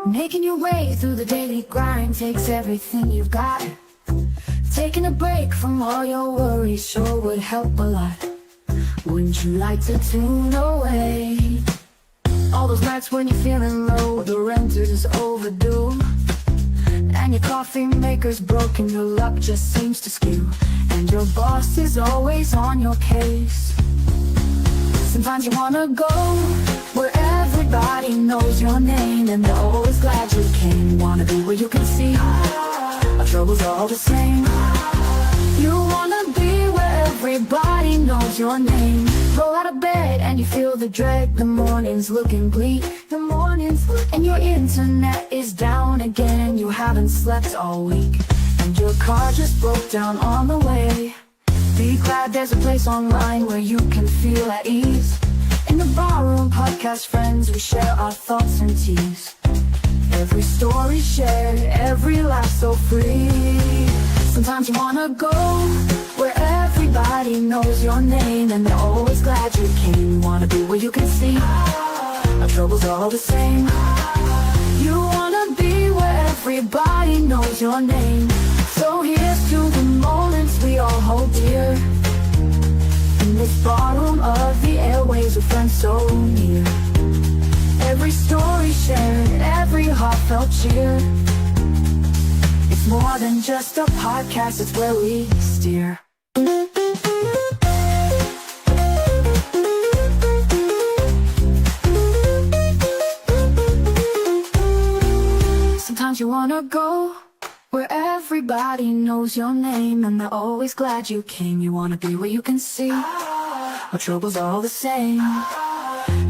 Making your way through the daily grind takes everything you've got. Taking a break from all your worries sure would help a lot. Wouldn't you like to tune away? All those nights when you're feeling low, the rent is overdue, and your coffee maker's broken, your luck just seems to skew, and your boss is always on your case. Sometimes you wanna go where everybody knows your name, and they're always glad you came. Wanna be where you can see our troubles are all the same. You wanna be where everybody knows your name. Roll out of bed and you feel the dread. The morning's looking bleak, and your internet is down again. You haven't slept all week, and your car just broke down on the way. Be glad there's a place online where you can feel at ease. In the barroom podcast friends, we share our thoughts and tease. Every story shared, every laugh so free. Sometimes you wanna go where everybody knows your name, and they're always glad you came. Wanna be where you can see our troubles are all the same. You wanna be where everybody knows your name. So here's to the moments we all hold dear. In this barroom of the airways with friends so near. Every story shared, every heartfelt cheer. It's more than just a podcast, it's where we steer. Sometimes you wanna go where everybody knows your name, and they're always glad you came. You wanna be where you can see our troubles are all the same.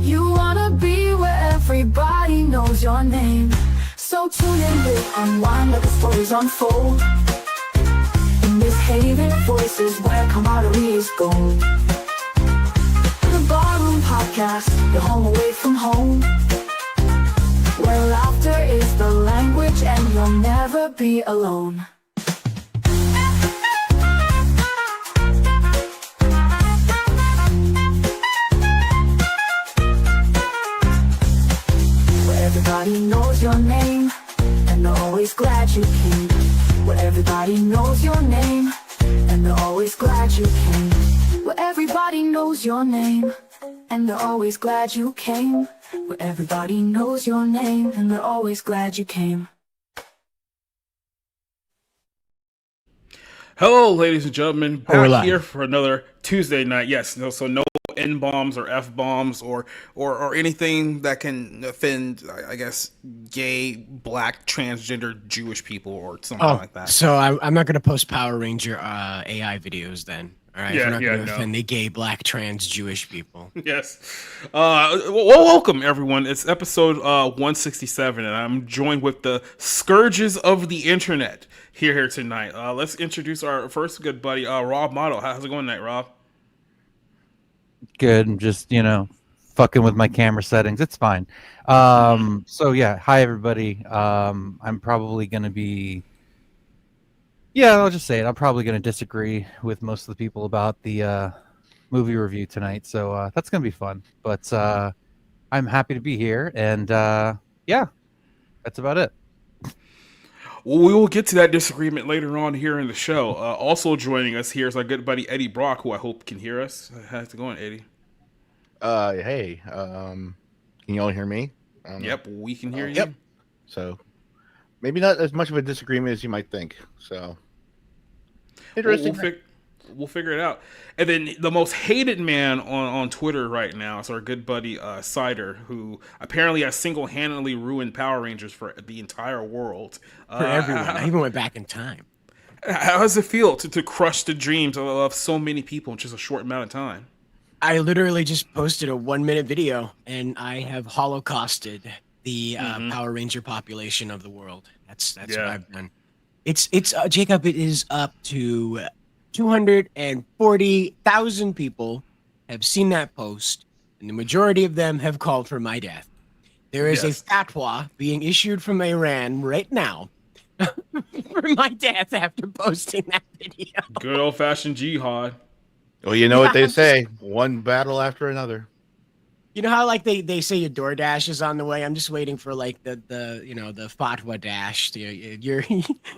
You wanna be where everybody knows your name. So tune in, live, unwind, let the stories unfold. In this haven, voices where camaraderie is gold. The Barroom Podcast, your home away from home, where laughter is the language and you'll never be alone. Where everybody knows your name, and they're always glad you came. Where everybody knows your name, and they're always glad you came. Where everybody knows your name, and they're always glad you came. Where everybody knows your name, and they're always glad you came. Hello, ladies and gentlemen. Back here for another Tuesday night. Yes, so no N-bombs or F-bombs or anything that can offend, I guess, gay, black, transgender, Jewish people or something like that. So I'm not going to post Power Ranger AI videos then. All right, we're not going to offend the gay, black, trans, Jewish people. Yes. Welcome, everyone. It's episode 167, and I'm joined with the scourges of the internet here tonight. Let's introduce our first good buddy, Rob Motto. How's it going tonight, Rob? Good. I'm just, fucking with my camera settings. It's fine. So, yeah. Hi, everybody. I'm probably going to be... Yeah, I'll just say it. I'm probably going to disagree with most of the people about the movie review tonight, so that's going to be fun. But I'm happy to be here, and yeah, that's about it. Well, we will get to that disagreement later on here in the show. Also joining us here is our good buddy Eddie Brock, who I hope can hear us. How's it going, Eddie? Hey, can you all hear me? Yep, we can hear you. Yep. So maybe not as much of a disagreement as you might think. So interesting. We'll figure it out. And then the most hated man on Twitter right now is our good buddy Cider, who apparently has single-handedly ruined Power Rangers for the entire world. For everyone. I even went back in time. How does it feel to crush the dreams of so many people in just a short amount of time? I literally just posted a 1-minute video, and I have holocausted the Power Ranger population of the world. That's what I've done. It's Jacob. It is up to 240,000 people have seen that post, and the majority of them have called for my death. There is a fatwa being issued from Iran right now for my death after posting that video. Good old-fashioned jihad. Well, you know what they say: one battle after another. You know how like they say your DoorDash is on the way? I'm just waiting for like the Fatwa Dash. Your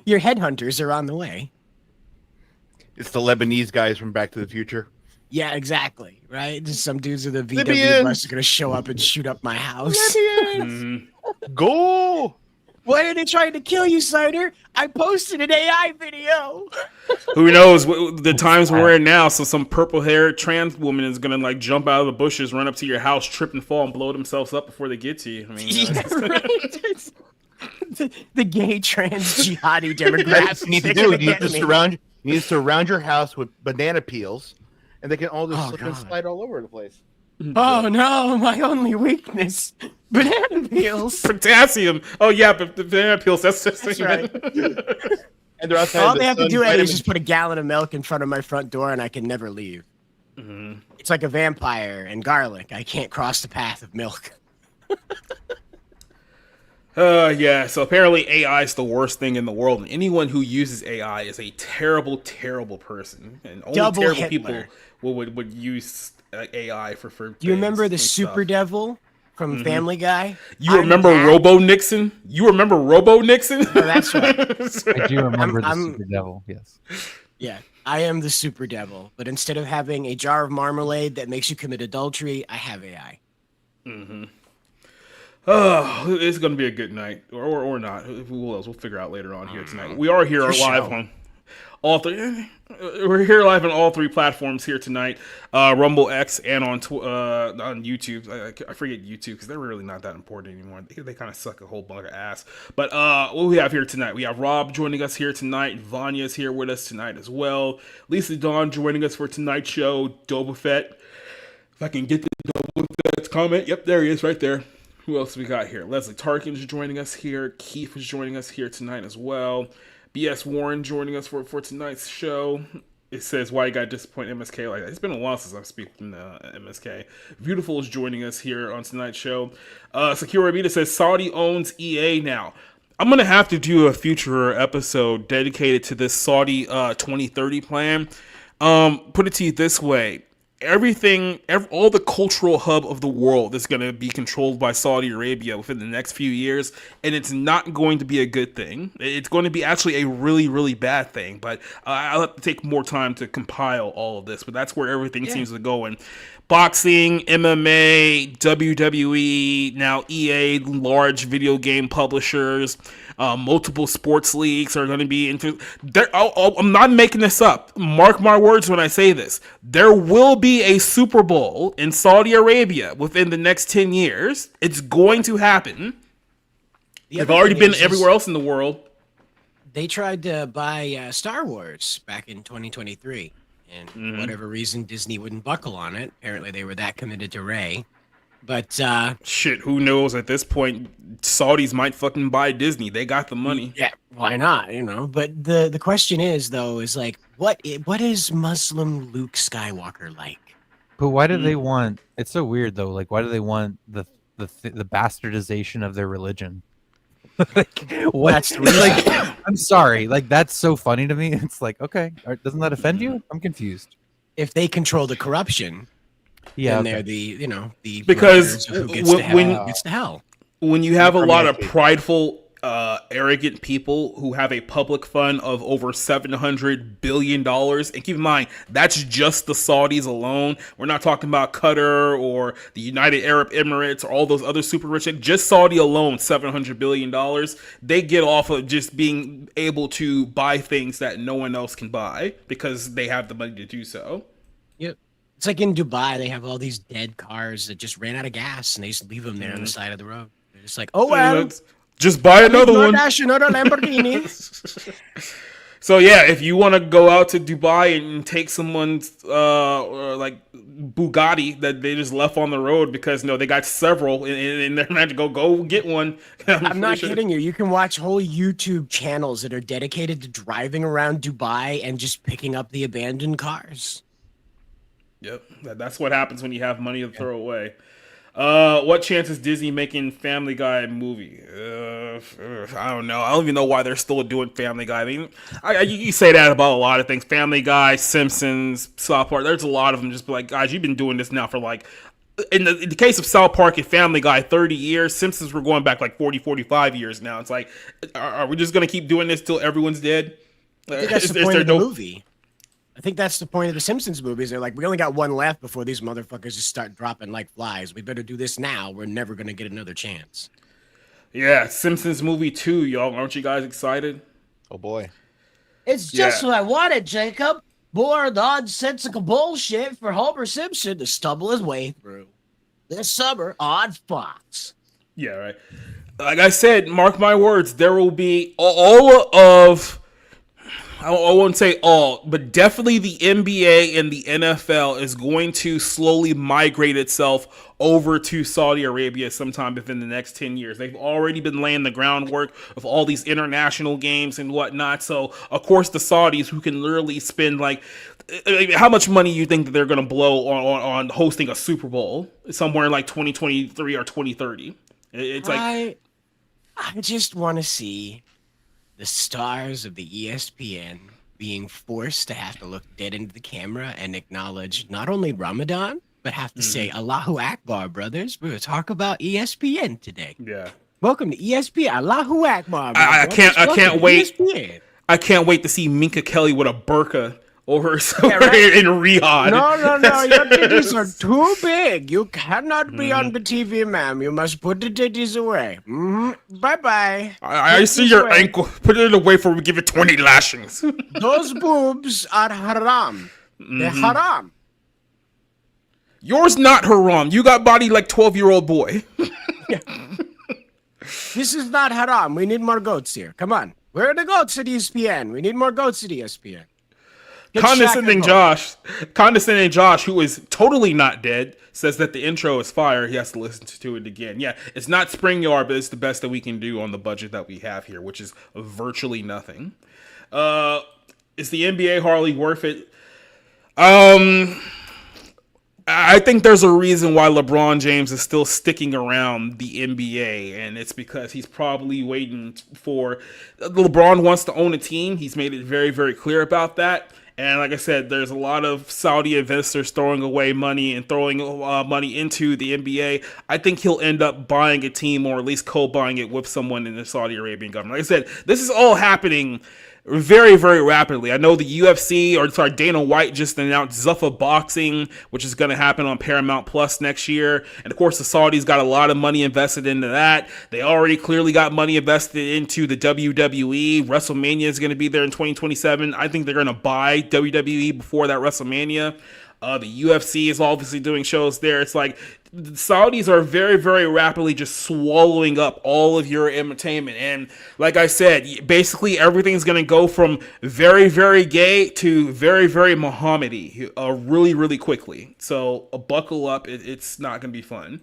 your headhunters are on the way. It's the Lebanese guys from Back to the Future. Yeah, exactly. Right? Just some dudes with a VW Libyans! bus are gonna show up and shoot up my house. Go! Why are they trying to kill you, Cider? I posted an AI video. Who knows the times we're in now? So some purple-haired trans woman is gonna like jump out of the bushes, run up to your house, trip and fall, and blow themselves up before they get to you. I mean, the gay trans jihadi That's demographic. what you need to do. You need to surround your house with banana peels, and they can all just slip and slide all over the place. Oh no, my only weakness. Banana peels. Potassium. Oh yeah, but the banana peels. That's right. And they're outside. All they have to do is just put a gallon of milk in front of my front door, and I can never leave. Mm-hmm. It's like a vampire and garlic. I can't cross the path of milk. Yeah. So apparently AI is the worst thing in the world, and anyone who uses AI is a terrible, terrible person. And only Double terrible Hitler. people would use AI for. Do you remember the Super Devil from Family Guy? You remember Robo Nixon? You remember Robo Nixon? Oh, that's right. I do remember the Super Devil. Yes. Yeah, I am the Super Devil, but instead of having a jar of marmalade that makes you commit adultery, I have AI. Mm-hmm. Oh, it's gonna be a good night, or not. Who knows? We'll figure out later on here tonight. We are here live on all three. We're here live on all three platforms here tonight, Rumble X and on YouTube. I forget YouTube because they're really not that important anymore. They kind of suck a whole bunch of ass. But what we have here tonight, we have Rob joining us here tonight. Vanya's here with us tonight as well. Lisa Dawn joining us for tonight's show. Doba Fett. If I can get the Doba Fett's comment. Yep, there he is right there. Who else we got here? Leslie Tarkin's joining us here. Keith is joining us here tonight as well. B.S. Warren joining us for tonight's show. It says, why you got to disappoint MSK like that? It's been a while since I've spoken to MSK. Beautiful is joining us here on tonight's show. Sakura Abita says, Saudi owns EA now. I'm going to have to do a future episode dedicated to this Saudi 2030 plan. Put it to you this way. All the cultural hub of the world is going to be controlled by Saudi Arabia within the next few years, and it's not going to be a good thing. It's going to be actually a really, really bad thing, but I'll have to take more time to compile all of this, but that's where everything seems to go in. Boxing, MMA, WWE, now EA, large video game publishers, multiple sports leagues are going to be into. I'm not making this up. Mark my words when I say this. There will be a Super Bowl in Saudi Arabia within the next 10 years. It's going to happen. They've already been everywhere else in the world. They tried to buy Star Wars back in 2023. And for whatever reason, Disney wouldn't buckle on it. Apparently, they were that committed to Rey. But shit, who knows? At this point, Saudis might fucking buy Disney. They got the money. Yeah, why not? You know. But the question is though, is like, what is Muslim Luke Skywalker like? But why do they want? It's so weird though. Like, why do they want the bastardization of their religion? Like, what? That's like, I'm sorry. Like, that's so funny to me. It's like, okay, doesn't that offend you? I'm confused. If they control the corruption, then they're the because who gets to hell, gets to hell. When you have a lot of prideful, arrogant people who have a public fund of over $700 billion, and keep in mind, that's just the Saudis alone. We're not talking about Qatar or the United Arab Emirates or all those other super rich. Just Saudi alone, $700 billion. They get off of just being able to buy things that no one else can buy because they have the money to do so. Yep. It's like in Dubai, they have all these dead cars that just ran out of gas and they just leave them there on the side of the road. They're just like, oh, well. Just buy another one. Another Lamborghini. So yeah, if you want to go out to Dubai and take someone's like Bugatti that they just left on the road because they got several in their man to go get one. I'm not kidding you. You can watch whole YouTube channels that are dedicated to driving around Dubai and just picking up the abandoned cars. Yep, that's what happens when you have money to throw away. What chance is Disney making Family Guy movie? I don't know. I don't even know why they're still doing Family Guy. I mean, you say that about a lot of things. Family Guy, Simpsons, South Park. There's a lot of them. Just be like, guys, you've been doing this now for like in the case of South Park and Family Guy, 30 years. Simpsons were going back like 40, 45 years now. It's like, are we just going to keep doing this till everyone's dead? I think that's the point of the movie. I think that's the point of the Simpsons movies. They're like, we only got one left before these motherfuckers just start dropping like flies. We better do this now. We're never going to get another chance. Yeah, Simpsons movie 2, y'all. Aren't you guys excited? Oh boy. It's just what I wanted, Jacob. More nonsensical bullshit for Homer Simpson to stumble his way through. This summer on Fox. Yeah, right. Like I said, mark my words, there will be all of... I won't say all, but definitely the NBA and the NFL is going to slowly migrate itself over to Saudi Arabia sometime within the next 10 years. They've already been laying the groundwork of all these international games and whatnot. So, of course, the Saudis, who can literally spend like, how much money you think that they're going to blow on hosting a Super Bowl somewhere in like 2023 or 2030? It's like, I just want to see the stars of the ESPN being forced to have to look dead into the camera and acknowledge not only Ramadan, but have to say Allahu Akbar, brothers. We're going to talk about ESPN today. yeah. Welcome to ESPN. Allahu Akbar. I can't wait. ESPN. I can't wait to see Minka Kelly with a burqa over somewhere in Riyadh. No. Your titties are too big. You cannot be on the TV, ma'am. You must put the titties away. Bye-bye. I see your ankle. Put it away before we give it 20 lashings. Those boobs are haram. They're haram. Yours not haram. You got body like 12-year-old boy. This is not haram. We need more goats here. Come on. Where are the goats at ESPN? We need more goats at ESPN. Condescending Josh, who is totally not dead, says that the intro is fire. He has to listen to it again. Yeah, it's not SpringYard, but it's the best that we can do on the budget that we have here, which is virtually nothing. Is the NBA hardly worth it? I think there's a reason why LeBron James is still sticking around the NBA, and it's because he's probably waiting for... LeBron wants to own a team. He's made it very, very clear about that. And like I said, there's a lot of Saudi investors throwing away money and throwing money into the NBA. I think he'll end up buying a team, or at least co-buying it with someone in the Saudi Arabian government. Like I said, this is all happening very, very rapidly. I know the UFC, Dana White just announced Zuffa Boxing, which is going to happen on Paramount Plus next year. And of course, the Saudis got a lot of money invested into that. They already clearly got money invested into the WWE. WrestleMania is going to be there in 2027. I think they're going to buy WWE before that WrestleMania. The UFC is obviously doing shows there. It's like the Saudis are very, very rapidly just swallowing up all of your entertainment. And like I said, basically everything's going to go from very, very gay to very, very Muhammadi really, really quickly. So buckle up. It's not going to be fun.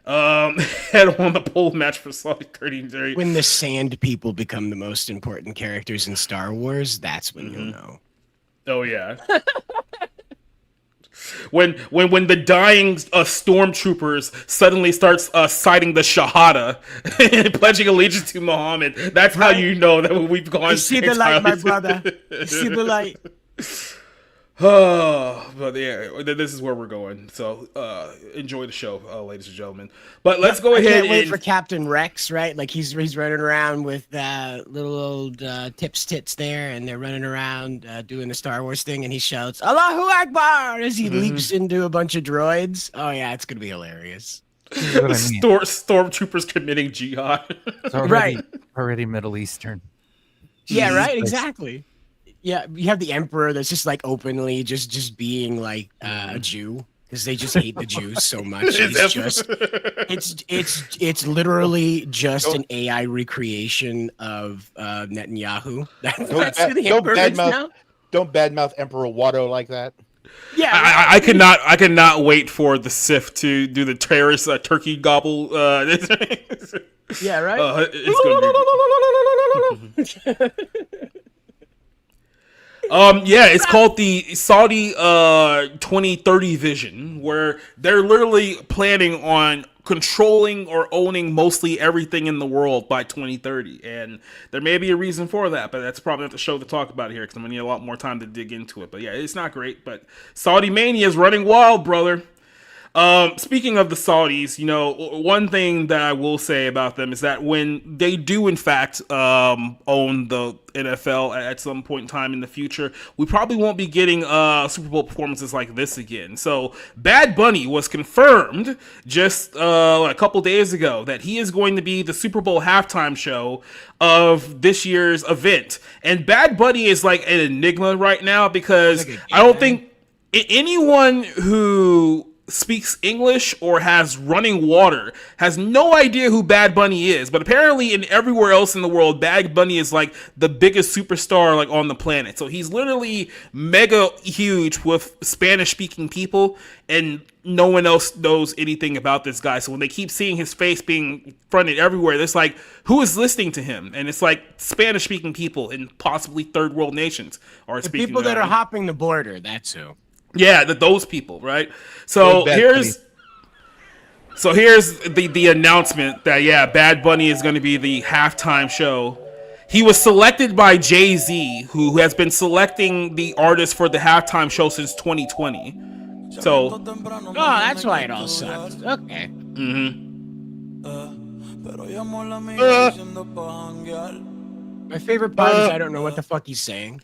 Head on the pole match for Saudi 30. When the Sand People become the most important characters in Star Wars, that's when you'll know. Oh, yeah. When the dying stormtroopers suddenly starts citing the Shahada and pledging allegiance to Muhammad, that's how you know that we've gone. I see the light, my brother. I see the light. Oh, but yeah, this is where we're going. So enjoy the show, ladies and gentlemen. But let's go ahead. I can't wait for Captain Rex, right? Like he's running around with little old tits there, and they're running around doing the Star Wars thing, and he shouts "Allahu Akbar" as he leaps into a bunch of droids. Oh yeah, it's gonna be hilarious. Stormtroopers committing jihad. Already Middle Eastern. Yeah, right. Exactly. Yeah, you have the Emperor that's just like openly just being like a Jew because they just hate the Jews so much. It's literally just an AI recreation of Netanyahu. That's who the Emperor is now. Don't badmouth Emperor Watto like that. Yeah, I cannot wait for the Sith to do the terrorist turkey gobble. Yeah, right. It's gonna be... it's called the Saudi 2030 vision, where they're literally planning on controlling or owning mostly everything in the world by 2030. And there may be a reason for that, but that's probably not the show to talk about here because I'm going to need a lot more time to dig into it. But yeah, it's not great, but Saudi mania is running wild, brother. Speaking of the Saudis, one thing that I will say about them is that when they do, in fact, own the NFL at some point in time in the future, we probably won't be getting Super Bowl performances like this again. So Bad Bunny was confirmed just a couple days ago that he is going to be the Super Bowl halftime show of this year's event. And Bad Bunny is like an enigma right now because I don't think anyone who speaks English or has running water has no idea who Bad Bunny is, but apparently in everywhere else in the world, Bad Bunny is like the biggest superstar like on the planet. So he's literally mega huge with Spanish speaking people, and no one else knows anything about this guy. So when they keep seeing his face being fronted everywhere, it's like, who is listening to him? And it's like Spanish speaking people in possibly third world nations are The speaking. people that are hopping the border, that's who. Yeah, those people, right? So here's the announcement that Bad Bunny is going to be the halftime show. He was selected by Jay-Z, who has been selecting the artist for the halftime show since 2020. So, that's why it all sucks. Okay. My favorite part is I don't know what the fuck he's saying.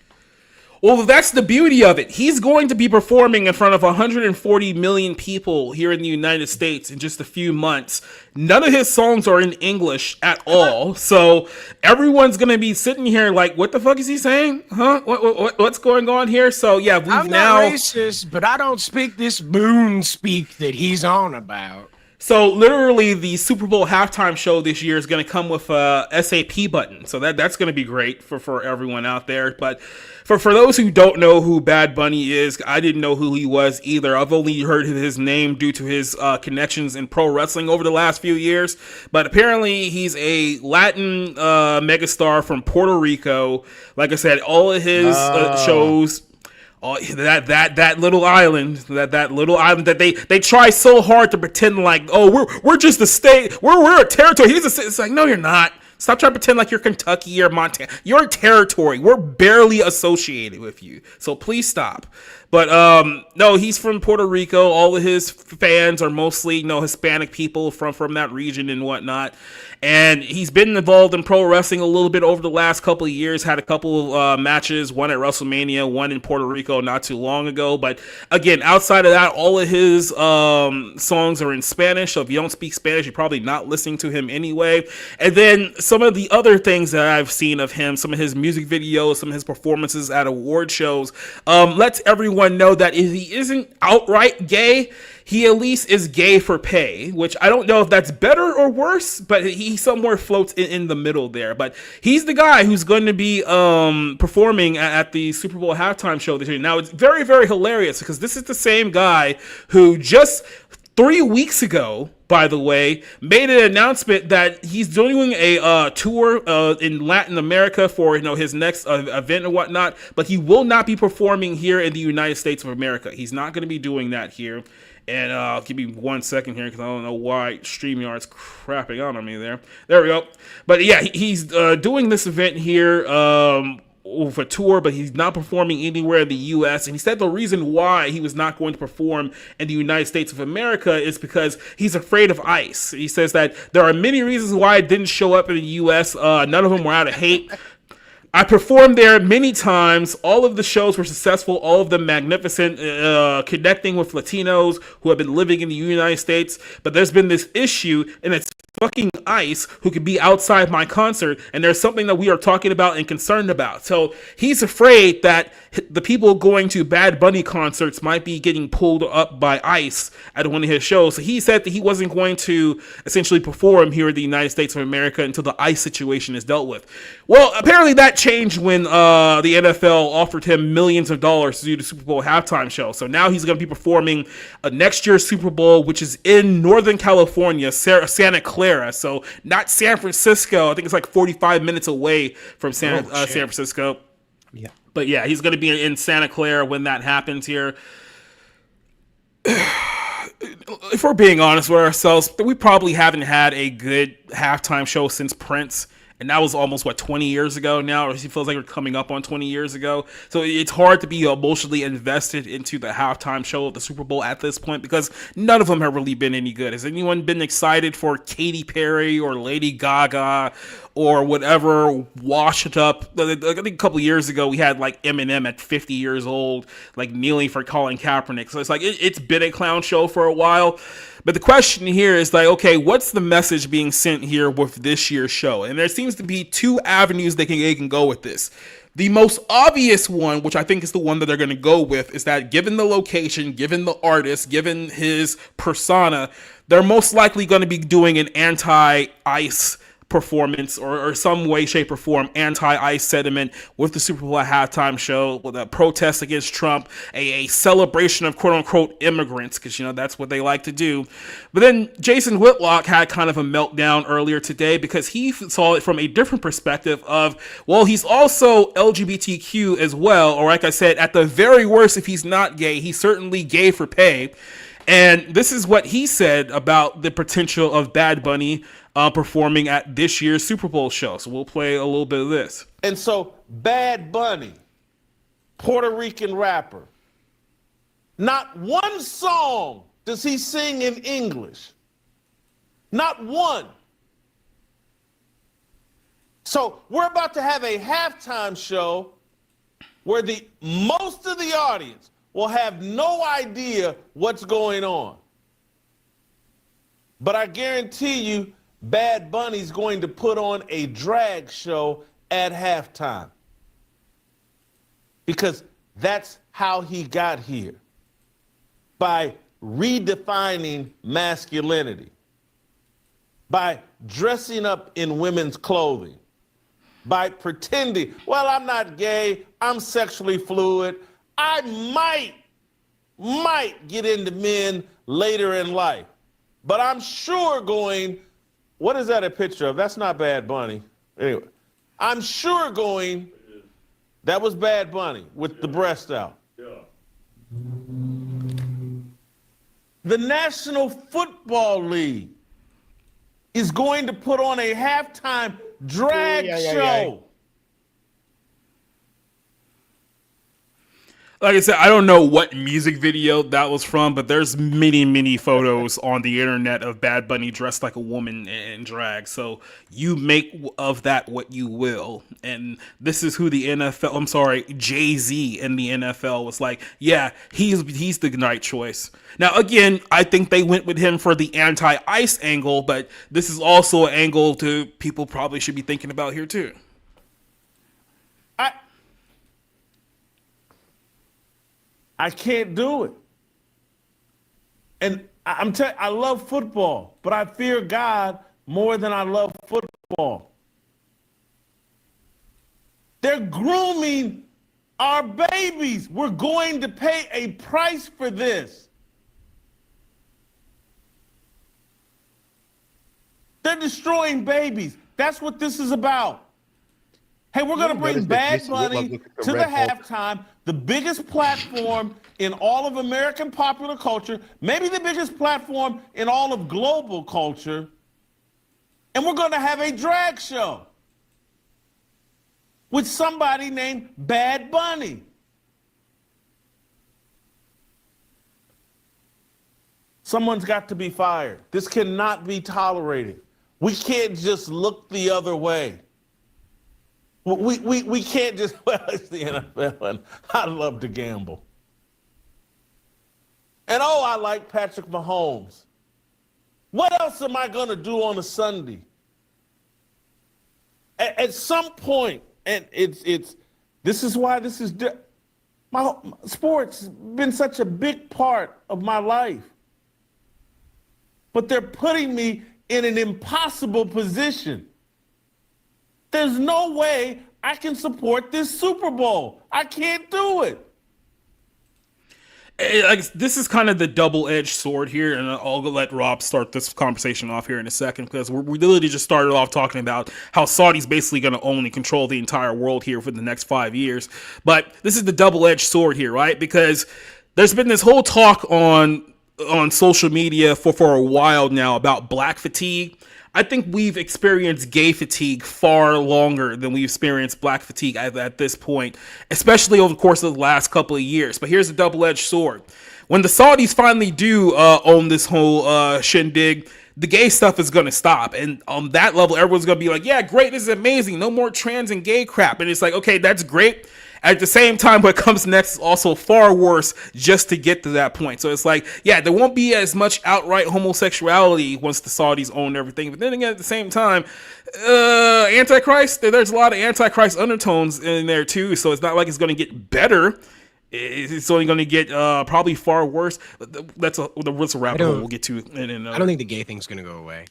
Well, that's the beauty of it. He's going to be performing in front of 140 million people here in the United States in just a few months. None of his songs are in English at all. So everyone's going to be sitting here like, what the fuck is he saying? Huh? What's going on here? So, yeah, I'm not racist, but I don't speak this moon speak that he's on about. So literally the Super Bowl halftime show this year is going to come with a SAP button. So that's going to be great for everyone out there. But for those who don't know who Bad Bunny is, I didn't know who he was either. I've only heard his name due to his connections in pro wrestling over the last few years. But apparently he's a Latin megastar from Puerto Rico. Like I said, all of his shows... Oh, that little island, that little island that they try so hard to pretend like, oh, we're just a state, we're a territory. He's a state. It's like, no, you're not. Stop trying to pretend like you're Kentucky or Montana. You're a territory. We're barely associated with you. So please stop. But no, he's from Puerto Rico. All of his fans are mostly Hispanic people from that region and whatnot. And he's been involved in pro wrestling a little bit over the last couple of years. Had a couple of matches, one at WrestleMania, one in Puerto Rico not too long ago. But again, outside of that, all of his songs are in Spanish. So if you don't speak Spanish, you're probably not listening to him anyway. And then some of the other things that I've seen of him, some of his music videos, some of his performances at award shows, lets everyone know that if he isn't outright gay, he at least is gay for pay, which I don't know if that's better or worse, but he somewhere floats in the middle there. But he's the guy who's going to be performing at the Super Bowl halftime show this year. Now, it's very, very hilarious because this is the same guy who just 3 weeks ago, by the way, made an announcement that he's doing a tour in Latin America for his next event and whatnot, but he will not be performing here in the United States of America. He's not going to be doing that here. And give me 1 second here because I don't know why StreamYard's crapping out on me there. There we go. But yeah, he's doing this event here for tour, but he's not performing anywhere in the U.S. And he said the reason why he was not going to perform in the United States of America is because he's afraid of ICE. He says that there are many reasons why I didn't show up in the U.S. None of them were out of hate. I performed there many times. All of the shows were successful, all of them magnificent, connecting with Latinos who have been living in the United States. But there's been this issue, and it's fucking ICE who could be outside my concert, and there's something that we are talking about and concerned about. So he's afraid that the people going to Bad Bunny concerts might be getting pulled up by ICE at one of his shows. So he said that he wasn't going to essentially perform here in the United States of America until the ICE situation is dealt with. Well, apparently that changed when the NFL offered him millions of dollars to do the Super Bowl halftime show. So now he's going to be performing next year's Super Bowl, which is in Northern California, Santa Clara. So not San Francisco. I think it's like 45 minutes away from San Francisco. Yeah. But yeah, he's going to be in Santa Clara when that happens here. If we're being honest with ourselves, we probably haven't had a good halftime show since Prince. and that was almost 20 years ago now, or it feels like we're coming up on 20 years ago. So it's hard to be emotionally invested into the halftime show of the Super Bowl at this point because none of them have really been any good. Has anyone been excited for Katy Perry or Lady Gaga or whatever washed up? I think a couple of years ago we had like Eminem at 50 years old, like kneeling for Colin Kaepernick. So it's like it's been a clown show for a while. But the question here is like, okay, what's the message being sent here with this year's show? And there seems to be two avenues they can go with this. The most obvious one, which I think is the one that they're going to go with, is that given the location, given the artist, given his persona, they're most likely going to be doing an anti-ICE performance or some way, shape, or form anti-ICE sentiment with the Super Bowl halftime show, with a protest against Trump, a celebration of quote-unquote immigrants, because that's what they like to do. But then Jason Whitlock had kind of a meltdown earlier today because he saw it from a different perspective of, well, he's also LGBTQ as well, or like I said, at the very worst, if he's not gay, he's certainly gay for pay. And this is what he said about the potential of Bad Bunny performing at this year's Super Bowl show. So we'll play a little bit of this. And so Bad Bunny, Puerto Rican rapper, not one song does he sing in English. Not one. So we're about to have a halftime show where the most of the audience will have no idea what's going on. But I guarantee you, Bad Bunny's going to put on a drag show at halftime. Because that's how he got here. By redefining masculinity. By dressing up in women's clothing. By pretending, well, I'm not gay, I'm sexually fluid. I might get into men later in life. But I'm sure going, what is that a picture of? That's not Bad Bunny. Anyway, I'm sure going, that was Bad Bunny with the breast out. Yeah. The National Football League is going to put on a halftime drag show. Like I said, I don't know what music video that was from, but there's many photos on the internet of Bad Bunny dressed like a woman in drag. So you make of that what you will. And this is who the Jay-Z in the NFL was like, yeah, he's the right choice. Now, again, I think they went with him for the anti-ICE angle, but this is also an angle to people probably should be thinking about here too. I can't do it. And I love football, but I fear God more than I love football. They're grooming our babies. We're going to pay a price for this. They're destroying babies. That's what this is about. Hey, we're going to bring Bad Bunny to the halftime, the biggest platform in all of American popular culture, maybe the biggest platform in all of global culture, and we're going to have a drag show with somebody named Bad Bunny. Someone's got to be fired. This cannot be tolerated. We can't just look the other way. We can't just, well, it's the NFL, and I love to gamble. And oh, I like Patrick Mahomes. What else am I going to do on a Sunday? At some point, and this is why this is, my sports been such a big part of my life. But they're putting me in an impossible position. There's no way I can support this Super Bowl. I can't do it. This is kind of the double-edged sword here, and I'll let Rob start this conversation off here in a second, because we literally just started off talking about how Saudi's basically going to own and control the entire world here for the next 5 years. But this is the double-edged sword here, right? Because there's been this whole talk on social media for a while now about black fatigue. I think we've experienced gay fatigue far longer than we've experienced black fatigue at this point, especially over the course of the last couple of years. But here's a double-edged sword. When the Saudis finally do own this whole shindig, the gay stuff is going to stop. And on that level, everyone's going to be like, yeah, great, this is amazing. No more trans and gay crap. And it's like, okay, that's great. At the same time, what comes next is also far worse just to get to that point. So it's like, yeah, there won't be as much outright homosexuality once the Saudis own everything. But then again, at the same time, Antichrist, there's a lot of Antichrist undertones in there too. So it's not like it's going to get better. It's only going to get probably far worse. That's a rabbit hole we'll get to. I don't think the gay thing's going to go away.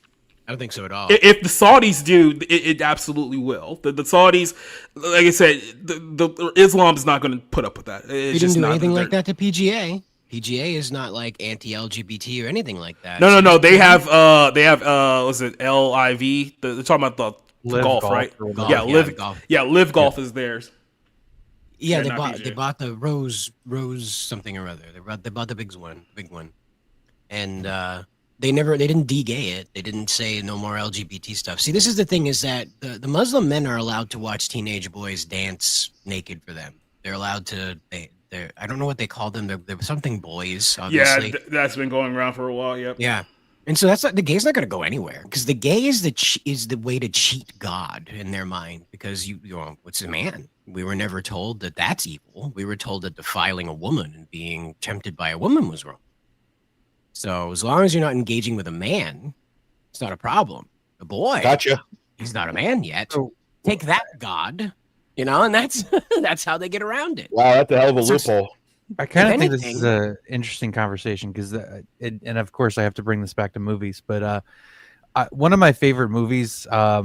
I don't think so at all. If the Saudis do, it absolutely will. The Saudis, like I said, the Islam is not going to put up with that. They didn't do anything like that to PGA. PGA is not like anti-LGBT or anything like that. No. They have was it LIV? They're talking about the golf, right? Yeah, Live Golf. Yeah, Live Golf is theirs. Yeah, they bought the Rose something or other. They bought the big one, and they didn't de-gay it. They didn't say no more LGBT stuff. See, this is the thing: is that the Muslim men are allowed to watch teenage boys dance naked for them. They're allowed to. They're I don't know what they call them. They're something boys. Obviously. Yeah, that's been going around for a while. Yep. Yeah. And so the gay's not going to go anywhere because the gay is the way to cheat God in their mind because you what's a man? We were never told that that's evil. We were told that defiling a woman and being tempted by a woman was wrong. So as long as you're not engaging with a man, it's not a problem. A boy, gotcha. He's not a man yet. Take that, God. And that's how they get around it. Wow, that's a hell of a loophole. I kind of think this is an interesting conversation because, and of course, I have to bring this back to movies. But one of my favorite movies, I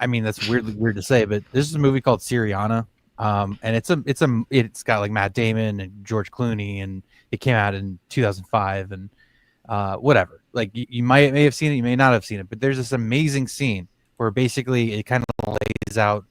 mean, that's weirdly weird to say, but this is a movie called Syriana, and it's got like Matt Damon and George Clooney, and it came out in 2005, and whatever. Like you may have seen it, you may not have seen it, but there's this amazing scene where basically it kind of lays out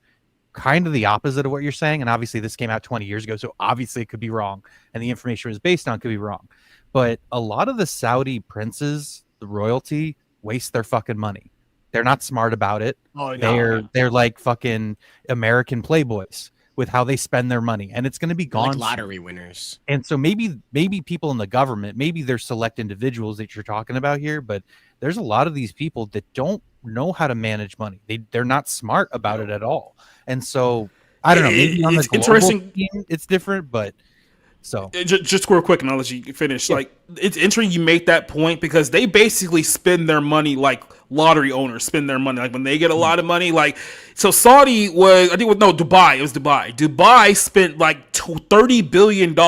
kind of the opposite of what you're saying. And obviously this came out 20 years ago, so obviously it could be wrong. And the information it was based on could be wrong. But a lot of the Saudi princes, the royalty, waste their fucking money. They're not smart about it. Oh, no. They're like fucking American playboys with how they spend their money. And it's going to be gone. Like lottery winners. And so maybe people in the government, maybe there's select individuals that you're talking about here, but there's a lot of these people that don't know how to manage money. They're not smart about it at all. And so I don't know. Maybe on the global scene, it's different, but so just real quick, and I'll let you finish. Yeah. Like it's interesting you make that point because they basically spend their money like lottery owners spend their money. Like when they get a lot of money, like so Saudi was, I think, Dubai. It was Dubai. Dubai spent like $30 billion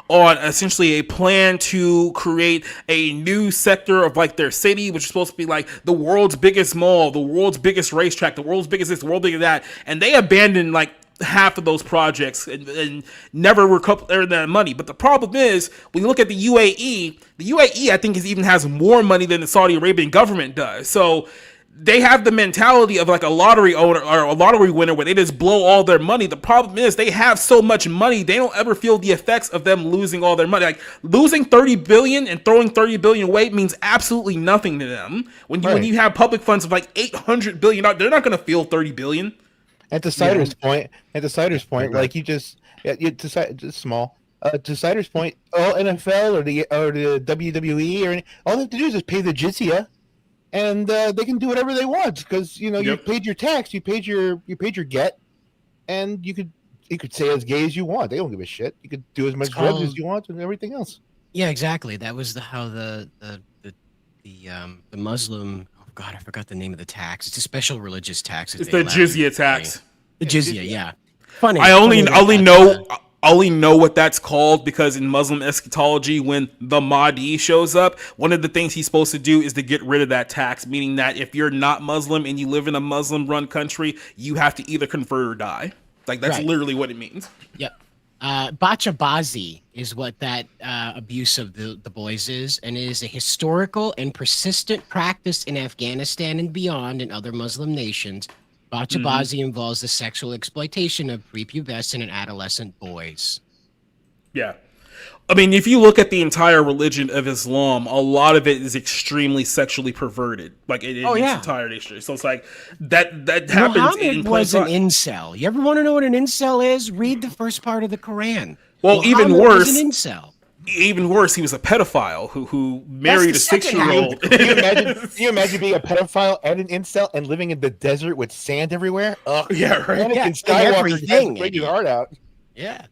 on essentially a plan to create a new sector of like their city, which is supposed to be like the world's biggest mall, the world's biggest racetrack, the world's biggest this, the world's biggest that, and they abandoned like half of those projects and never recovered that money. But the problem is, when you look at the UAE I think even has more money than the Saudi Arabian government does. So they have the mentality of like a lottery owner or a lottery winner where they just blow all their money. The problem is they have so much money, they don't ever feel the effects of them losing all their money. Like losing 30 billion and throwing 30 billion away means absolutely nothing to them. When you have public funds of like 800 billion, they're not going to feel 30 billion. At the Cider's point, like you just small. To Cider's point, all NFL or the WWE or all they have to do is just pay the jizya, and they can do whatever they want because you paid your tax, you paid your get, and you could say as gay as you want. They don't give a shit. You could do as much drugs as you want and everything else. Yeah, exactly. That was how the Muslim. God, I forgot the name of the tax. It's a special religious tax. It's the jizya tax. The jizya, yeah. Funny. I only know what that's called because in Muslim eschatology, when the Mahdi shows up, one of the things he's supposed to do is to get rid of that tax, meaning that if you're not Muslim and you live in a Muslim-run country, you have to either convert or die. Like that's literally what it means. Yep. Bachabazi is what that abuse of the boys is, and it is a historical and persistent practice in Afghanistan and beyond in other Muslim nations. Bachabazi involves the sexual exploitation of prepubescent and adolescent boys. Yeah. I mean, if you look at the entire religion of Islam, a lot of it is extremely sexually perverted, like in its entirety. So it's like that happens. Muhammad was an incel. You ever want to know what an incel is? Read the first part of the Quran. Well, Muhammad even worse, was an incel. Even worse, he was a pedophile who married a 6-year-old. Can you imagine being a pedophile and an incel and living in the desert with sand everywhere? Ugh. Yeah, right. Anakin Yeah, Skywalker break his heart out. Yeah.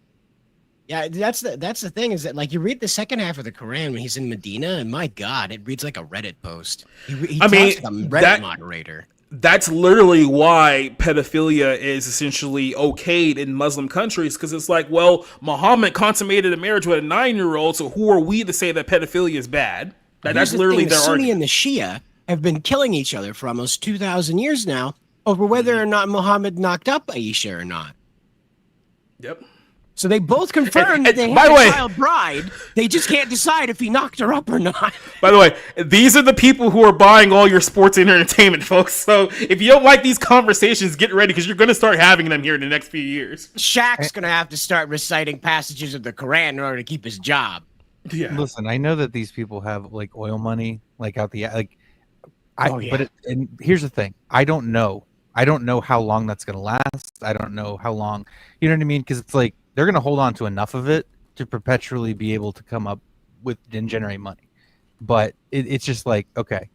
Yeah, that's the thing is that like you read the second half of the Quran when he's in Medina, and my God, it reads like a Reddit post. He talks like a Reddit moderator. That's literally why pedophilia is essentially okayed in Muslim countries, because it's like, well, Muhammad consummated a marriage with a 9-year-old, so who are we to say that pedophilia is bad? That's literally their argument. The Sunni and the Shia have been killing each other for almost 2,000 years now over whether or not Muhammad knocked up Aisha or not. Yep. So they both confirmed that they had a child bride. They just can't decide if he knocked her up or not. By the way, these are the people who are buying all your sports and entertainment, folks. So if you don't like these conversations, get ready, because you're going to start having them here in the next few years. Shaq's going to have to start reciting passages of the Quran in order to keep his job. Yeah. Listen, I know that these people have like oil money, like out the and here's the thing: I don't know how long that's going to last. I don't know how long, you know what I mean? Because it's like they're going to hold on to enough of it to perpetually be able to come up with and generate money. But it's just like, okay,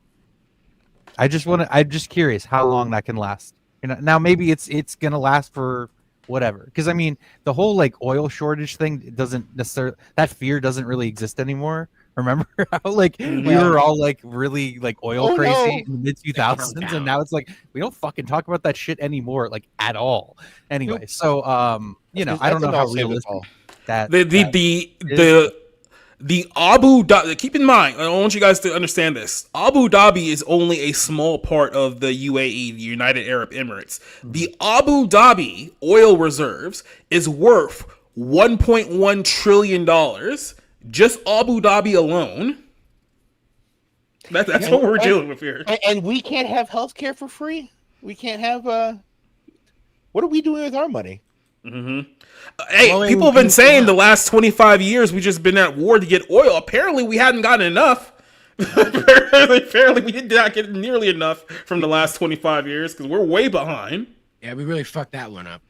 I'm just curious how long that can last. You know, now maybe it's going to last for whatever. Because I mean, the whole like oil shortage thing doesn't necessarily, that fear doesn't really exist anymore. Remember how like we were all like really like oil crazy in the mid 2000s, and now it's like we don't fucking talk about that shit anymore, like at all. Anyway, so you know, I don't know how realistic that the Abu Dhabi. Keep in mind, I want you guys to understand this. Abu Dhabi is only a small part of the UAE, the United Arab Emirates. The Abu Dhabi oil reserves is worth $1.1 trillion. Just Abu Dhabi alone. That's what we're dealing with here. And we can't have healthcare for free. We can't have. What are we doing with our money? Mm-hmm. Hey, people have been saying the last 25 years we've just been at war to get oil. Apparently, we hadn't gotten enough. Apparently, we did not get nearly enough from the last 25 years because we're way behind. Yeah, we really fucked that one up.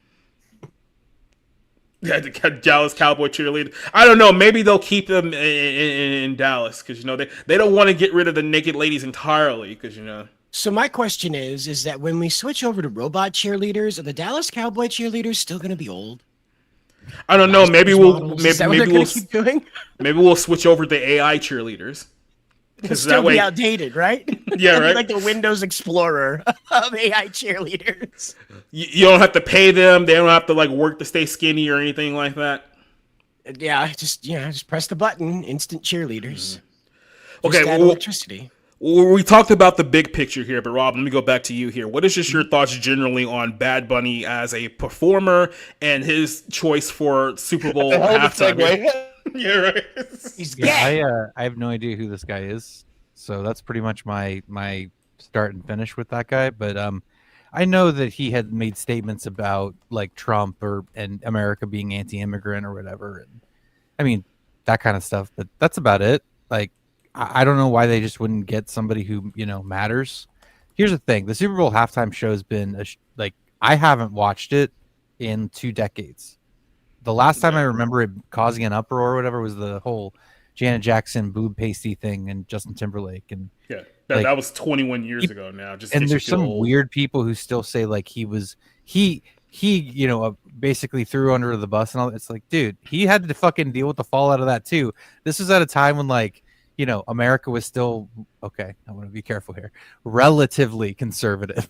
Yeah, the Dallas Cowboy cheerleader. I don't know. Maybe they'll keep them in Dallas because, you know, they don't want to get rid of the naked ladies entirely because, you know. So my question is that when we switch over to robot cheerleaders, are the Dallas Cowboy cheerleaders still going to be old? I don't know. Maybe we'll keep doing. Maybe we'll switch over to AI cheerleaders. It'll still be outdated, right? Yeah, right. Like the Windows Explorer of AI cheerleaders. You don't have to pay them. They don't have to like work to stay skinny or anything like that. Yeah, just press the button. Instant cheerleaders. Okay, add electricity. We talked about the big picture here, but Rob, let me go back to you here. What is just your thoughts generally on Bad Bunny as a performer and his choice for Super Bowl halftime? Yeah, right. He's gay. I have no idea who this guy is, so that's pretty much my start and finish with that guy. But I know that he had made statements about like Trump and America being anti-immigrant or whatever. And, I mean, that kind of stuff. But that's about it. Like, I don't know why they just wouldn't get somebody who, you know, matters. Here's the thing: the Super Bowl halftime show has been like I haven't watched it in 2 decades. The last time I remember it causing an uproar or whatever was the whole Janet Jackson boob pasty thing and Justin Timberlake. And yeah, that was 21 years ago now. And there's some weird people who still say like he you know, basically threw under the bus and all. It's like, dude, he had to fucking deal with the fallout of that too. This was at a time when like, you know, America was still, okay, I want to be careful here, relatively conservative.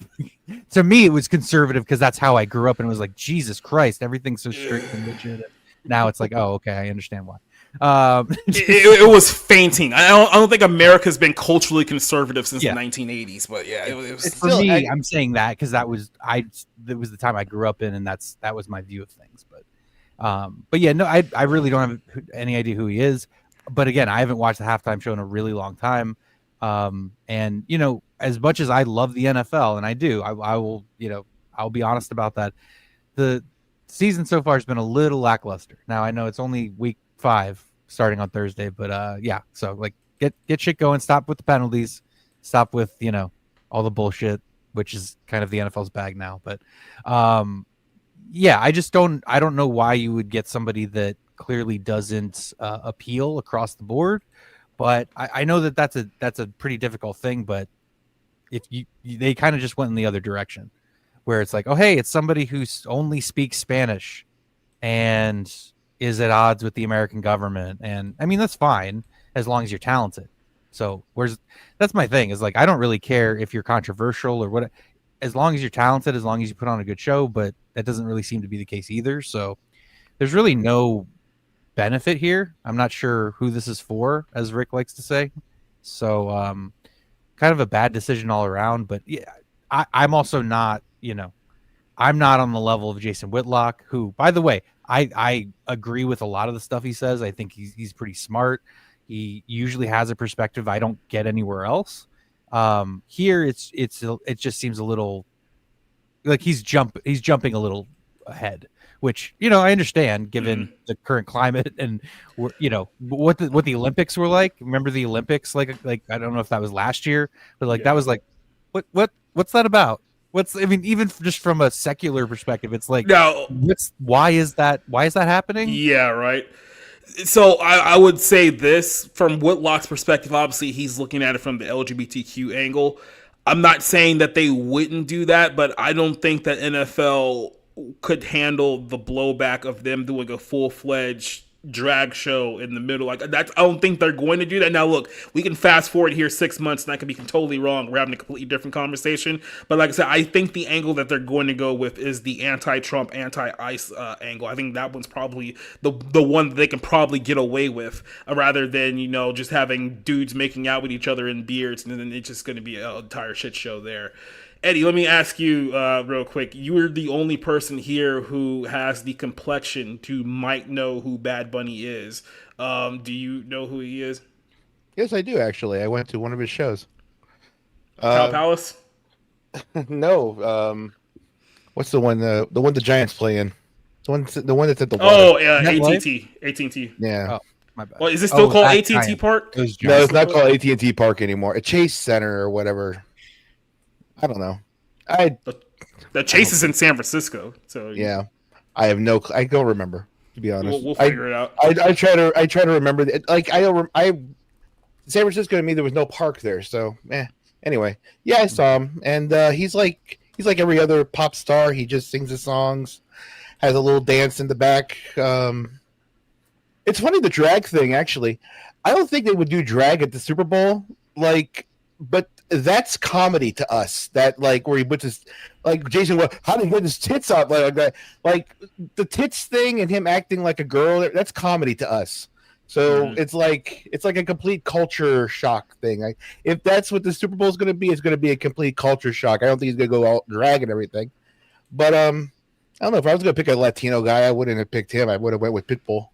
To me, it was conservative because that's how I grew up, and it was like, Jesus Christ, everything's so strict and legit. Now it's like, oh, okay, I understand why. It was fainting. I don't think America's been culturally conservative since the 1980s, but yeah, it was for me. I'm saying that because that was the time I grew up in, and that was my view of things. But yeah, no, I really don't have any idea who he is. But again, I haven't watched the halftime show in a really long time. And, you know, as much as I love the NFL, and I do, I will, you know, I'll be honest about that. The season so far has been a little lackluster. Now, I know it's only week 5, starting on Thursday. But yeah, so like get shit going. Stop with the penalties. Stop with all the bullshit, which is kind of the NFL's bag now. But yeah, I don't know why you would get somebody that clearly doesn't appeal across the board. But I know that that's a pretty difficult thing. But if they kind of just went in the other direction, where it's like, oh hey, it's somebody who only speaks Spanish and is at odds with the American government, and I mean that's fine as long as you're talented. So that's my thing, is like I don't really care if you're controversial or what, as long as you're talented, as long as you put on a good show. But that doesn't really seem to be the case either. So there's really no benefit here. I'm not sure who this is for, as Rick likes to say. So kind of a bad decision all around. But yeah, I'm also not, I'm not on the level of Jason Whitlock, who, by the way, I agree with a lot of the stuff he says. I think he's pretty smart. He usually has a perspective I don't get anywhere else. Here it just seems a little like he's jumping a little ahead, which I understand given the current climate and what the Olympics were like. Remember the Olympics? Like I don't know if that was last year, but that was like what's that about? Even just from a secular perspective, it's like, now, why is that happening? Yeah, right. So I would say this from Whitlock's perspective. Obviously, he's looking at it from the LGBTQ angle. I'm not saying that they wouldn't do that, but I don't think that NFL could handle the blowback of them doing a full-fledged drag show in the middle. Like that, I don't think they're going to do that. Now, look, we can fast forward here 6 months, and I could be totally wrong. We're having a completely different conversation. But like I said, I think the angle that they're going to go with is the anti-Trump, anti-ICE angle. I think that one's probably the one that they can probably get away with, rather than just having dudes making out with each other in beards, and then it's just going to be an entire shit show there. Eddie, let me ask you real quick. You're the only person here who has the complexion to might know who Bad Bunny is. Do you know who he is? Yes, I do, actually. I went to one of his shows. Cow Palace? No. What's the one the Giants play in? The one that's at the water. Oh, yeah, AT&T. Yeah. Oh, my bad. Well, is it still called AT&T Park? No, it's not called AT&T Park anymore. A Chase Center or whatever. I don't know. The Chase is in San Francisco, so yeah. I have no. I don't remember, to be honest. We'll figure it out. I try to remember. Like San Francisco to me, there was no park there, so anyway, yeah, I saw him, and he's like every other pop star. He just sings the songs, has a little dance in the back. It's funny, the drag thing. Actually, I don't think they would do drag at the Super Bowl, but that's comedy to us. That where he puts his Jason, how did he get his tits out like that? Like the tits thing and him acting like a girl. That's comedy to us. So it's like a complete culture shock thing. If that's what the Super Bowl is going to be, it's going to be a complete culture shock. I don't think he's going to go all drag and everything. But I don't know, if I was going to pick a Latino guy, I wouldn't have picked him. I would have went with Pitbull.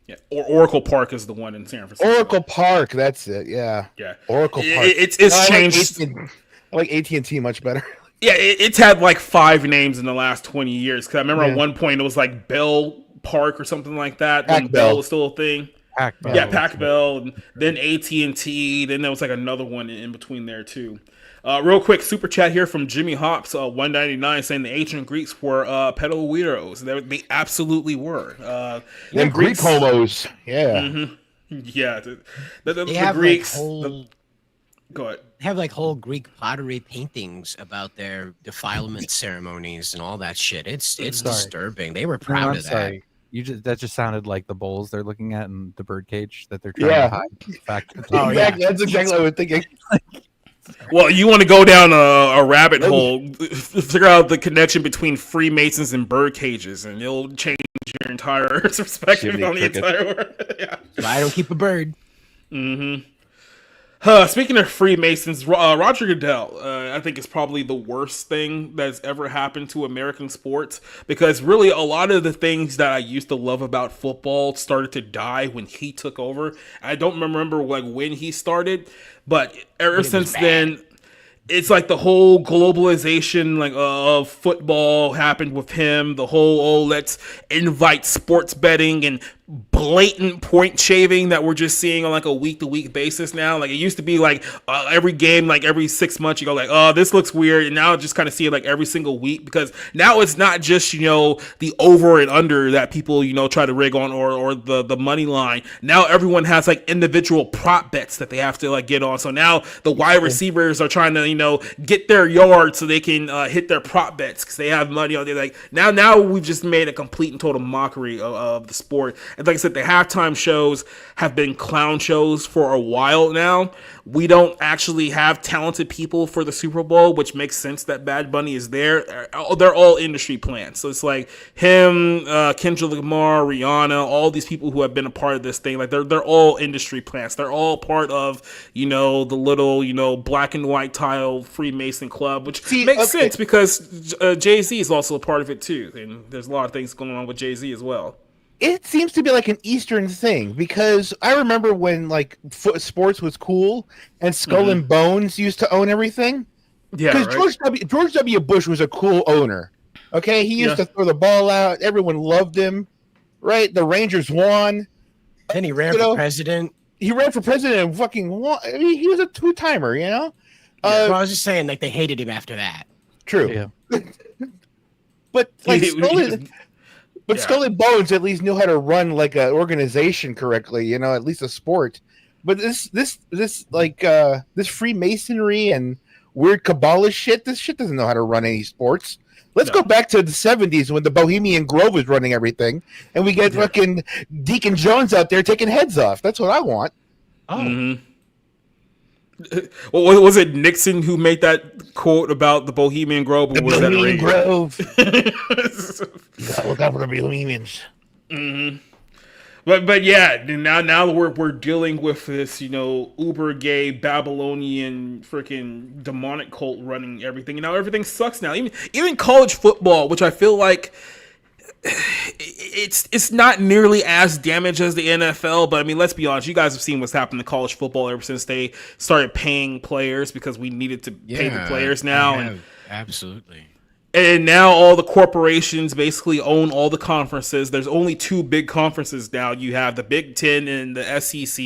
Yeah, or Oracle Park is the one in San Francisco. Oracle Park, that's it. Yeah. Oracle Park. It's changed. I like AT&T much better. Yeah, it's had like 5 names in the last 20 years. Because I remember at one point it was like Bell Park or something like that. When Bell was still a thing. Pac Bell. Yeah, Pac Bell, and then AT&T. Then there was like another one in between there too. Real quick, super chat here from Jimmy Hops, 199, saying the ancient Greeks were pedo weirdos. They absolutely were. Them Greek homos, yeah. Mm-hmm. Yeah, the Greeks. Go ahead. They have whole Greek pottery paintings about their defilement ceremonies and all that shit. It's disturbing. They were proud of that. That just sounded like the bowls they're looking at in the birdcage that they're trying to hide. Exactly. That's exactly what I was thinking. Well, you want to go down a rabbit hole, figure out the connection between Freemasons and bird cages, and it'll change your entire perspective on the entire world. Yeah. I don't keep a bird. Mm-hmm. Speaking of Freemasons, Roger Goodell, I think is probably the worst thing that's ever happened to American sports, because really a lot of the things that I used to love about football started to die when he took over. I don't remember when he started, but ever since then, it's like the whole globalization of football happened with him. The whole let's invite sports betting and blatant point shaving that we're just seeing on like a week to week basis now. Like it used to be like every game, like every 6 months, you go like, oh, this looks weird, and now just kind of see it like every single week, because now it's not just the over and under that people try to rig on, or the money line. Now everyone has like individual prop bets that they have to like get on. So now the wide receivers are trying to get their yards so they can hit their prop bets because they have money on there. Like now we've just made a complete and total mockery of the sport. And like I said, the halftime shows have been clown shows for a while now. We don't actually have talented people for the Super Bowl, which makes sense that Bad Bunny is there. They're all industry plants. So it's like him, Kendrick Lamar, Rihanna, all these people who have been a part of this thing. Like they're all industry plants. They're all part of, the little, black and white tile Freemason club, which makes sense because Jay-Z is also a part of it too. And there's a lot of things going on with Jay-Z as well. It seems to be like an Eastern thing, because I remember when like sports was cool and Skull and Bones used to own everything. Yeah, because right? George W. Bush was a cool owner. Okay, he used to throw the ball out. Everyone loved him. Right, the Rangers won. Then he ran for president. He ran for president and fucking won. I mean, he was a two-timer, Well, I was just saying, like they hated him after that. True. Yeah. But like Skull and Bones at least knew how to run like an organization correctly, at least a sport. But this Freemasonry and weird Kabbalah shit, this shit doesn't know how to run any sports. Let's go back to the 70s when the Bohemian Grove was running everything, and we get fucking Deacon Jones out there taking heads off. That's what I want. Oh. Mm-hmm. Well, was it Nixon who made that quote about the Bohemian Grove? The Bohemian Grove. Look out for the Bohemians. Mm-hmm. But yeah, now we're dealing with this, uber gay Babylonian freaking demonic cult running everything. And now everything sucks now. Even college football, which I feel like it's not nearly as damaged as the NFL, but I mean, let's be honest. You guys have seen what's happened to college football ever since they started paying players, because we needed to pay the players now. Absolutely. And now all the corporations basically own all the conferences. There's only two big conferences now. You have the Big Ten and the SEC.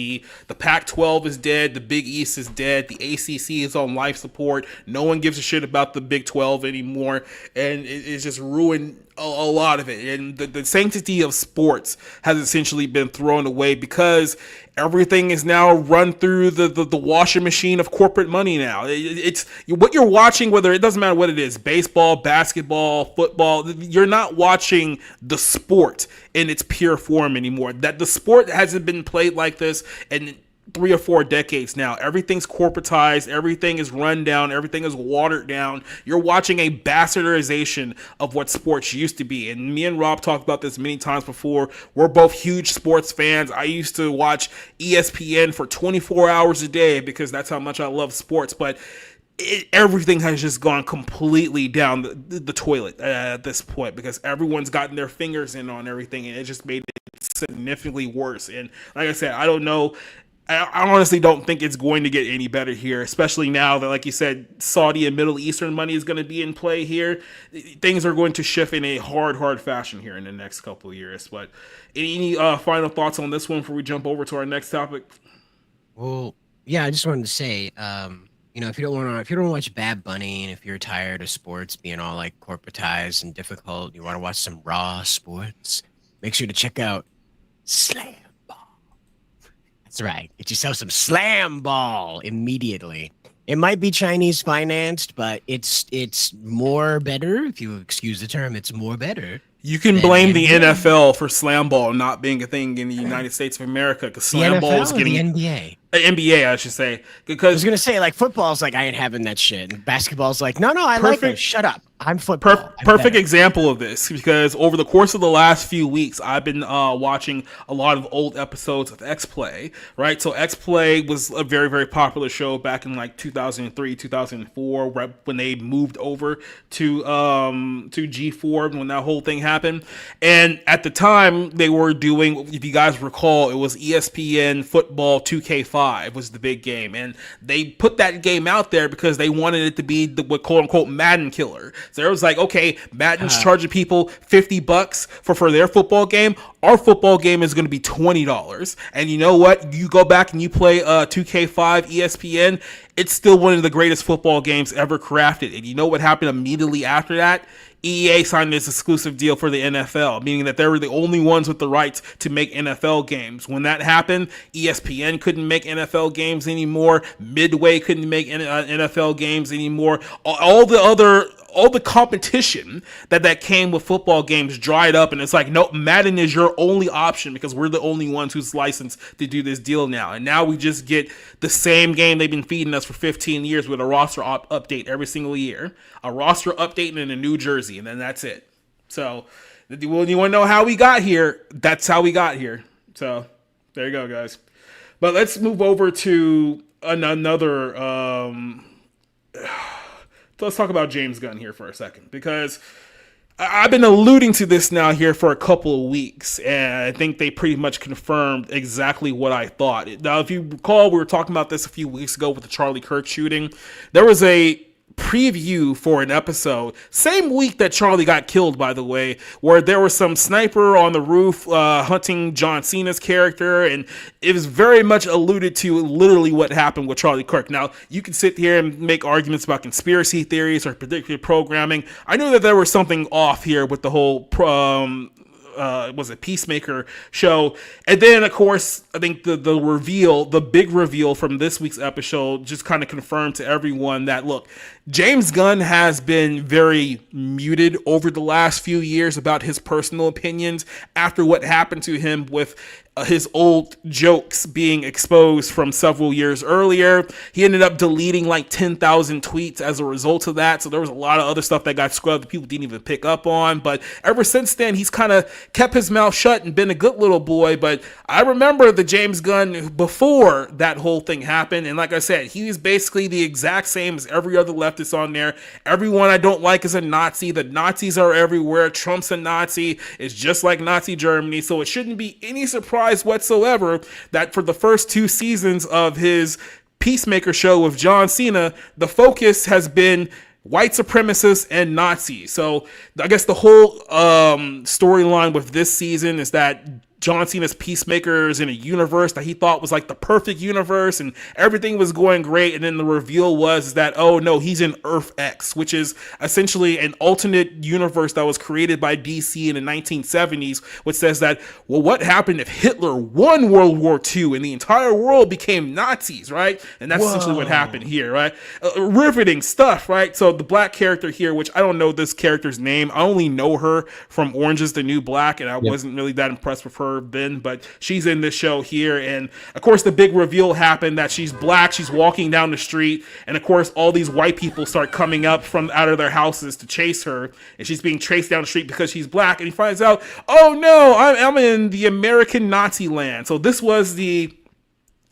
The Pac-12 is dead. The Big East is dead. The ACC is on life support. No one gives a shit about the Big 12 anymore. And it's just ruined a lot of it. And the sanctity of sports has essentially been thrown away, because everything is now run through the washing machine of corporate money now. It's what you're watching, whether it doesn't matter what it is, baseball, basketball, football, you're not watching the sport in its pure form anymore. That the sport hasn't been played like this in 3 or 4 decades now. Everything's corporatized, everything is run down, everything is watered down. You're watching a bastardization of what sports used to be. And me and Rob talked about this many times before. We're both huge sports fans. I used to watch ESPN for 24 hours a day because that's how much I love sports. But everything has just gone completely down the toilet at this point, because everyone's gotten their fingers in on everything, and it just made it significantly worse. And like I said, I don't know. I honestly don't think it's going to get any better here, especially now that, like you said, Saudi and Middle Eastern money is going to be in play here. Things are going to shift in a hard fashion here in the next couple of years. But any final thoughts on this one before we jump over to our next topic? Well, yeah, I just wanted to say, if you don't want to watch Bad Bunny, and if you're tired of sports being all like corporatized and difficult, you want to watch some raw sports, make sure to check out Slam. That's right. Get yourself some Slam Ball immediately. It might be Chinese financed, but it's more better. If you excuse the term, it's more better. You can blame the NFL for Slam Ball not being a thing in the United States of America, because Slam Ball is getting the NBA. NBA, I should say. Because I was gonna say, like, football's like, I ain't having that shit, and basketball's like, no, I like it. Shut up. I'm football. Perfect example of this, because over the course of the last few weeks, I've been watching a lot of old episodes of X-Play, right? So X-Play was a very, very popular show back in like 2003, 2004, right when they moved over to G4, when that whole thing happen. And at the time, they were doing, if you guys recall, it was ESPN Football 2K5 was the big game. And they put that game out there because they wanted it to be the quote unquote Madden killer. So it was like, okay, Madden's charging people $50 for their football game. Our football game is going to be $20. And you know what? You go back and you play 2K5 ESPN, it's still one of the greatest football games ever crafted. And you know what happened immediately after that? EA signed this exclusive deal for the NFL, meaning that they were the only ones with the rights to make NFL games. When that happened, ESPN couldn't make NFL games anymore. Midway couldn't make NFL games anymore. All the competition that came with football games dried up, and it's like, no, Madden is your only option because we're the only ones who's licensed to do this deal now. And now we just get the same game they've been feeding us for 15 years with a roster update every single year, a roster update in a new jersey, and then that's it. So, well, you want to know how we got here? That's how we got here. So, there you go, guys. But let's move over to another. Let's talk about James Gunn here for a second, because I've been alluding to this now here for a couple of weeks, and I think they pretty much confirmed exactly what I thought. Now, if you recall, we were talking about this a few weeks ago with the Charlie Kirk shooting. There was a preview for an episode, same week that Charlie got killed, by the way, where there was some sniper on the roof hunting John Cena's character, and it was very much alluded to literally what happened with Charlie Kirk. Now, you can sit here and make arguments about conspiracy theories or predictive programming. I knew that there was something off here with the whole was it Peacemaker show. And then, of course, I think the big reveal from this week's episode just kind of confirmed to everyone that, look, James Gunn has been very muted over the last few years about his personal opinions after what happened to him with his old jokes being exposed from several years earlier. He ended up deleting like 10,000 tweets as a result of that. So there was a lot of other stuff that got scrubbed that people didn't even pick up on. But ever since then, he's kind of kept his mouth shut and been a good little boy. But I remember the James Gunn before that whole thing happened. And like I said, he was basically the exact same as every other leftist on there. Everyone I don't like is a Nazi. The Nazis are everywhere. Trump's a Nazi. It's just like Nazi Germany. So it shouldn't be any surprise whatsoever that for the first 2 seasons of his Peacemaker show with John Cena, the focus has been white supremacists and Nazis. So I guess the whole storyline with this season is that John Cena's Peacemaker is in a universe that he thought was like the perfect universe and everything was going great. And then the reveal was that, oh no, he's in Earth X, which is essentially an alternate universe that was created by DC in the 1970s, which says that, well, what happened if Hitler won World War II and the entire world became Nazis, right? And that's essentially what happened here, right? Riveting stuff, right? So the black character here, which I don't know this character's name, I only know her from Orange is the New Black, and I wasn't really that impressed with her then, but she's in this show here. And of course the big reveal happened that she's black, she's walking down the street, and of course all these white people start coming up from out of their houses to chase her, and she's being chased down the street because she's black. And he finds out, oh no, I'm in the American Nazi land. So this was the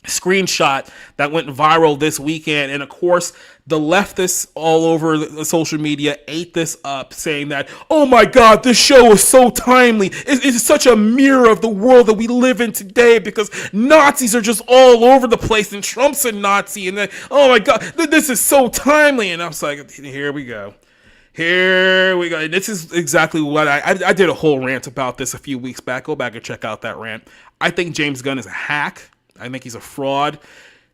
screenshot that went viral this weekend, and of course the leftists all over the social media ate this up, saying that, oh my god, this show is so timely, it's such a mirror of the world that we live in today, because Nazis are just all over the place and Trump's a Nazi, and then, oh my god, this is so timely. And I was like, here we go. And this is exactly what I did a whole rant about this a few weeks back. Go back and check out that rant. I think James Gunn is a hack. I think he's a fraud.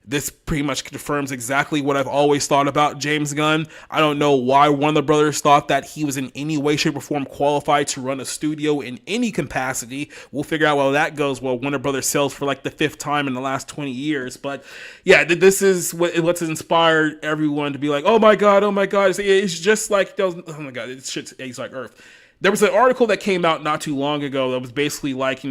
This pretty much confirms exactly what I've always thought about James Gunn. I don't know why Warner Brothers thought that he was in any way, shape, or form qualified to run a studio in any capacity. We'll figure out how that goes. Well, Warner Brothers sells for like the 5th time in the last 20 years. But yeah, this is what's inspired everyone to be like, oh my god, it's just like, oh my god, it's like Earth. There was an article that came out not too long ago that was basically like,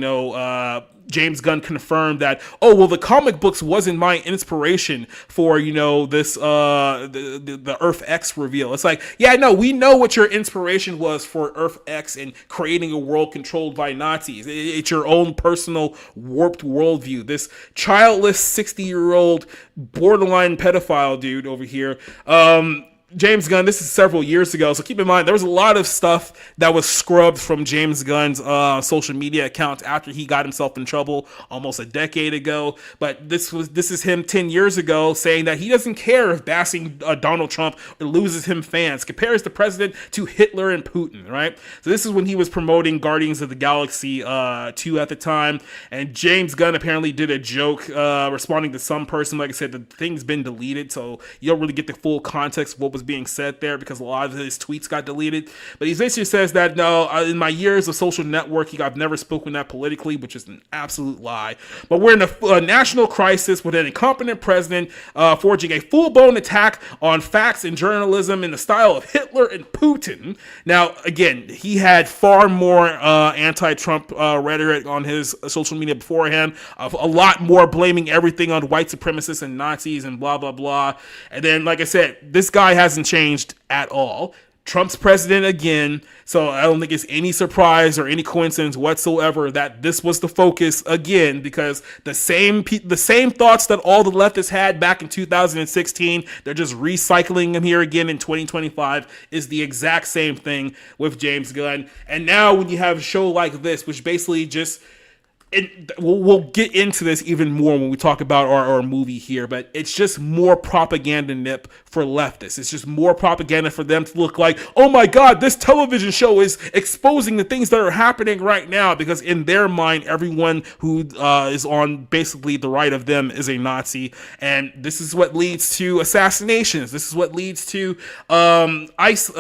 James Gunn confirmed that, oh, well, the comic books wasn't my inspiration for, this, the Earth X reveal. It's like, yeah, no, we know what your inspiration was for Earth X and creating a world controlled by Nazis. It's your own personal warped worldview. This childless 60-year-old borderline pedophile dude over here, James Gunn, this is several years ago, so keep in mind there was a lot of stuff that was scrubbed from James Gunn's social media accounts after he got himself in trouble almost a decade ago. But this is him 10 years ago saying that he doesn't care if bashing Donald Trump loses him fans. Compares the president to Hitler and Putin, right? So this is when he was promoting Guardians of the Galaxy 2 at the time, and James Gunn apparently did a joke responding to some person. Like I said, the thing's been deleted, so you don't really get the full context of what was being said there because a lot of his tweets got deleted. But he basically says that no, in my years of social networking, I've never spoken that politically, which is an absolute lie. But we're in a national crisis with an incompetent president forging a full-blown attack on facts and journalism in the style of Hitler and Putin. Now, again, he had far more anti-Trump rhetoric on his social media beforehand, a lot more blaming everything on white supremacists and Nazis and blah, blah, blah. And then, like I said, this guy hasn't changed at all. Trump's president again, so I don't think it's any surprise or any coincidence whatsoever that this was the focus again, because the same thoughts that all the leftists had back in 2016, they're just recycling them here again in 2025, is the exact same thing with James Gunn. And now when you have a show like this, which basically just... we'll get into this even more when we talk about our movie here, but it's just more propaganda nip for leftists. It's just more propaganda for them to look like, oh my God, this television show is exposing the things that are happening right now, because in their mind, everyone who is on basically the right of them is a Nazi. And this is what leads to assassinations. This is what leads to ICE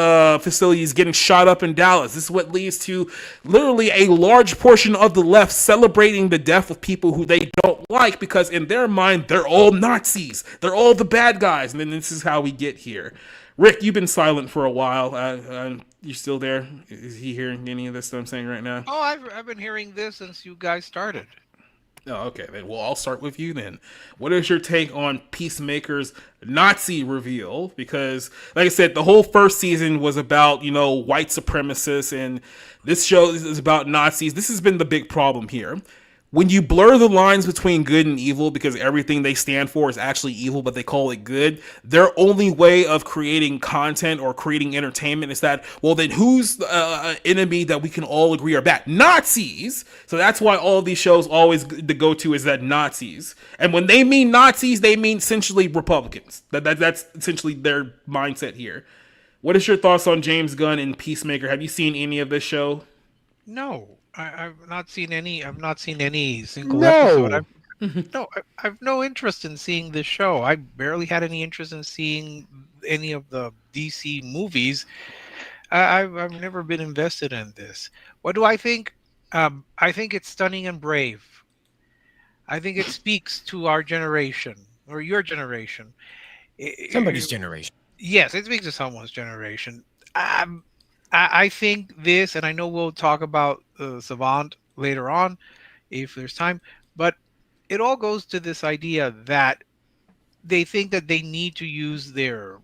facilities getting shot up in Dallas. This is what leads to literally a large portion of the left celebrating the death of people who they don't like, because in their mind, they're all Nazis. They're all the bad guys. And then this is how we get here. Rick, you've been silent for a while. You still there? Is he hearing any of this that I'm saying right now? Oh, I've been hearing this since you guys started. Oh, okay. Then, well, I'll start with you then. What is your take on Peacemaker's Nazi reveal? Because, like I said, the whole first season was about, white supremacists, and this show is about Nazis. This has been the big problem here. When you blur the lines between good and evil, because everything they stand for is actually evil, but they call it good, their only way of creating content or creating entertainment is that, well, then who's the enemy that we can all agree are bad? Nazis! So that's why all of these shows always, the go-to is that Nazis. And when they mean Nazis, they mean essentially Republicans. That's essentially their mindset here. What is your thoughts on James Gunn and Peacemaker? Have you seen any of this show? No. I've not seen any. I've not seen any single episode. I've no interest in seeing this show. I barely had any interest in seeing any of the DC movies. I've never been invested in this. What do I think? I think it's stunning and brave. I think it speaks to our generation or your generation. Somebody's generation. Yes, it speaks to someone's generation. I think this, and I know we'll talk about Savant later on if there's time, but it all goes to this idea that they think that they need to use their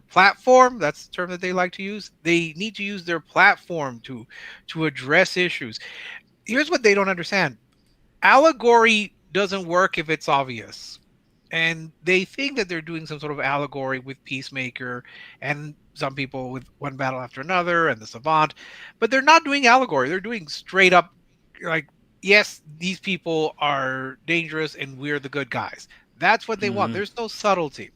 platform. That's the term that they like to use. They need to use their platform to address issues. Here's what they don't understand. Allegory doesn't work if it's obvious. And they think that they're doing some sort of allegory with Peacemaker and some people with One Battle After Another and the Savant, but they're not doing allegory. They're doing straight up, like, yes, these people are dangerous and we're the good guys. That's what they want. There's no subtlety.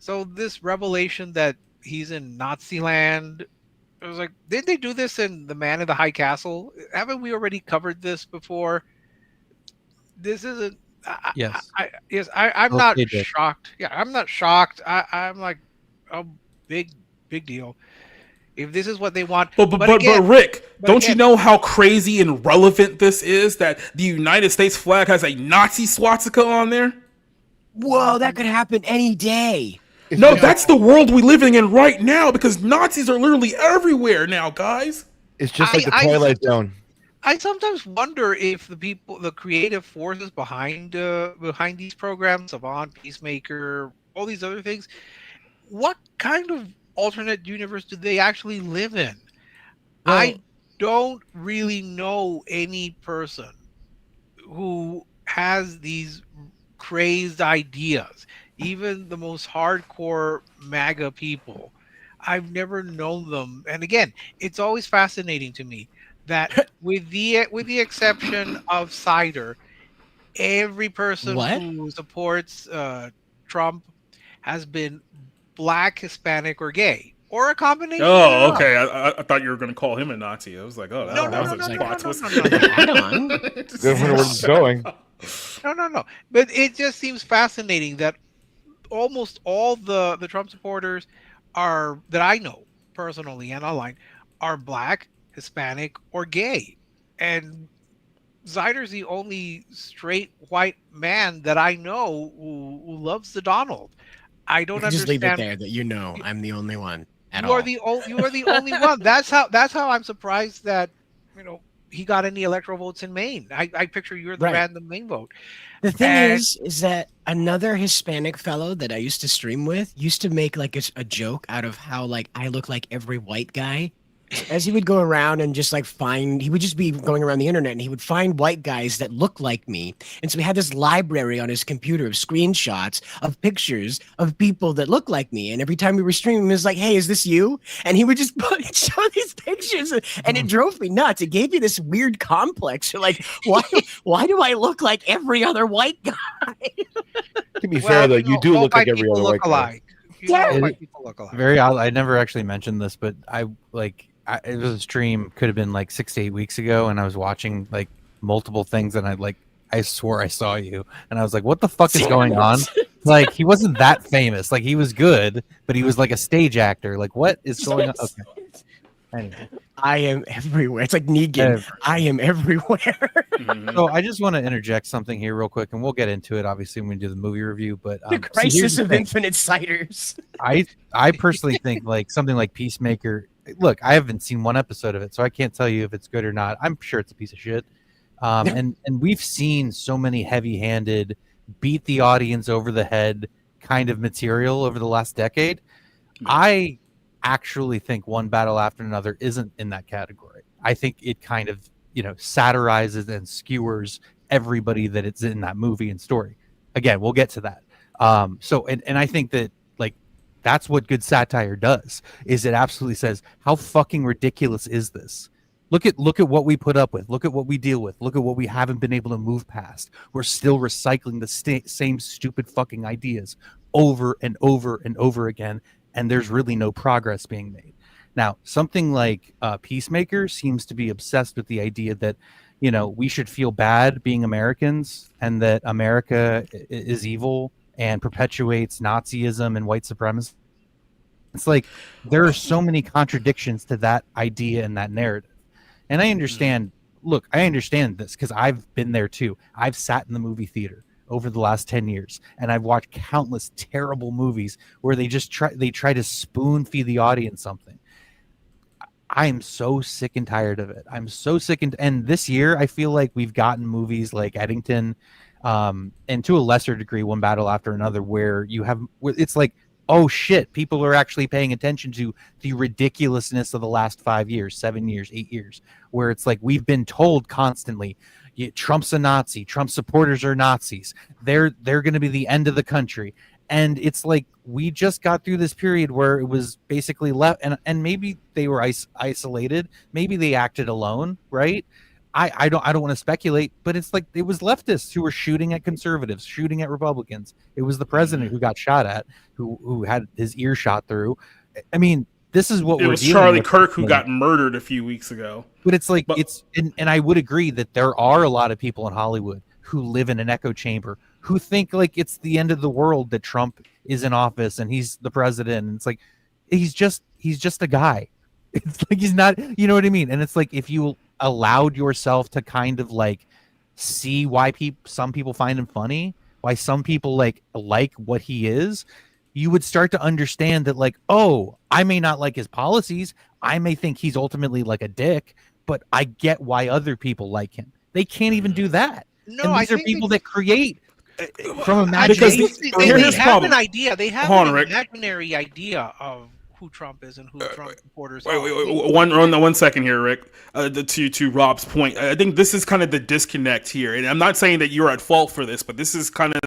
So this revelation that he's in Nazi land, I was like, didn't they do this in The Man in the High Castle? Haven't we already covered this before? This isn't. Yes. I'm not shocked. Yeah, I'm not shocked. I'm like, oh, big deal. If this is what they want, but Rick, don't you know how crazy and relevant this is? That the United States flag has a Nazi swastika on there. Whoa, that could happen any day. No, that's the world we're living in right now, because Nazis are literally everywhere now, guys. It's just like the Twilight Zone. I sometimes wonder if the creative forces behind these programs, Savant, Peacemaker, all these other things, what kind of alternate universe do they actually live in? Well, I don't really know any person who has these crazed ideas. even the most hardcore MAGA people, I've never known them. And again, it's always fascinating to me that with the exception of Cider, every person What? who supports Trump has been black, Hispanic, or gay, or a combination Oh, thereof. okay. I thought you were going to call him a Nazi. I was like, oh, No, that no, was no, a no, plot no, no, twist. no, no, no, no. Hat on. Good where it's going. No. But it just seems fascinating that almost all the Trump supporters are that I know personally and online are black, Hispanic, or gay, and Zyder's the only straight white man that I know who loves the Donald. I You don't can just leave it understand. there that you know I'm the only one at You are all. you are the only one. That's how I'm surprised that he got any electoral votes in Maine. I picture you're the Right. random Maine vote. The thing And- is that another Hispanic fellow that I used to stream with used to make like a joke out of how like I look like every white guy. As he would go around and just like he would just be going around the internet and he would find white guys that look like me. And so he had this library on his computer of screenshots of pictures of people that look like me. And every time we were streaming, he was like, "Hey, is this you?" And he would just show these pictures and it drove me nuts. It gave me this weird complex. You're like, why do I look like every other white guy? To be fair, though, you do all look like white every people other look white guy. alike. You know, Yeah. all white people look alike. Very odd. I never actually mentioned this, but it was a stream, could have been like 6 to 8 weeks ago, and I was watching like multiple things, and I swore I saw you, and I was like, what the fuck is going on? Like, he wasn't that famous. Like, he was good, but he was like a stage actor. Like, what is going on? Okay. Anyway. I am everywhere. It's like Negan. I am everywhere. So I just want to interject something here real quick, and we'll get into it obviously when we do the movie review. But The see, crisis here's the of thing. infinite ciders. I personally think like something like Peacemaker. Look, I haven't seen one episode of it, so I can't tell you if it's good or not. I'm sure it's a piece of shit. And we've seen so many heavy-handed, beat the audience over the head kind of material over the last decade. I actually think One Battle After Another isn't in that category. I think it kind of satirizes and skewers everybody that it's in that movie and story. Again, we'll get to that. So I think that like that's what good satire does, is it absolutely says, how fucking ridiculous is this? Look at what we put up with. Look at what we deal with. Look at what we haven't been able to move past. We're still recycling the same stupid fucking ideas over and over and over again, and there's really no progress being made. Now, something like Peacemaker seems to be obsessed with the idea that, we should feel bad being Americans and that America is evil and perpetuates Nazism and white supremacy. It's like there are so many contradictions to that idea and that narrative. And I understand, look, I understand this because I've been there too. I've sat in the movie theater over the last 10 years and I've watched countless terrible movies where they try to spoon feed the audience something. I am so sick and tired of it. I'm so sick and this year I feel like we've gotten movies like Eddington, and to a lesser degree One Battle After Another, where it's like, oh shit, people are actually paying attention to the ridiculousness of the last 5 years, 7 years, 8 years, where it's like we've been told constantly, Trump's a Nazi, Trump supporters are Nazis, they're going to be the end of the country. And it's like we just got through this period where it was basically left, and maybe they were isolated, maybe they acted alone, right? I don't want to speculate, but it's like it was leftists who were shooting at conservatives, shooting at Republicans. It was the president who got shot at, who had his ear shot through. I mean, this is what it we're was dealing Charlie with. Kirk who got murdered a few weeks ago. But it's like and I would agree that there are a lot of people in Hollywood who live in an echo chamber, who think like it's the end of the world that Trump is in office and he's the president. And it's like he's just a guy. It's like he's not, you know what I mean? And it's like if you allowed yourself to kind of like see why some people find him funny, why some people like what he is, you would start to understand that like, oh, I may not like his policies, I may think he's ultimately like a dick, but I get why other people like him. They can't even do that. No, and these I are think people that create from Because imagination. they here's the have problem. an idea. They have Hold on, an Rick. imaginary idea of who Trump is and who Trump supporters are. Wait, one second here, Rick. To Rob's point, I think this is kind of the disconnect here, and I'm not saying that you're at fault for this, but this is kind of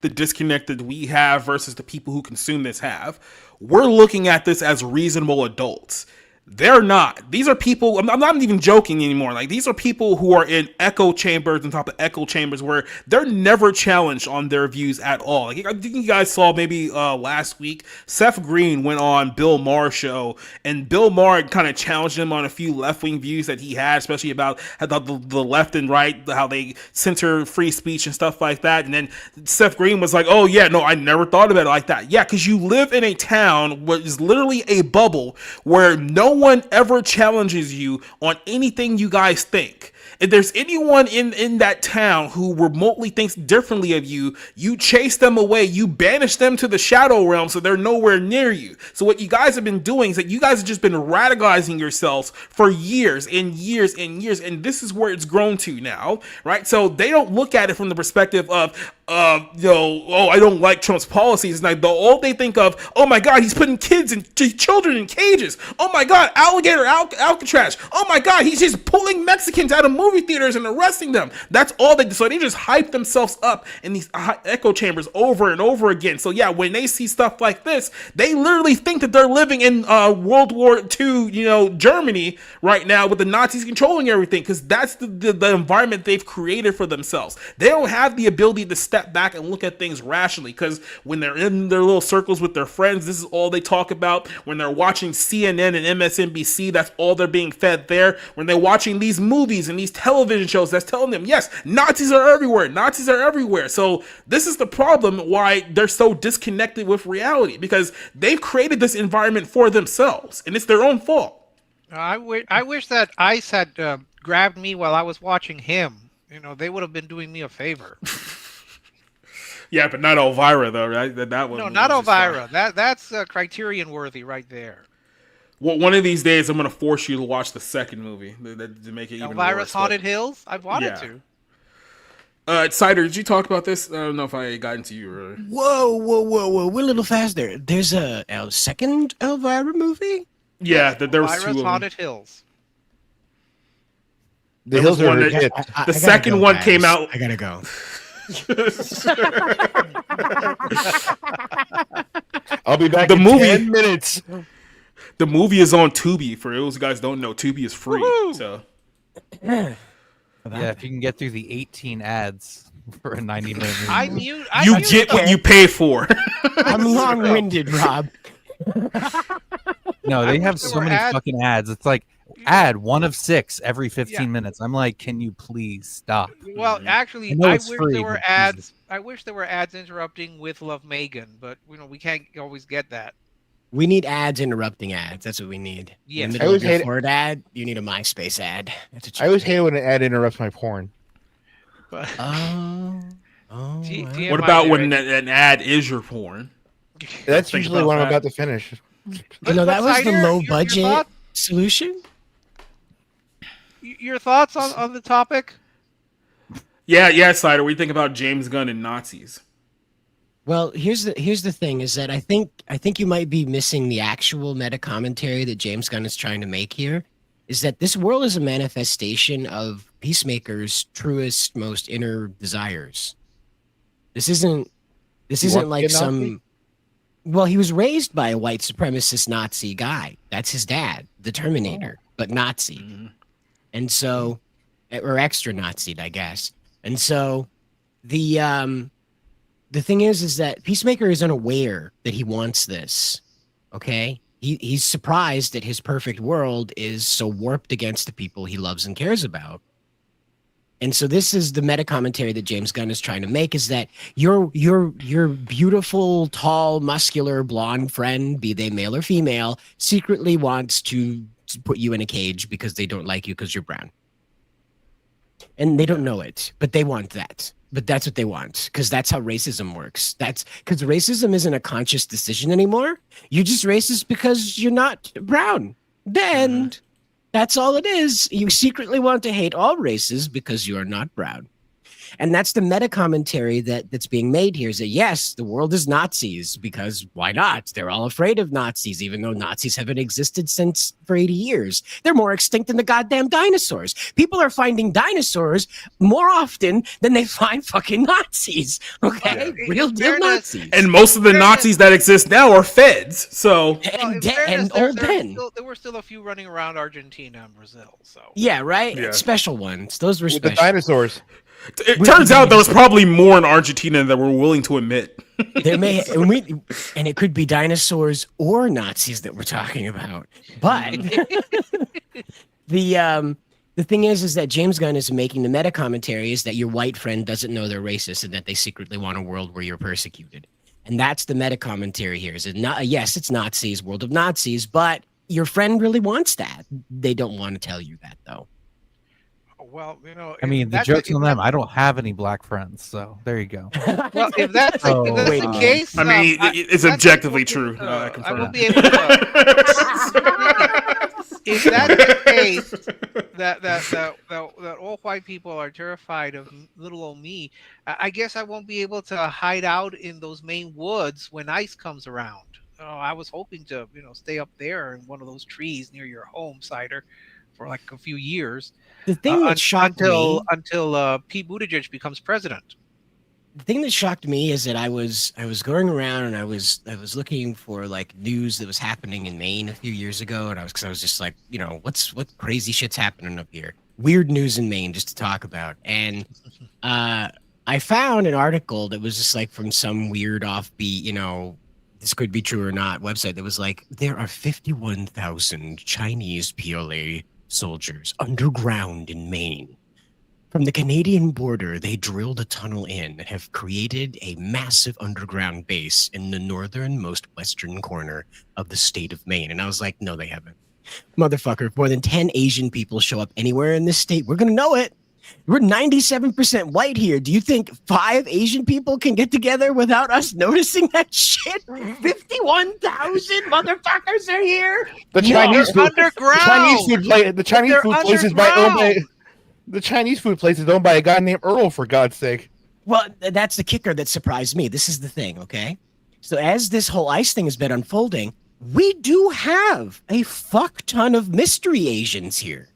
the disconnect that we have versus the people who consume this have. We're looking at this as reasonable adults. They're not. These are people, I'm not even joking anymore. Like, these are people who are in echo chambers on top of echo chambers where they're never challenged on their views at all. Like, I think you guys saw maybe last week, Seth Green went on Bill Maher's show, and Bill Maher kind of challenged him on a few left-wing views that he had, especially about the left and right, how they censor free speech and stuff like that. And then Seth Green was like, oh yeah, no, I never thought about it like that. Yeah, because you live in a town where is literally a bubble where no one ever challenges you on anything you guys think. If there's anyone in that town who remotely thinks differently of you, you chase them away, you banish them to the shadow realm so they're nowhere near you. So what you guys have been doing is that you guys have just been radicalizing yourselves for years and years and years, and this is where it's grown to now, right? So they don't look at it from the perspective of, I don't like Trump's policies. It's like all they think of, oh my God, he's putting children in cages. Oh my God, alligator Alcatraz. Oh my God, he's just pulling Mexicans out of movie theaters and arresting them. That's all they do. So they just hype themselves up in these echo chambers over and over again. So yeah, when they see stuff like this, they literally think that they're living in World War II, Germany right now with the Nazis controlling everything, because that's the environment they've created for themselves. They don't have the ability to step back and look at things rationally, because when they're in their little circles with their friends, this is all they talk about. When they're watching CNN and MSNBC, that's all they're being fed there. When they're watching these movies and these television shows, that's telling them, yes, Nazis are everywhere. Nazis are everywhere. So this is the problem why they're so disconnected with reality, because they've created this environment for themselves, and it's their own fault. I wish that ICE had grabbed me while I was watching him. They would have been doing me a favor. Yeah, but not Elvira though, right? That one. No, not Elvira. That's Criterion worthy right there. Well, one of these days, I'm gonna force you to watch the second movie to make it even Elvira's worse. Haunted Hills. I wanted to. Cider, did you talk about this? I don't know if I got into you or. Whoa! We're a little fast there. There's a second Elvira movie. Yeah, there was Elvira's two. Haunted Hills. The hills are one hit. The second one came out. I gotta go. I'll be back The in movie- 10 minutes. The movie is on Tubi. For those guys who don't know, Tubi is free. Woo-hoo! So Yeah, if you can get through the 18 ads for a 90-minute movie. you get what you pay for. I'm long-winded, Rob. No, they have wish there so were many ads. fucking ads. It's like ad 1 of 6 every 15 minutes. I'm like, can you please stop? Well, actually, I know I it's wish free, there were but ads. Jesus. I wish there were ads interrupting with Love Megan, but we can't always get that. We need ads interrupting ads. That's what we need. Yes. In the I always middle of hate your Ford ad, you need a MySpace ad. That's I always hate when an ad interrupts my porn. But Oh. TMI What about when there. an ad is your porn? That's Think usually about what I'm that. about to finish. You know, that was the Cider, low your budget thoughts? solution. Your thoughts on the topic? Yeah, Cider. We think about James Gunn and Nazis. Well, here's the thing is that I think you might be missing the actual meta commentary that James Gunn is trying to make here. Is that this world is a manifestation of Peacemaker's truest, most inner desires. This isn't like Nazi? some. Well, he was raised by a white supremacist Nazi guy. That's his dad, the Terminator, but Nazi. And so, or extra Nazi, I guess. And so, the thing is that Peacemaker is unaware that he wants this. Okay, he's surprised that his perfect world is so warped against the people he loves and cares about. And so this is the meta commentary that James Gunn is trying to make: is that your beautiful, tall, muscular, blonde friend, be they male or female, secretly wants to put you in a cage because they don't like you because you're brown. And they don't know it, but they want that. But that's what they want, because that's how racism works. That's because racism isn't a conscious decision anymore. You're just racist because you're not brown. Then that's all it is. You secretly want to hate all races because you are not brown. And that's the meta commentary that's being made here, is that yes, the world is Nazis, because why not? They're all afraid of Nazis, even though Nazis haven't existed since for 80 years. They're more extinct than the goddamn dinosaurs. People are finding dinosaurs more often than they find fucking Nazis. Okay? Yeah. Real deal Nazis. And most of the Nazis that exist now are feds. So And old men. There were still a few running around Argentina and Brazil. So Yeah, right? Yeah. Special ones. Those were With the special. dinosaurs. it turns out there was probably more in Argentina than we're willing to admit. There may and it could be dinosaurs or Nazis that we're talking about. But the thing is that James Gunn is making the meta commentary is that your white friend doesn't know they're racist and that they secretly want a world where you're persecuted. And that's the meta commentary here. Is it not? Yes, it's Nazis, world of Nazis, but your friend really wants that. They don't want to tell you that though. well, I mean, the joke's on them. I don't have any black friends, so there you go. Well, if that's the case, I mean, it's objectively true. I will be able to. If that's the case, that all white people are terrified of little old me, I guess I won't be able to hide out in those Maine woods when ice comes around. I was hoping to, stay up there in one of those trees near your home, Cider, for like a few years. The thing that shocked me until Pete Buttigieg becomes president. The thing that shocked me is that I was going around and I was looking for like news that was happening in Maine a few years ago, and I was just like, what crazy shit's happening up here? Weird news in Maine just to talk about. And I found an article that was just like from some weird offbeat, this could be true or not website that was like, there are 51,000 Chinese PLA soldiers underground in Maine. From the Canadian border, they drilled a tunnel in and have created a massive underground base in the northernmost western corner of the state of Maine. And I was like, no, they haven't. Motherfucker, if more than 10 Asian people show up anywhere in this state, we're going to know it. We're 97% white here. Do you think 5 Asian people can get together without us noticing that shit? 51,000 motherfuckers are here. The Chinese food, underground. The Chinese food place is owned by the Chinese food place is owned by a guy named Earl, for God's sake. Well, that's the kicker that surprised me. This is the thing, okay? So as this whole ICE thing has been unfolding, we do have a fuck ton of mystery Asians here.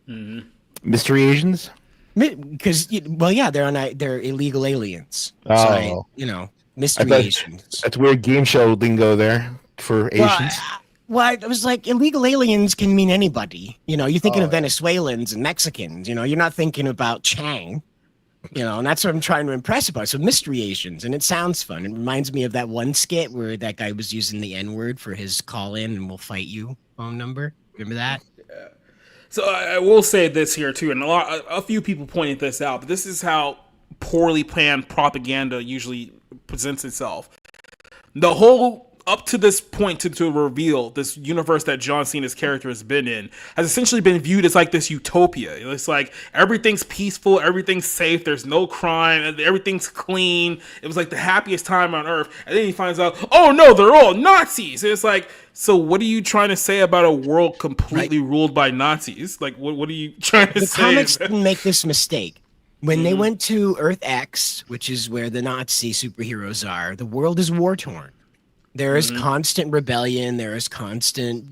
Mm-hmm. Mystery Asians? Because, they're illegal aliens. Oh. So mystery Asians. That's weird game show lingo there for Asians. Well, it was like illegal aliens can mean anybody. You're thinking of Venezuelans and Mexicans. You're not thinking about Chang. And that's what I'm trying to impress about. So mystery Asians, and it sounds fun. It reminds me of that one skit where that guy was using the N-word for his call-in and we'll fight you phone number. Remember that? Yeah. So I will say this here too, and a few people pointed this out, but this is how poorly planned propaganda usually presents itself. The whole up to this point to reveal this universe that John Cena's character has been in has essentially been viewed as like this utopia. It's like everything's peaceful, everything's safe, there's no crime, everything's clean. It was like the happiest time on earth. And then he finds out, oh no, they're all Nazis. And it's like, so what are you trying to say about a world completely ruled by Nazis? Like, what are you trying to say? The comics didn't make this mistake. When they went to Earth X, which is where the Nazi superheroes are, the world is war-torn. There is constant rebellion. There is constant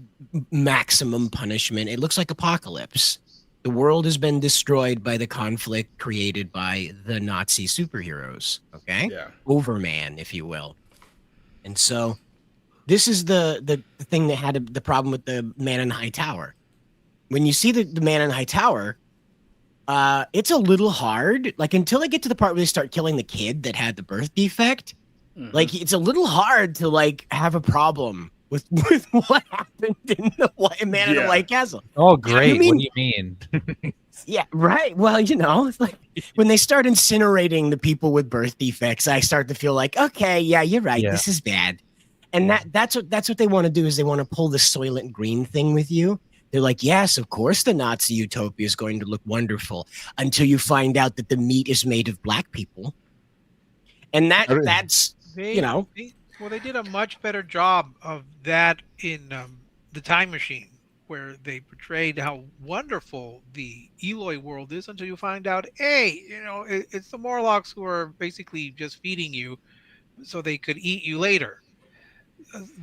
maximum punishment. It looks like apocalypse. The world has been destroyed by the conflict created by the Nazi superheroes. Okay? Yeah. Overman, if you will. And so this is the thing that had the problem with the Man in the High Tower. When you see the Man in the High Tower, it's a little hard. Like, until they get to the part where they start killing the kid that had the birth defect, like, it's a little hard to, like, have a problem with what happened in the Man in the White Castle. Oh, great. What do you mean? Yeah, right. Well, it's like when they start incinerating the people with birth defects, I start to feel like, okay, yeah, you're right. Yeah. This is bad. And that's what they want to do, is they want to pull the Soylent Green thing with you. They're like, yes, of course the Nazi utopia is going to look wonderful until you find out that the meat is made of black people. And that's... They did a much better job of that in The Time Machine. where they portrayed how wonderful the Eloi world is until you find out, hey, it's the Morlocks who are basically just feeding you so they could eat you later.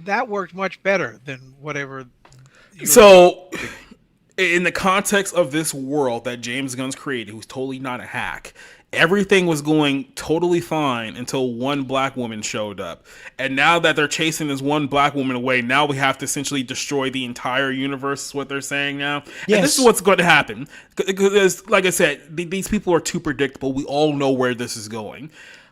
That worked much better than whatever. So, in the context of this world that James Gunn's created, who's totally not a hack, everything was going totally fine until one black woman showed up. And now that they're chasing this one black woman away, now we have to essentially destroy the entire universe, is what they're saying now. Yes. And this is what's going to happen. Because, like I said, these people are too predictable. We all know where this is going.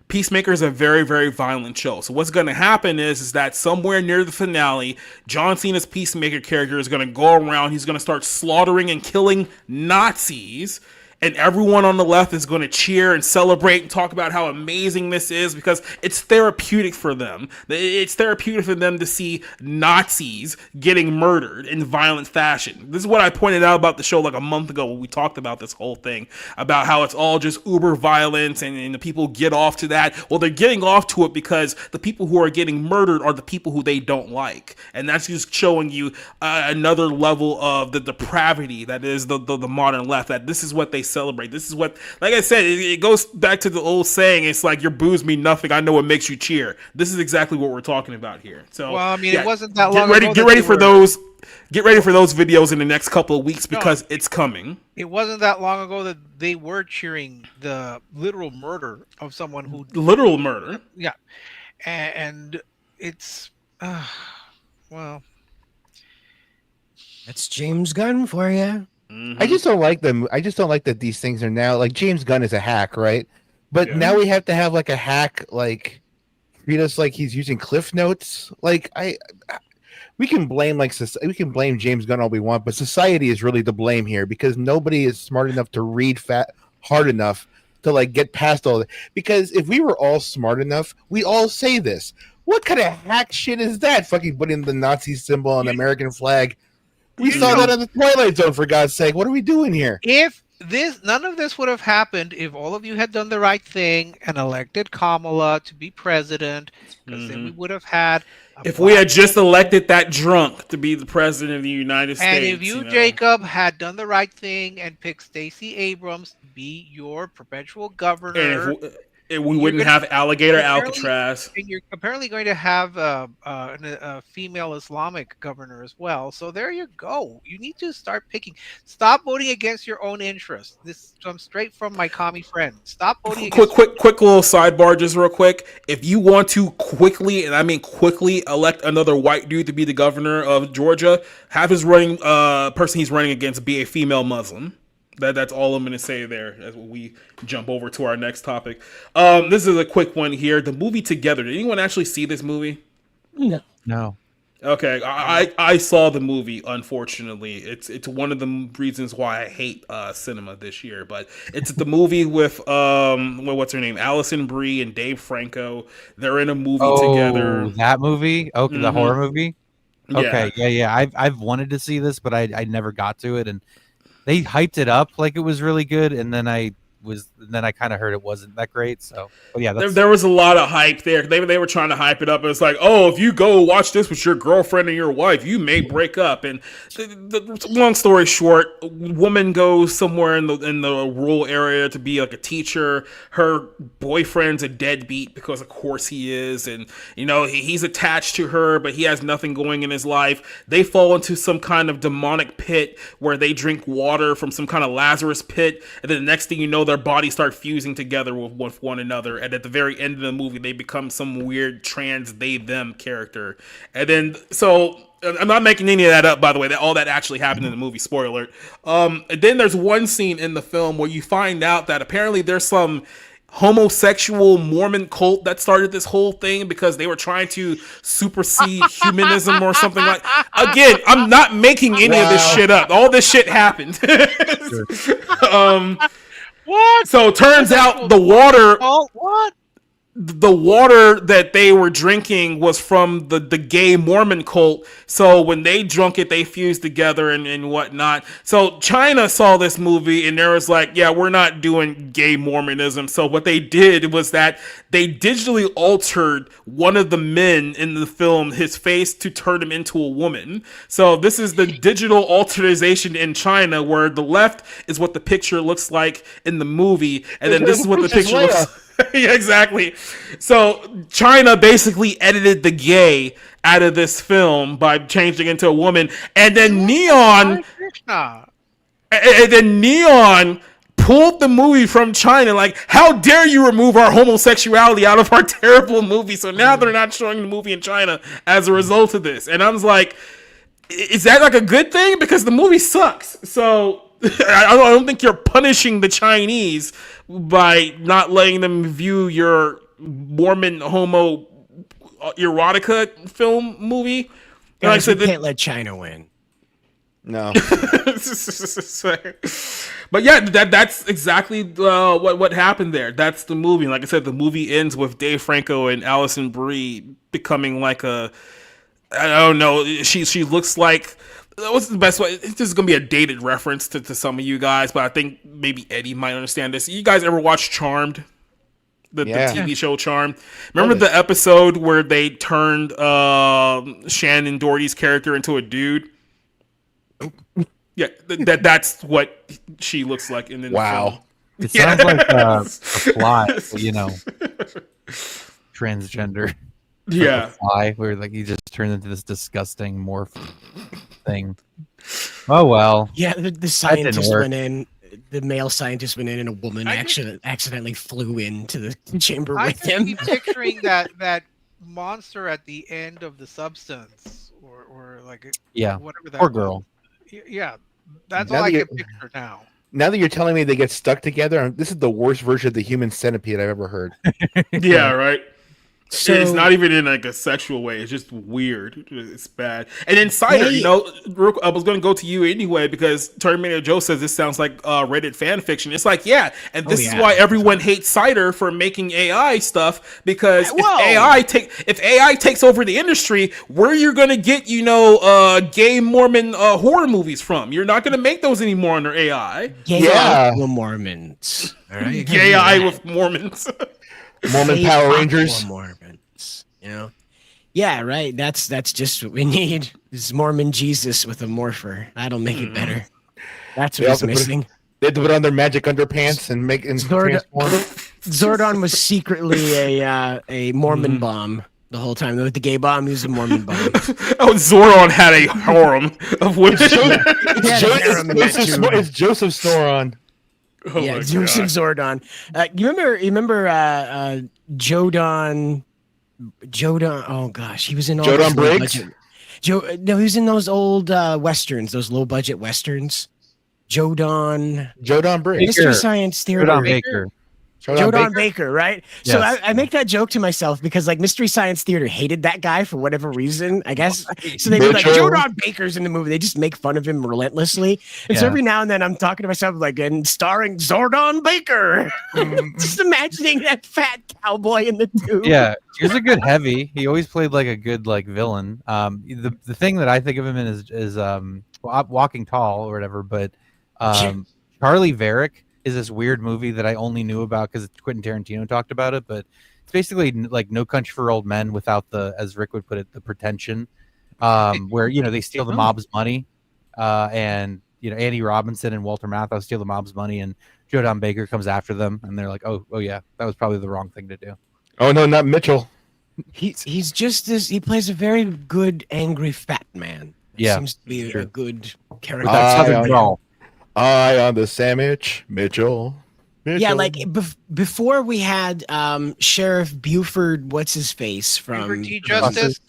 Peacemaker is a very, very violent show. So what's going to happen is that somewhere near the finale, John Cena's Peacemaker character is going to go around. He's going to start slaughtering and killing Nazis. And everyone on the left is going to cheer and celebrate and talk about how amazing this is because it's therapeutic for them. It's therapeutic for them to see Nazis getting murdered in violent fashion. This is what I pointed out about the show like a month ago when we talked about this whole thing, about how it's all just uber violence and the people get off to that. Well, they're getting off to it because the people who are getting murdered are the people who they don't like. And that's just showing you another level of the depravity that is the modern left, that this is what they celebrate. This is what, like I said, it goes back to the old saying, it's like your booze mean nothing, I know what makes you cheer. This is exactly what we're talking about here. So well, I mean, it wasn't that long ago. Get ready for those videos in the next couple of weeks because it's coming. It wasn't that long ago that they were cheering the literal murder of someone who literal murder. Yeah. And it's well, that's James Gunn for you. Mm-hmm. I just don't like them. I just don't like that these things are now like James Gunn is a hack, right? But now we have to have like a hack like treat us like he's using Cliff Notes. Like we can blame James Gunn all we want, but society is really to blame here because nobody is smart enough to read hard enough to like get past all that. Because if we were all smart enough, we all say this. What kind of hack shit is that? Fucking putting the Nazi symbol on the American flag. We saw that in the Twilight Zone, for God's sake. What are we doing here? None of this would have happened if all of you had done the right thing and elected Kamala to be president, because then we would have had. If we had just elected that drunk to be the president of the United States. And if you, Jacob, had done the right thing and picked Stacey Abrams to be your perpetual governor. And we wouldn't have alligator Alcatraz. And you're apparently going to have a female Islamic governor as well. So there you go. You need to start picking. Stop voting against your own interests. This comes straight from my commie friend. Stop voting against. Quick little sidebar, just real quick. If you want to quickly, and I mean quickly, elect another white dude to be the governor of Georgia, have his running person he's running against be a female Muslim. That's all I'm going to say there as we jump over to our next topic. This is a quick one here. The movie Together. Did anyone actually see this movie? No. Okay, I saw the movie. Unfortunately, it's one of the reasons why I hate cinema this year. But it's the movie with what's her name, Alison Brie and Dave Franco. They're in a movie together. That movie? Okay, the horror movie. Okay, yeah. I've wanted to see this, but I never got to it, and they hyped it up like it was really good, and then I kind of heard it wasn't that great. So, but yeah, there was a lot of hype there. They were trying to hype it up. It's like, oh, if you go watch this with your girlfriend and your wife, you may break up. And the long story short, woman goes somewhere in the rural area to be like a teacher. Her boyfriend's a deadbeat because of course he is, and he's attached to her, but he has nothing going in his life. They fall into some kind of demonic pit where they drink water from some kind of Lazarus pit, and then the next thing you know, their bodies start fusing together with one another, and at the very end of the movie they become some weird trans they-them character. And then, so I'm not making any of that up, by the way, that all that actually happened in the movie, spoiler alert. And then there's one scene in the film where you find out that apparently there's some homosexual Mormon cult that started this whole thing because they were trying to supersede humanism or something like. Again, I'm not making any of this shit up. All this shit happened. What? So it turns out the water. Oh, what? the water that they were drinking was from the gay Mormon cult. So when they drunk it, they fused together and whatnot. So China saw this movie and there was like, yeah, we're not doing gay Mormonism. So what they did was that they digitally altered one of the men in the film, his face, to turn him into a woman. So this is the digital alteration in China, where the left is what the picture looks like in the movie, and then this is what the picture looks like. Yeah, exactly. So China basically edited the gay out of this film by changing into a woman, and then Neon pulled the movie from China. Like, how dare you remove our homosexuality out of our terrible movie? So now they're not showing the movie in China as a result of this. And I was like, is that like a good thing? Because the movie sucks. So I don't think you're punishing the Chinese by not letting them view your Mormon homo erotica film movie. Guys, like I said, can't let China win. No. But yeah, that's exactly what happened there. That's the movie. Like I said, the movie ends with Dave Franco and Alison Brie becoming like I don't know. She looks like, what's the best way? This is gonna be a dated reference to some of you guys, but I think maybe Eddie might understand this. You guys ever watch Charmed? The TV show Charmed. Remember the episode where they turned Shannon Doherty's character into a dude? Yeah, that's what she looks like in the film. It sounds like a fly, transgender. Yeah, fly, where like he just turns into this disgusting morph thing. Oh well. Yeah, the scientist went in. The male scientist went in, and a woman accidentally flew into the chamber with him. I keep picturing that monster at the end of The Substance, or like whatever that. Poor girl. Yeah, that's all I can picture now. Now that you're telling me they get stuck together, this is the worst version of the human centipede I've ever heard. Yeah, right. So, it's not even in like a sexual way. It's just weird. It's bad. And then Cider, I was going to go to you anyway because Terminator Joe says this sounds like Reddit fan fiction. It's like, yeah, and this is why everyone hates Cider for making AI stuff, because if AI takes over the industry, where you're going to get gay Mormon horror movies from? You're not going to make those anymore under AI. Gay Mormons. All right, gay AI with Mormons. Mormon Power Rangers. Mormons, Yeah, right. That's just what we need. Is Mormon Jesus with a morpher. That'll make it better. That's what he's missing. They had to put on their magic underpants and make it transform. Zordon was secretly a Mormon bomb the whole time. The gay bomb, he was a Mormon bomb. Zordon had a harem of women. It's Joseph Snoron. Oh yeah, Joseph Zordon. You remember Jodan? Oh gosh, he was in all Jodan Briggs. No, he was in those old westerns, those low budget westerns. Jodan Briggs. Mystery Science Theater. Jodan Baker. Jodan Baker, right? Yes. So I make that joke to myself because like Mystery Science Theater hated that guy for whatever reason, I guess. So they be like, Jodan Baker's in the movie. They just make fun of him relentlessly. And so every now and then I'm talking to myself like, and starring Zordon Baker. Just imagining that fat cowboy in the tube. Yeah, he was a good heavy. He always played like a good villain. The thing that I think of him in is Walking Tall or whatever, but Charlie Varick is this weird movie that I only knew about because Quentin Tarantino talked about it, but it's basically like No Country for Old Men without the, as Rick would put it, the pretension, where they steal the mob's money, and Andy Robinson and Walter Matthau steal the mob's money, and Jodan Baker comes after them, and they're like, oh yeah, that was probably the wrong thing to do. Oh no, not Mitchell. He's just this. He plays a very good angry fat man. Yeah, seems to be a good character. That's Southern drawl. Eye on the sandwich, Mitchell. Yeah, like before we had Sheriff Buford, what's his face from Buford T. Justice.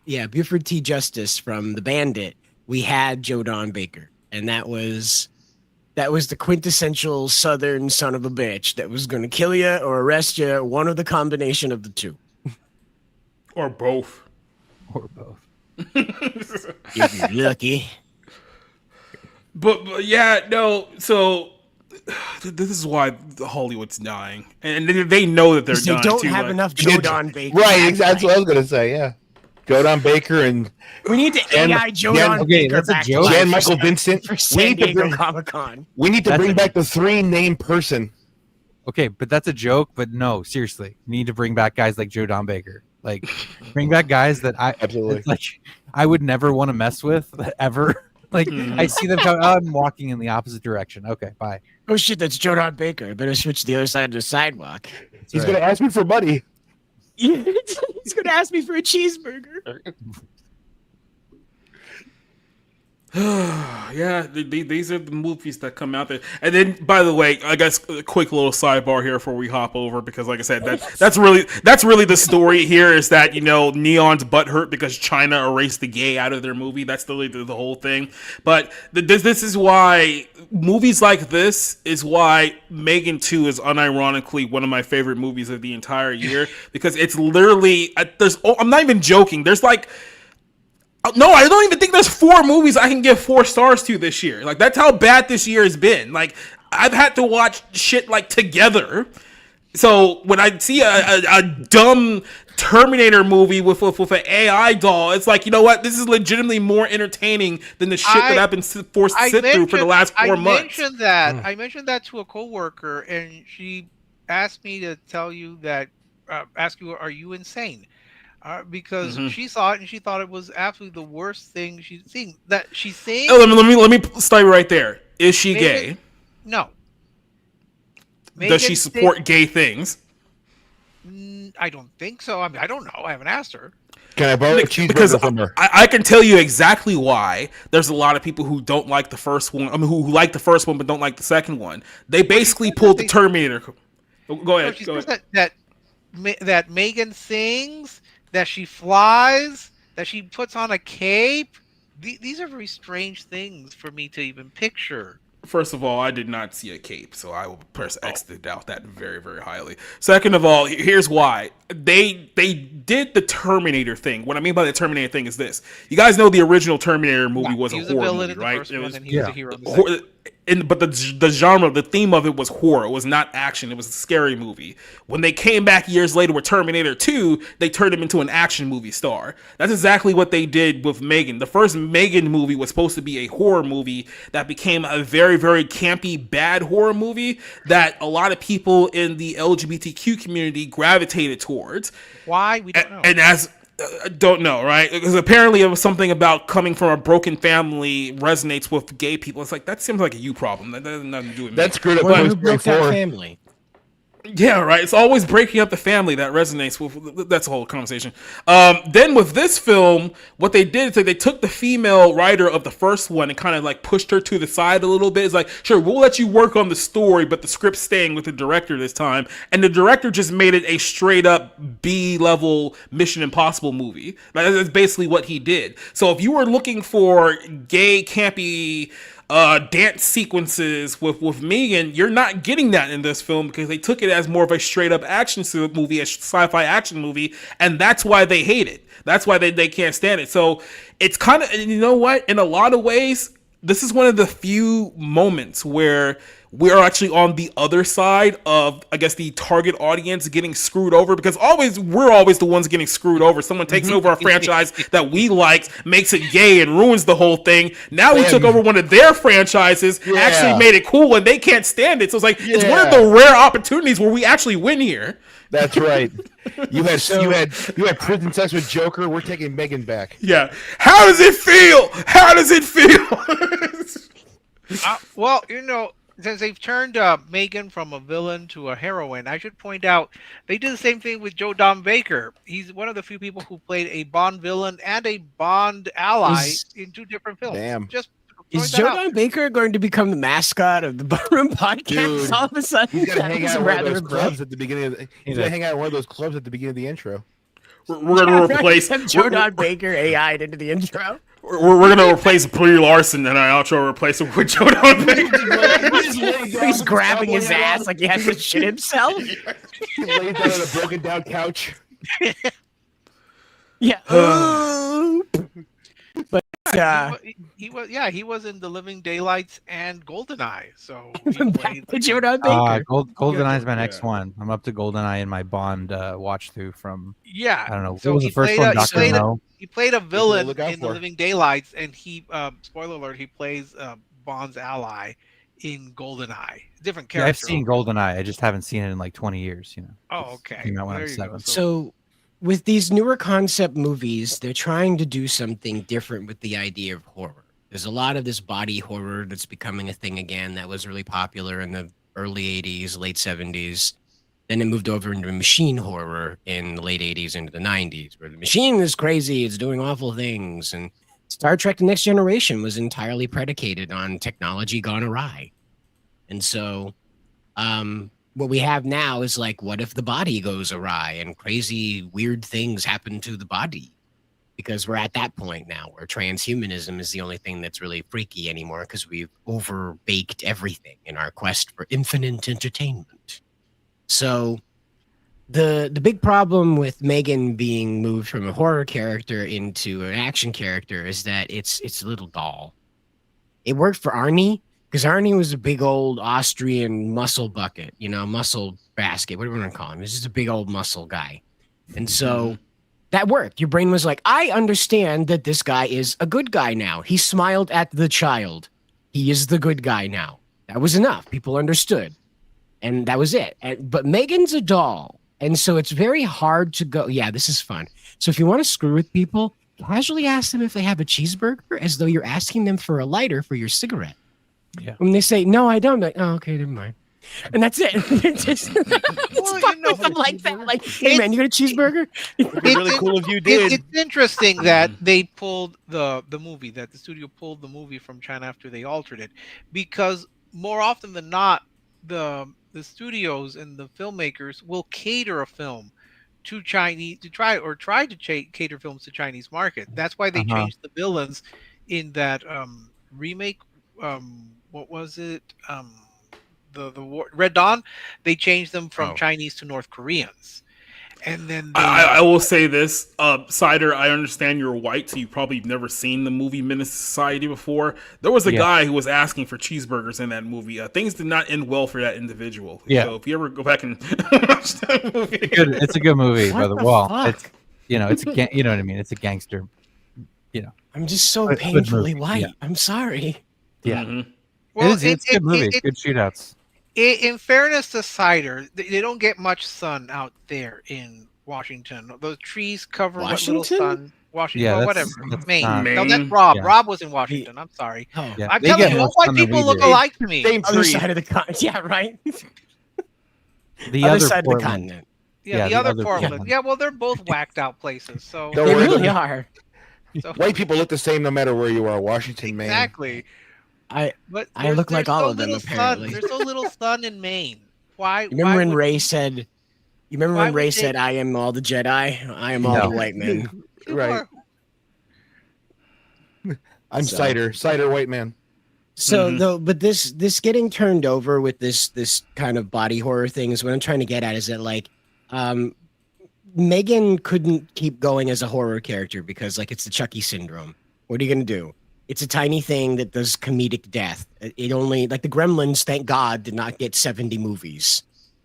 Yeah, Buford T. Justice from The Bandit. We had Jodan Baker, and that was the quintessential Southern son of a bitch that was going to kill you or arrest you, one of the combination of the two, or both, if you're lucky. But yeah, no. So this is why Hollywood's dying, and they know that they're They dying don't too. have like- enough Joe Don Baker. Right, that's what I was gonna say. Yeah, Joe Don Baker and We need to Jan- AI Joe Jan- Don okay, Baker that's a back to joke. life Jan for Michael San- Vincent. for We San need to Diego bring, Comic Con. we need to That's bring a- back the 3-name person. Okay, but that's a joke. But no, seriously, you need to bring back guys like Joe Don Baker. Like, bring back guys that Absolutely. it's like I would never want to mess with ever. Like, I see them come. Oh, I'm walking in the opposite direction. Okay, bye. Oh shit, that's Joe Don Baker. I better switch to the other side of the sidewalk. He's gonna ask me for money. He's gonna ask me for a cheeseburger. Yeah, these are the movies that come out there. And then, by the way, I guess a quick little sidebar here before we hop over, because like I said, that's really the story here is that, you know, Neon's butthurt because China erased the gay out of their movie. That's the whole thing. But this is why movies like this is why Megan 2 is unironically one of my favorite movies of the entire year, because it's literally I'm not even joking. There's like no, I don't even think there's 4 movies I can give 4 stars to this year. Like, that's how bad this year has been. Like, I've had to watch shit like Together. So when I see a dumb Terminator movie with an AI doll, it's like, you know what? This is legitimately more entertaining than the shit that I've been forced to sit through for the last 4 months. I mentioned that to a coworker, and she asked me to tell you that, ask you, are you insane? Because she saw it and she thought it was absolutely the worst thing she's seen. That she's saying. Oh, let me stop you right there. Is she gay? No. Does she support gay things? I don't think so. I mean, I don't know. I haven't asked her. Can I borrow a cheeseburger from her? I can tell you exactly why. There's a lot of people who don't like the first one. I mean, who like the first one but don't like the second one. They basically pulled the Terminator. Go ahead. She says that Megan sings, that she flies, that she puts on a cape. These are very strange things for me to even picture. First of all, I did not see a cape, so I will press X to doubt that very, very highly. Second of all, here's why. They did the Terminator thing. What I mean by the Terminator thing is this. You guys know the original Terminator movie was a horror movie, right? It was, he was a hero in the second. But the genre, the theme of it was horror. It was not action. It was a scary movie. When they came back years later with Terminator 2, they turned him into an action movie star. That's exactly what they did with Megan. The first Megan movie was supposed to be a horror movie that became a very, very campy, bad horror movie that a lot of people in the LGBTQ community gravitated towards. Why? We don't know. And as don't know, right? Because apparently it was something about coming from a broken family resonates with gay people. It's like, that seems like a you problem. That has nothing to do with me. That's screwed up. Well, who broke that family? Yeah, right. It's always breaking up the family that resonates with. That's a whole conversation. Then with this film, what they did is they took the female writer of the first one and kind of like pushed her to the side a little bit. It's like, sure, we'll let you work on the story, but the script's staying with the director this time. And the director just made it a straight up B-level Mission Impossible movie. That's basically what he did. So if you were looking for gay, campy dance sequences with Megan, you're not getting that in this film because they took it as more of a straight up action movie, a sci-fi action movie, and that's why they hate it. That's why they can't stand it. So it's kind of, you know what, in a lot of ways, this is one of the few moments where we're actually on the other side of, I guess, the target audience getting screwed over, because we're always the ones getting screwed over. Someone takes over a franchise that we liked, makes it gay, and ruins the whole thing. Now we took over one of their franchises, actually made it cool, and they can't stand it. So it's like, it's one of the rare opportunities where we actually win here. That's right. You had prison sex with Joker. We're taking Megan back. Yeah. How does it feel? How does it feel? Well, you know, since they've turned Megan from a villain to a heroine, I should point out they did the same thing with Joe Don Baker. He's one of the few people who played a Bond villain and a Bond ally in 2 different films. Damn. Is Joe Don Baker going to become the mascot of the Barroom Podcast? Dude, all of a sudden, he's gonna hang out at one of those abrupt. clubs at the beginning. He's gonna hang out at one of those clubs at the beginning of the intro. We're going to replace Joe Don Baker AI'd into the intro. We're going to replace Brie Larson and our outro replace it with Joe Don Baker. He's grabbing his ass like he has to shit himself. He lays down on a broken down couch. Yeah. But He was in The Living Daylights and GoldenEye. So he played. GoldenEye's my next Yeah. one. I'm up to GoldenEye in my Bond watch through from. Yeah. I don't know. So What was the first one? Doctor No. He played a villain look out in The for. Living Daylights, and he spoiler alert, he plays Bond's ally in GoldenEye. Different character. Yeah, I've seen GoldenEye. I just haven't seen it in like 20 years. You know. Oh, okay. Came out when I There was you go. 7. So with these newer concept movies, they're trying to do something different with the idea of horror. There's a lot of this body horror that's becoming a thing again that was really popular in the early 80s, late 70s. Then it moved over into machine horror in the late 80s into the 90s, where the machine is crazy, it's doing awful things. And Star Trek The Next Generation was entirely predicated on technology gone awry. And so what we have now is like, what if the body goes awry and crazy, weird things happen to the body? Because we're at that point now where transhumanism is the only thing that's really freaky anymore because we've over-baked everything in our quest for infinite entertainment. So the big problem with Megan being moved from a horror character into an action character is that it's a little doll. It worked for Arnie because Arnie was a big old Austrian muscle bucket, muscle basket, whatever you want to call him. He's just a big old muscle guy. And so that worked. Your brain was like, I understand that this guy is a good guy now. He smiled at the child. He is the good guy now. That was enough. People understood. And that was it. But Megan's a doll. And so it's very hard to go, yeah, this is fun. So if you want to screw with people, casually ask them if they have a cheeseburger as though you're asking them for a lighter for your cigarette. Yeah. When they say, no, I don't. Like, oh, okay, never mind. And that's it. It's something like that. Like, hey, man, you got a cheeseburger? It'd be really cool if you did. It's interesting that they pulled the movie, that the studio pulled the movie from China after they altered it, because more often than not, the studios and the filmmakers will cater a film to Chinese try to cater films to Chinese market. That's why they changed the villains in that remake. What was it? The Red Dawn. They changed them from Chinese to North Koreans. And then I will say this, Cider, I understand you're white, so you've probably never seen the movie Menace to Society before. There was a guy who was asking for cheeseburgers in that movie. Things did not end well for that individual. Yeah. So if you ever go back and watch that movie, it's a good movie, brother. Well, fuck? it's you know what I mean. It's a gangster. I'm just so It's a good painfully movie, white. yeah. I'm sorry. Yeah, well, it's a good movie. Good shootouts. In fairness to Cider, they don't get much sun out there in Washington. Those trees cover what little sun. Washington, Yeah, well, that's- whatever. that's Maine. not- No, that's Rob. Yeah. Rob was in Washington. I'm sorry. Oh, Yeah, I'm they telling get you, more all white sun than people we look do. alike to me. Same Other tree. side of the continent. Yeah, right. The Other other side of the Portland- continent. Yeah, the the other other Portland. Portland. Yeah, well, they're both whacked out places. So Don't They worry, really but are. white people look the same no matter where you are. Washington, Maine. exactly. I But look like there's all so of them, little apparently. There's so little sun in Maine. Why? You remember why when would- Ray said? You remember Why when would Ray they- said, "I am all the Jedi. I am all No. the white men." people Right. are- I'm So- cider white man. So though, but this getting turned over with this kind of body horror thing is what I'm trying to get at. Is that like, Megan couldn't keep going as a horror character because like it's the Chucky syndrome. What are you gonna do? It's a tiny thing that does comedic death. It only like the Gremlins, thank God, did not get 70 movies.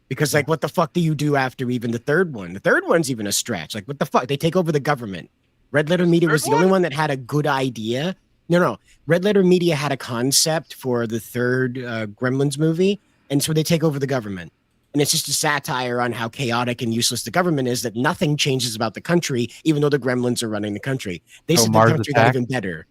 Because like, what the fuck do you do after even the third one? The third one's even a stretch. Like, what the fuck? They take over the government. Red Letter Media was the only one that had a good idea. No. Red Letter Media had a concept for the third Gremlins movie, and so they take over the government. And it's just a satire on how chaotic and useless the government is, that nothing changes about the country, even though the Gremlins are running the country. They So said the Mars country got Attack? even better.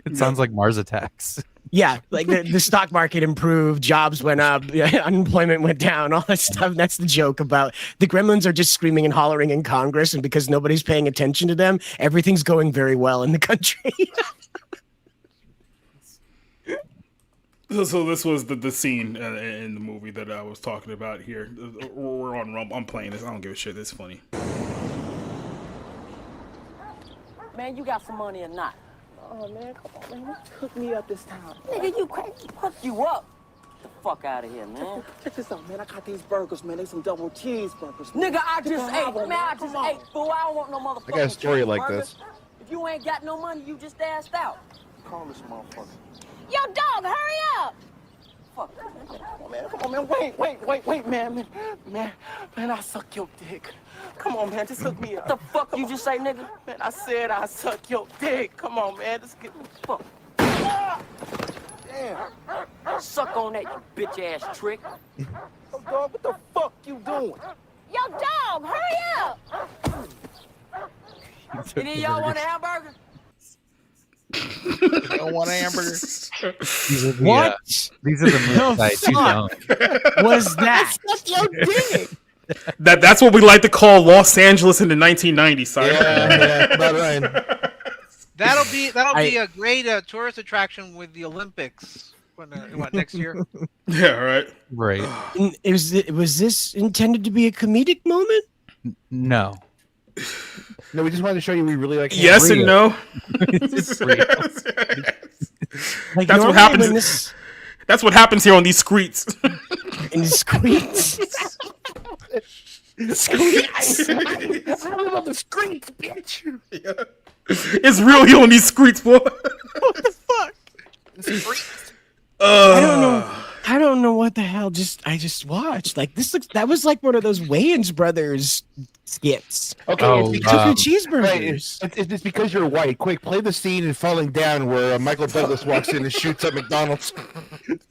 It sounds like Mars Attacks. Yeah, like the stock market improved, jobs went up, unemployment went down, all that stuff. That's the joke about the Gremlins are just screaming and hollering in Congress, and because nobody's paying attention to them, everything's going very well in the country. So this was the scene in the movie that I was talking about here. We're on Rumble. I'm playing this. I don't give a shit. It's funny. Man, you got some money or not? Oh man, come on, man. What took me up this time? Nigga, you crazy. Fuck you up. Get the fuck out of here, man. Check this out, man. I got these burgers, man. They some double cheeseburgers. Nigga, I just Come ate. on, Man, I come just on. ate. Fool, I don't want no motherfucking I got a story like cheeseburger. this. you ain't got no money, you just asked out. Call this motherfucker. Yo, dog, hurry up! Fuck. Come on, man. Wait, man. Man, I suck your dick. Come on, man. Just hook me up. What the fuck you just say, nigga? Man, I said I suck your dick. Come on, man. Just get Fuck. Damn. Suck on that, you bitch ass trick. Oh, dog, what the fuck you doing? Yo, dog, hurry up! Any of y'all want a hamburger? I don't want a hamburger. These are the, What? These are the moves I do fuck? don't. Was that? Suck your dick. That's what we like to call Los Angeles in the 1990s. Sorry. Yeah, about right. That'll be a great tourist attraction with the Olympics. What next year? Yeah, right. Right. Was this intended to be a comedic moment? No. No, we just wanted to show you we really like. Yes and no. Like, That's what normally happens. when this That's what happens here on these streets. in squeaks. Squeaks. I live on the streets, bitch. It's real here on these streets, boy. What the fuck? I don't know what the hell I just watched. Like that was like one of those Wayans brothers skits. Okay, Oh, it's because Chicken right, cheeseburgers. it's because you're white. Quick, play the scene in Falling Down where Michael Douglas walks in and shoots up McDonald's.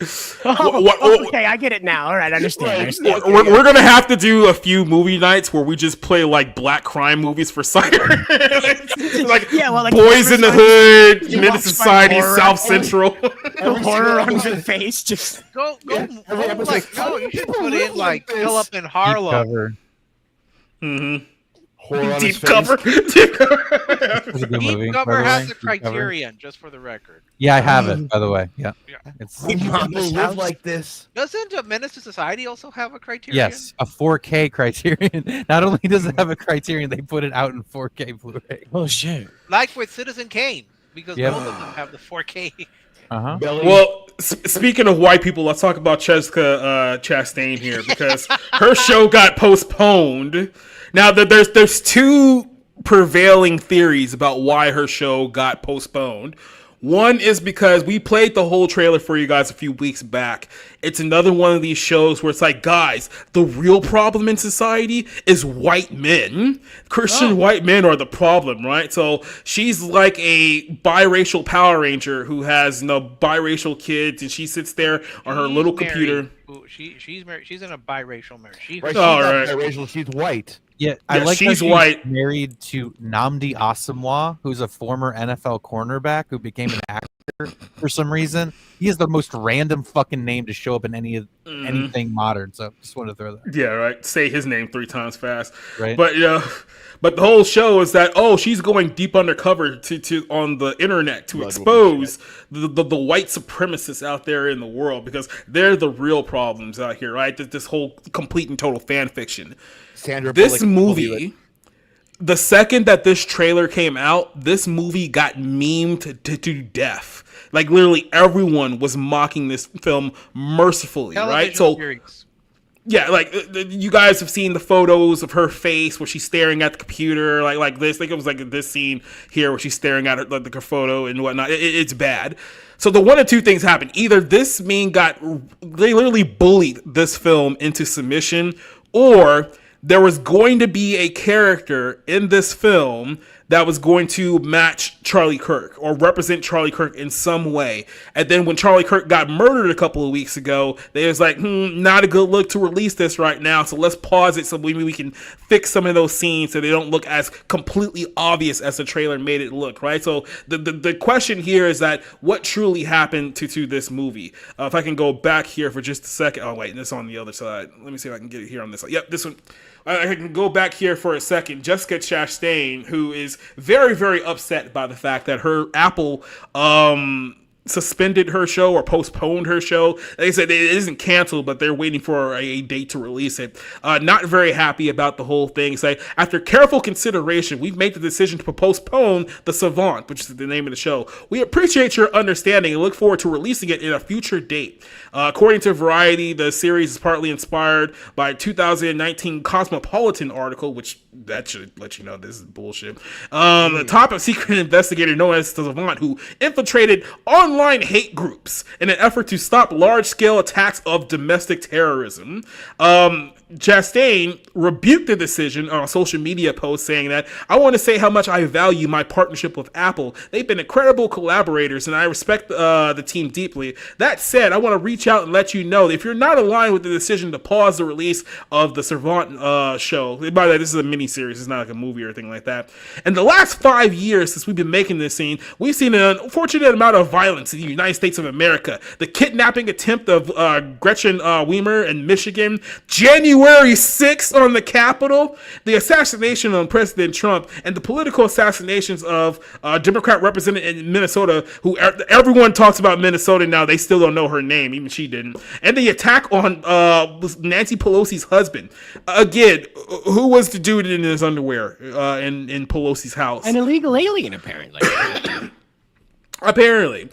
Okay, I get it now. All right, I understand. We're gonna have to do a few movie nights where we just play like black crime movies for cider. Like, Yeah, well, like Boys in the Hood, You Menace watch Society, my horror. South Central. horror on your face. Just Go, every episode's like, like, no, you should people put live in like like this. Philip in Deep Harlem. cover. Mm-hmm. Horror on Deep his face. cover. Deep cover. It's a good movie. Deep by cover the has way. the Deep cover. criterion, just for the record. Yeah, I have it, by the way. Yeah. It's People Mama's live house. like this. Doesn't a Menace to Society also have a criterion? yes, a 4K criterion. Not only does it have a criterion, they put it out in 4K Blu-ray. oh shit. Like with Citizen Kane, because Yep. both of them have the 4K. Uh-huh. Belly. Well, speaking of white people, let's talk about Jessica Chastain here because her show got postponed. Now, there's two prevailing theories about why her show got postponed. One is because we played the whole trailer for you guys a few weeks back. It's another one of these shows where it's like, guys, the real problem in society is white men. Christian white men are the problem, right? So she's like a biracial Power Ranger who has biracial kids, and she sits there on her little computer. She's married. She's in a biracial marriage. She's Right, she's All not right. biracial, she's white. Yeah, I Yeah, like how she's white. married to Nnamdi Asomugha, who's a former NFL cornerback who became an actor for some reason. He has the most random fucking name to show up in anything modern. So just wanted to throw that. Yeah, right. Say his name 3 times fast. Right. But but the whole show is that she's going deep undercover to on the internet to expose the white supremacists out there in the world because they're the real problems out here, right? This whole complete and total fan fiction. Sandra This Bullock movie, the second that this trailer came out, this movie got memed to death. Like literally everyone was mocking this film mercifully, right? television So series. yeah, like you guys have seen the photos of her face where she's staring at the computer, like this. Like it was like this scene here where she's staring at her photo and whatnot. It's bad. So the one of two things happened: either this they literally bullied this film into submission, or there was going to be a character in this film that was going to match Charlie Kirk or represent Charlie Kirk in some way. And then when Charlie Kirk got murdered a couple of weeks ago, they was like, not a good look to release this right now. So let's pause it so maybe we can fix some of those scenes so they don't look as completely obvious as the trailer made it look, right? So the question here is that what truly happened to this movie? If I can go back here for just a second. Oh, wait, this on the other side. Let me see if I can get it here on this side. Yep, this one. I can go back here for a second. Jessica Chastain, who is very, very upset by the fact that her Apple suspended her show or postponed her show. They said it isn't canceled, but they're waiting for a date to release it. Not very happy about the whole thing. Say, after careful consideration, we've made the decision to postpone The Savant, which is the name of the show. We appreciate your understanding and look forward to releasing it in a future date. According to Variety, the series is partly inspired by a 2019 Cosmopolitan article, which that should let you know this is bullshit. The top secret investigator known as The Savant, who infiltrated online hate groups in an effort to stop large-scale attacks of domestic terrorism. Chastain rebuked the decision on a social media post saying that, I want to say how much I value my partnership with Apple. They've been incredible collaborators and I respect the team deeply. That said, I want to reach out and let you know that if you're not aligned with the decision to pause the release of the Savant show, by the way, this is a mini-series, it's not like a movie or anything like that. In the last 5 years since we've been making this scene, we've seen an unfortunate amount of violence in the United States of America. The kidnapping attempt of Gretchen Weimer in Michigan, January 6th on the Capitol, the assassination of President Trump, and the political assassinations of Democrat representative in Minnesota, who everyone talks about Minnesota now, they still don't know her name, even she didn't, and the attack on Nancy Pelosi's husband. Again, who was the dude in his underwear in Pelosi's house? An illegal alien, apparently. Apparently.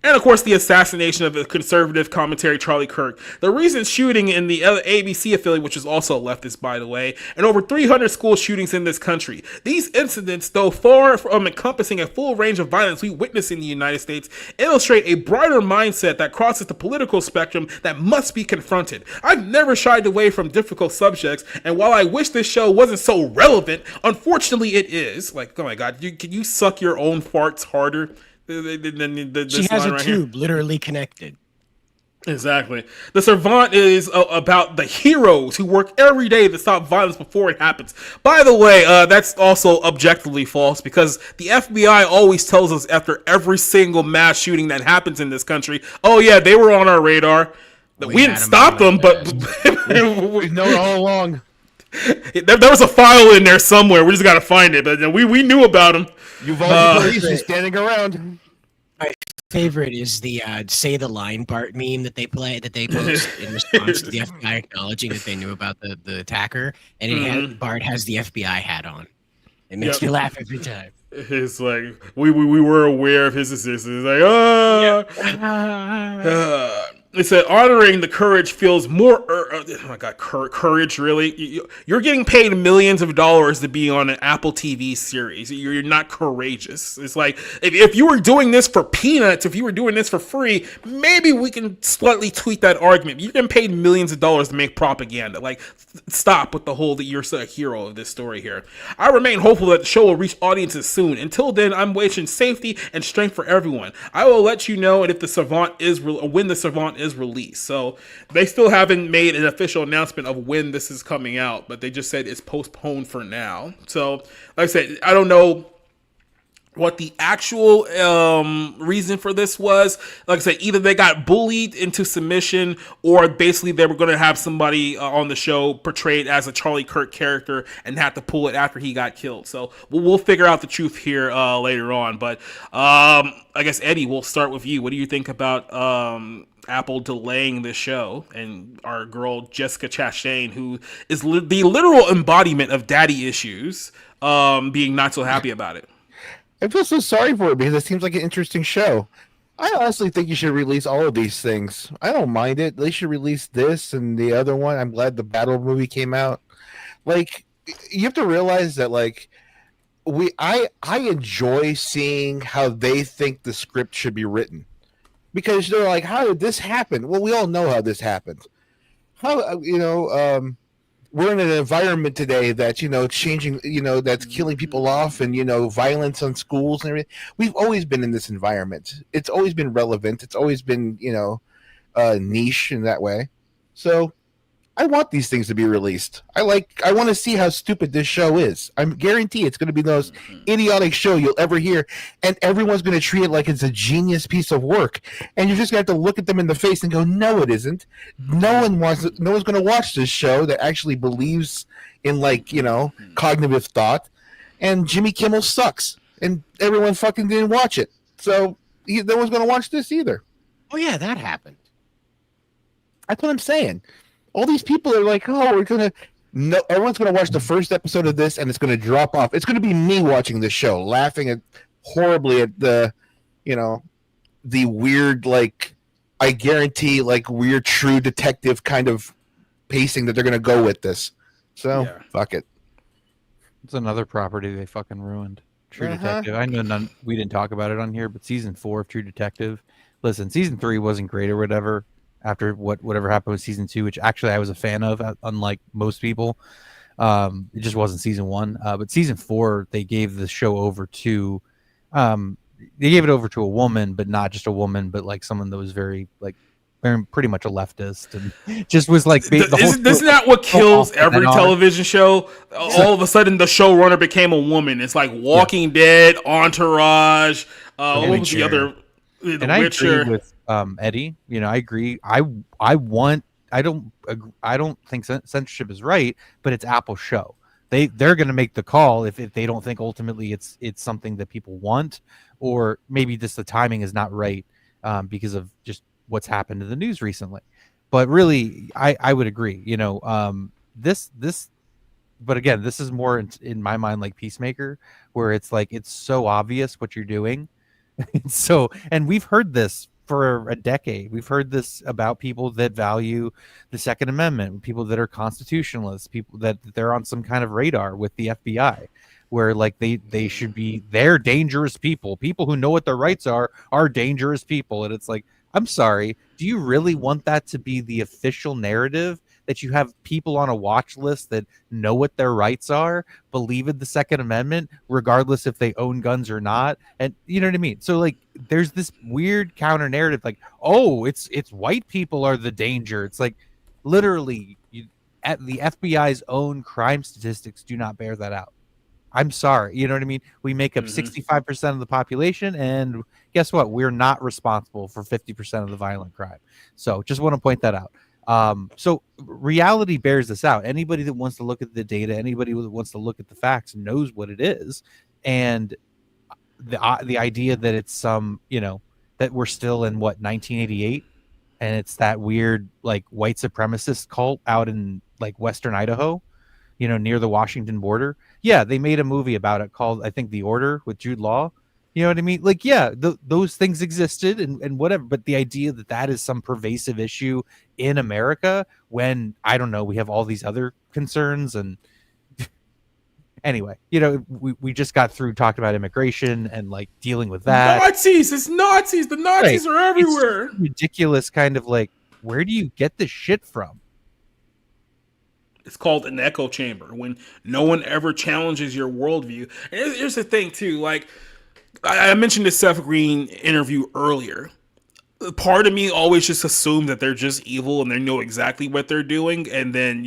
And of course, the assassination of the conservative commentary Charlie Kirk. The recent shooting in the ABC affiliate, which is also a leftist, by the way, and over 300 school shootings in this country. These incidents, though far from encompassing a full range of violence we witness in the United States, illustrate a broader mindset that crosses the political spectrum that must be confronted. I've never shied away from difficult subjects, and while I wish this show wasn't so relevant, unfortunately it is. Like, oh my God, can you suck your own farts harder? She has a tube literally connected. Exactly. The Savant is about the heroes who work every day to stop violence before it happens. By the way, that's also objectively false because the FBI always tells us after every single mass shooting that happens in this country, oh yeah, they were on our radar. We didn't stop them, but we've known all along. There was a file in there somewhere. We just got to find it, but we knew about them. You've all police just standing around. My favorite is the say the line part meme that they post in response to the FBI acknowledging that they knew about the attacker, and Bart has the FBI hat on. It makes me laugh every time. It's like we were aware of his existence. It's like it said honoring the courage feels more. Oh my God, courage! Really, you're getting paid millions of dollars to be on an Apple TV series. You're not courageous. It's like if you were doing this for peanuts, if you were doing this for free, maybe we can slightly tweak that argument. You're getting paid millions of dollars to make propaganda. Like, stop with the whole that you're a hero of this story here. I remain hopeful that the show will reach audiences soon. Until then, I'm wishing safety and strength for everyone. I will let you know if the Savant is when the Savant is released. So they still haven't made an official announcement of when this is coming out, but they just said it's postponed for now. So like I said, I don't know what the actual reason for this was. Like I said, either they got bullied into submission or basically they were going to have somebody on the show portrayed as a Charlie Kirk character and had to pull it after he got killed. So we'll figure out the truth here later on. But I guess, Eddie, we'll start with you. What do you think about Apple delaying this show and our girl Jessica Chastain, who is the literal embodiment of daddy issues, being not so happy about it? I feel so sorry for it because it seems like an interesting show. I honestly think you should release all of these things. I don't mind it. They should release this and the other one. I'm glad the Battle movie came out. Like, you have to realize that, like, I enjoy seeing how they think the script should be written. Because they're like, how did this happen? Well, we all know how this happened. We're in an environment today that's, changing, that's killing people off and, violence on schools and everything. We've always been in this environment. It's always been relevant. It's always been, niche in that way. So I want these things to be released. I want to see how stupid this show is. I'm guarantee it's going to be the most idiotic show you'll ever hear, and everyone's going to treat it like it's a genius piece of work. And you're just going to have to look at them in the face and go, "No, it isn't. No one's going to watch this show that actually believes in cognitive thought." And Jimmy Kimmel sucks, and everyone fucking didn't watch it. So no one's going to watch this either. Oh yeah, that happened. That's what I'm saying. All these people are like, oh, we're gonna. No, everyone's gonna watch the first episode of this, and it's gonna drop off. It's gonna be me watching this show, laughing horribly at the weird, like, I guarantee, like, weird True Detective kind of pacing that they're gonna go with this. So fuck it. It's another property they fucking ruined. True Detective. I know we didn't talk about it on here, but season 4 of True Detective. Listen, season 3 wasn't great or whatever. After whatever happened with season 2, which actually I was a fan of, unlike most people. It just wasn't season 1. But season 4, they gave the show over to, they gave it over to a woman, but not just a woman, but like someone that was very pretty much a leftist, and just was like. Isn't that what kills every television show? All of a sudden, the showrunner became a woman. It's like Walking Dead, Entourage. What was the other? The and Witcher. I agree with Eddie. I agree. I don't think censorship is right, but it's Apple's show. They're going to make the call if they don't think ultimately it's something that people want, or maybe just the timing is not right because of just what's happened in the news recently. But really, I would agree. This. But again, this is more in my mind like Peacemaker, where it's like it's so obvious what you're doing. So, and we've heard this for a decade. We've heard this about people that value the Second Amendment, people that are constitutionalists, people that they're on some kind of radar with the FBI, where like they should be, they're dangerous people who know what their rights are dangerous people. And it's like, I'm sorry, do you really want that to be the official narrative, that you have people on a watch list that know what their rights are, believe in the Second Amendment, regardless if they own guns or not? And you know what I mean? So like, there's this weird counter narrative, like, oh, it's white people are the danger. It's like, literally, at the FBI's own crime statistics do not bear that out. I'm sorry. You know what I mean? We make up 65% of the population, and guess what? We're not responsible for 50% of the violent crime. So just want to point that out. So reality bears this out. Anybody that wants to look at the data, anybody that wants to look at the facts knows what it is. And the idea that it's that we're still in 1988, and it's that weird like white supremacist cult out in like Western Idaho, near the Washington border. Yeah, they made a movie about it called, I think, The Order with Jude Law. You know what I mean? Like, yeah, those things existed and whatever. But the idea that is some pervasive issue in America, when, I don't know, we have all these other concerns. And anyway, we just got through talking about immigration and like dealing with that. Nazis! It's Nazis! The Nazis are everywhere! It's ridiculous kind of like, where do you get this shit from? It's called an echo chamber, when no one ever challenges your worldview. And here's the thing, too. Like, I mentioned the Seth Green interview earlier. Part of me always just assumed that they're just evil and they know exactly what they're doing. And then,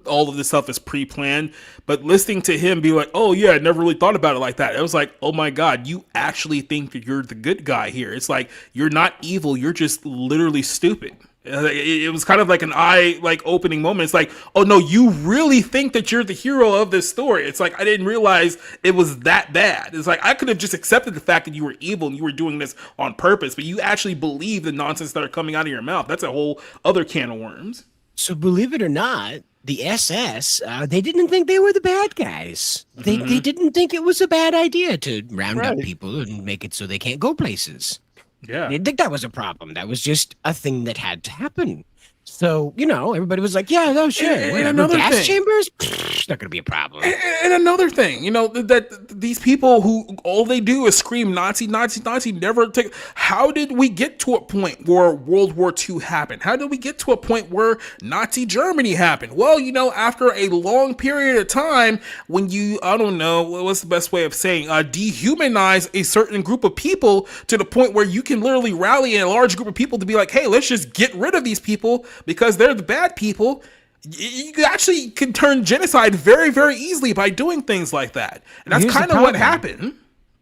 all of this stuff is pre-planned. But listening to him be like, oh, yeah, I never really thought about it like that. It was like, oh, my God, you actually think that you're the good guy here. It's like, you're not evil. You're just literally stupid. It was kind of like an eye-opening moment. It's like, oh no, you really think that you're the hero of this story. It's like, I didn't realize it was that bad. It's like, I could have just accepted the fact that you were evil and you were doing this on purpose, but you actually believe the nonsense that are coming out of your mouth. That's a whole other can of worms. So believe it or not, the SS, they didn't think they were the bad guys. They didn't think it was a bad idea to round up people and make it so they can't go places. Yeah. I didn't think that was a problem. That was just a thing that had to happen. So, everybody was like, yeah, no, sure. And another gas thing. chambers? It's not going to be a problem. And another thing, that these people who all they do is scream Nazi, Nazi, Nazi, never take. How did we get to a point where World War II happened? How did we get to a point where Nazi Germany happened? Well, after a long period of time, when you, I don't know, what's the best way of saying, dehumanize a certain group of people to the point where you can literally rally a large group of people to be like, hey, let's just get rid of these people because they're the bad people. You actually can turn genocide very, very easily by doing things like that. And that's kind of what happened.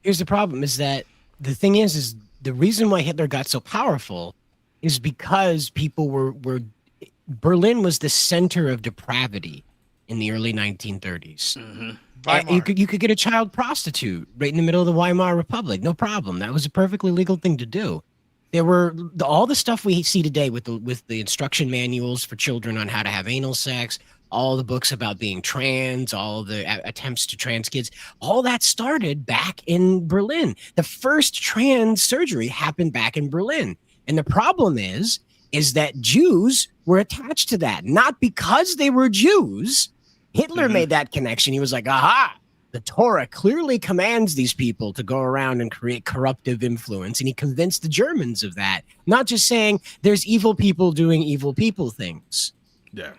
Here's the problem, is that the thing is the reason why Hitler got so powerful is because people were Berlin was the center of depravity in the early 1930s. You could get a child prostitute right in the middle of the Weimar Republic, no problem. That was a perfectly legal thing to do. There were all the stuff we see today with the instruction manuals for children on how to have anal sex, all the books about being trans, all the attempts to trans kids, all that started back in Berlin. The first trans surgery happened back in Berlin. And the problem is that Jews were attached to that, not because they were Jews. Hitler made that connection. He was like, aha, the Torah clearly commands these people to go around and create corruptive influence. And he convinced the Germans of that, not just saying there's evil people doing evil people things. Yeah.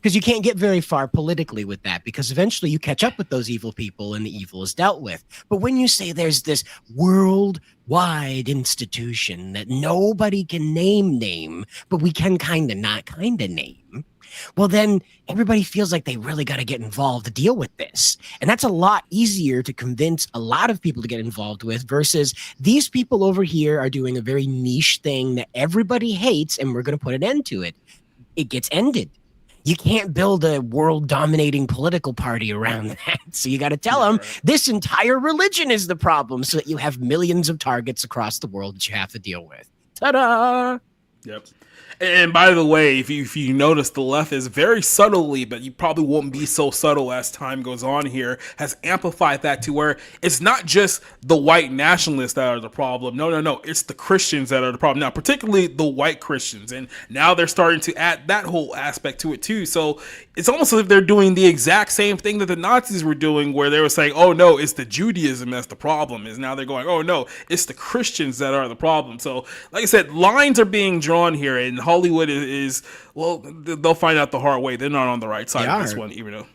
Because you can't get very far politically with that, because eventually you catch up with those evil people and the evil is dealt with. But when you say there's this worldwide institution that nobody can name, but we can kind of name, well, then everybody feels like they really got to get involved to deal with this. And that's a lot easier to convince a lot of people to get involved with versus these people over here are doing a very niche thing that everybody hates, and we're going to put an end to it. It gets ended. You can't build a world-dominating political party around that. So you got to tell them this entire religion is the problem so that you have millions of targets across the world that you have to deal with. Ta-da! Yep. And by the way, if you notice, the left is very subtly, but you probably won't be so subtle as time goes on here, has amplified that to where it's not just the white nationalists that are the problem. No. It's the Christians that are the problem. Now, particularly the white Christians. And now they're starting to add that whole aspect to it too. So it's almost as if they're doing the exact same thing that the Nazis were doing, where they were saying, oh no, it's the Judaism that's the problem. Is now they're going, oh no, it's the Christians that are the problem. So like I said, lines are being drawn here, and Hollywood is well, they'll find out the hard way. They're not on the right side of this one, even though.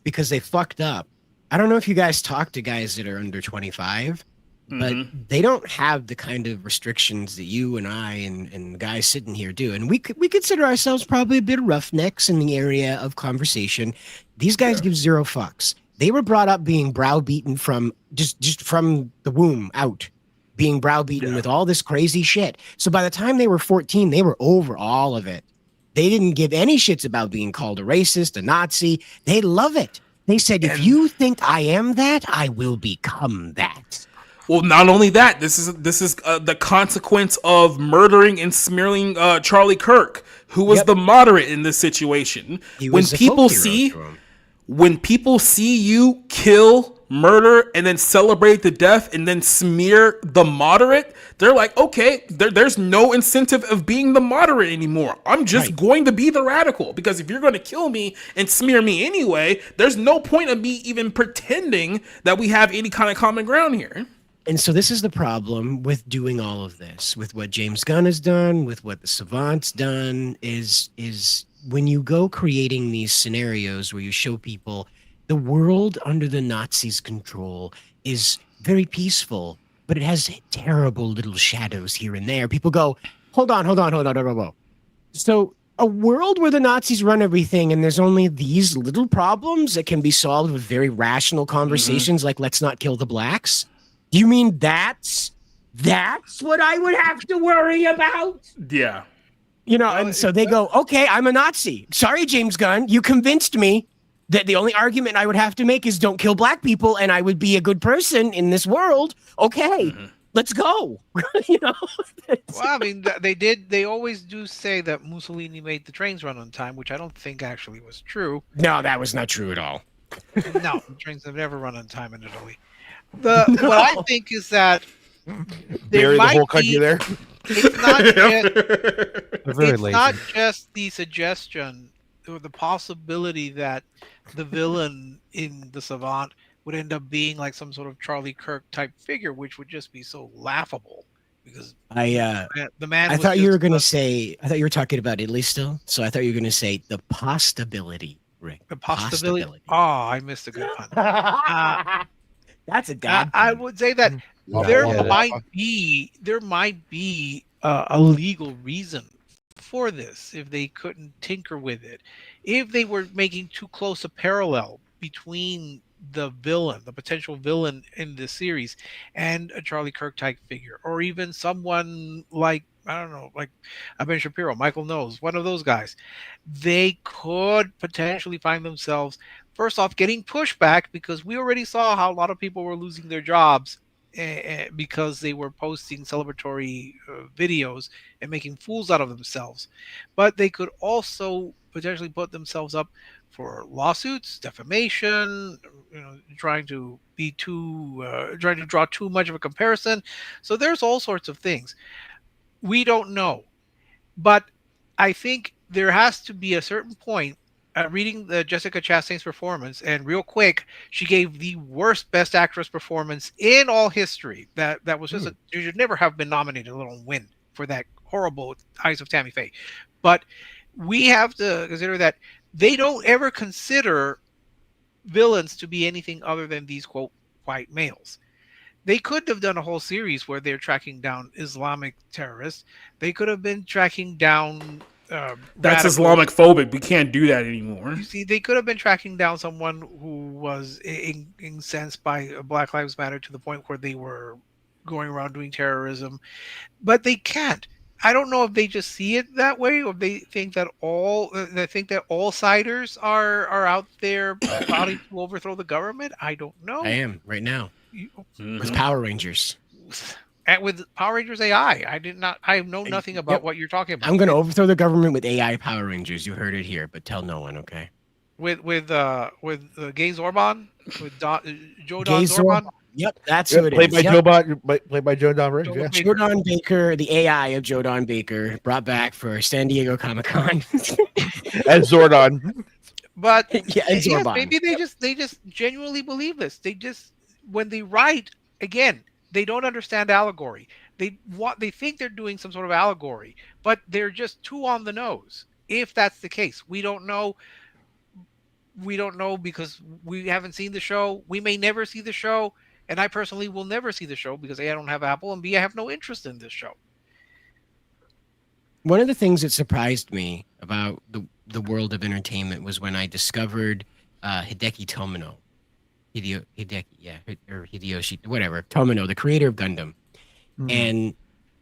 Because they fucked up. I don't know if you guys talk to guys that are under 25, but they don't have the kind of restrictions that you and I and the guys sitting here do. And we consider ourselves probably a bit roughnecks in the area of conversation. These guys give zero fucks. They were brought up being browbeaten from just from the womb out, being browbeaten with all this crazy shit. So by the time they were 14, they were over all of it. They didn't give any shits about being called a racist, a Nazi. They love it. They said, if you think I am that, I will become that. Well, not only that, this is the consequence of murdering and smearing Charlie Kirk, who was the moderate in this situation. When people see you kill, murder, and then celebrate the death and then smear the moderate, they're like, okay, there's no incentive of being the moderate anymore. I'm just going to be the radical, because if you're going to kill me and smear me anyway, there's no point of me even pretending that we have any kind of common ground here. And so this is the problem with doing all of this, with what James Gunn has done, with what the Savant's done, is when you go creating these scenarios where you show people the world under the Nazis' control is very peaceful, but it has terrible little shadows here and there. People go, hold on. So a world where the Nazis run everything and there's only these little problems that can be solved with very rational conversations like let's not kill the blacks? Do you mean that's what I would have to worry about? Yeah. You know, and so they go, okay, I'm a Nazi. Sorry, James Gunn, you convinced me that the only argument I would have to make is don't kill black people and I would be a good person in this world. Okay, let's go. You know? Well, I mean, they always do say that Mussolini made the trains run on time, which I don't think actually was true. No, that was not true at all. No, the trains have never run on time in Italy. What I think is that bury the whole country there. It's not just the suggestion or the possibility that the villain in the Savant would end up being like some sort of Charlie Kirk type figure, which would just be so laughable. Because the man. I thought you were going to say. I thought you were talking about Italy still. So I thought you were going to say the possibility, Rick. The possibility. Oh, I missed a good one. That's a dad. I would say that there might be a legal reason for this if they couldn't tinker with it. If they were making too close a parallel between the potential villain in the series, and a Charlie Kirk type figure, or even someone like I don't know, like Ben Shapiro, Michael Knowles, one of those guys, they could potentially find themselves first off getting pushback because we already saw how a lot of people were losing their jobs because they were posting celebratory videos and making fools out of themselves. But they could also potentially put themselves up for lawsuits, defamation, trying to be trying to draw too much of a comparison. So there's all sorts of things. We don't know. But I think there has to be a certain point. Reading the Jessica Chastain's performance, and real quick, she gave the worst Best Actress performance in all history. That was just she should never have been nominated, let alone win for that horrible Eyes of Tammy Faye. But we have to consider that they don't ever consider villains to be anything other than these quote white males. They could have done a whole series where they're tracking down Islamic terrorists. They could have been tracking down. That's Islamic phobic. We can't do that anymore. You see, they could have been tracking down someone who was incensed by Black Lives Matter to the point where they were going around doing terrorism, but they can't. I don't know if they just see it that way, or they think that all siders are out there plotting to overthrow the government. I don't know. I am right now. With Power Rangers. And with Power Rangers AI, I know nothing about what you're talking about. I'm going to overthrow the government with AI Power Rangers. You heard it here, but tell no one, okay? With Gay Zorban, with Joe Gay Don Zorban. Yep, that's who it is. Played by Joe Don Riggs. Yeah. Joe Don Baker, the AI of Joe Don Baker, brought back for San Diego Comic-Con as Zordon. But yes, maybe they just genuinely believe this. They just, when they write, again, they don't understand allegory. They think they're doing some sort of allegory, but they're just too on the nose. If that's the case, we don't know. We don't know because we haven't seen the show. We may never see the show, and I personally will never see the show because A, I don't have Apple, and B, I have no interest in this show. One of the things that surprised me about the world of entertainment was when I discovered Hideki Tomino. Hideki, yeah, or Hideyoshi, whatever. Tomino, the creator of Gundam. And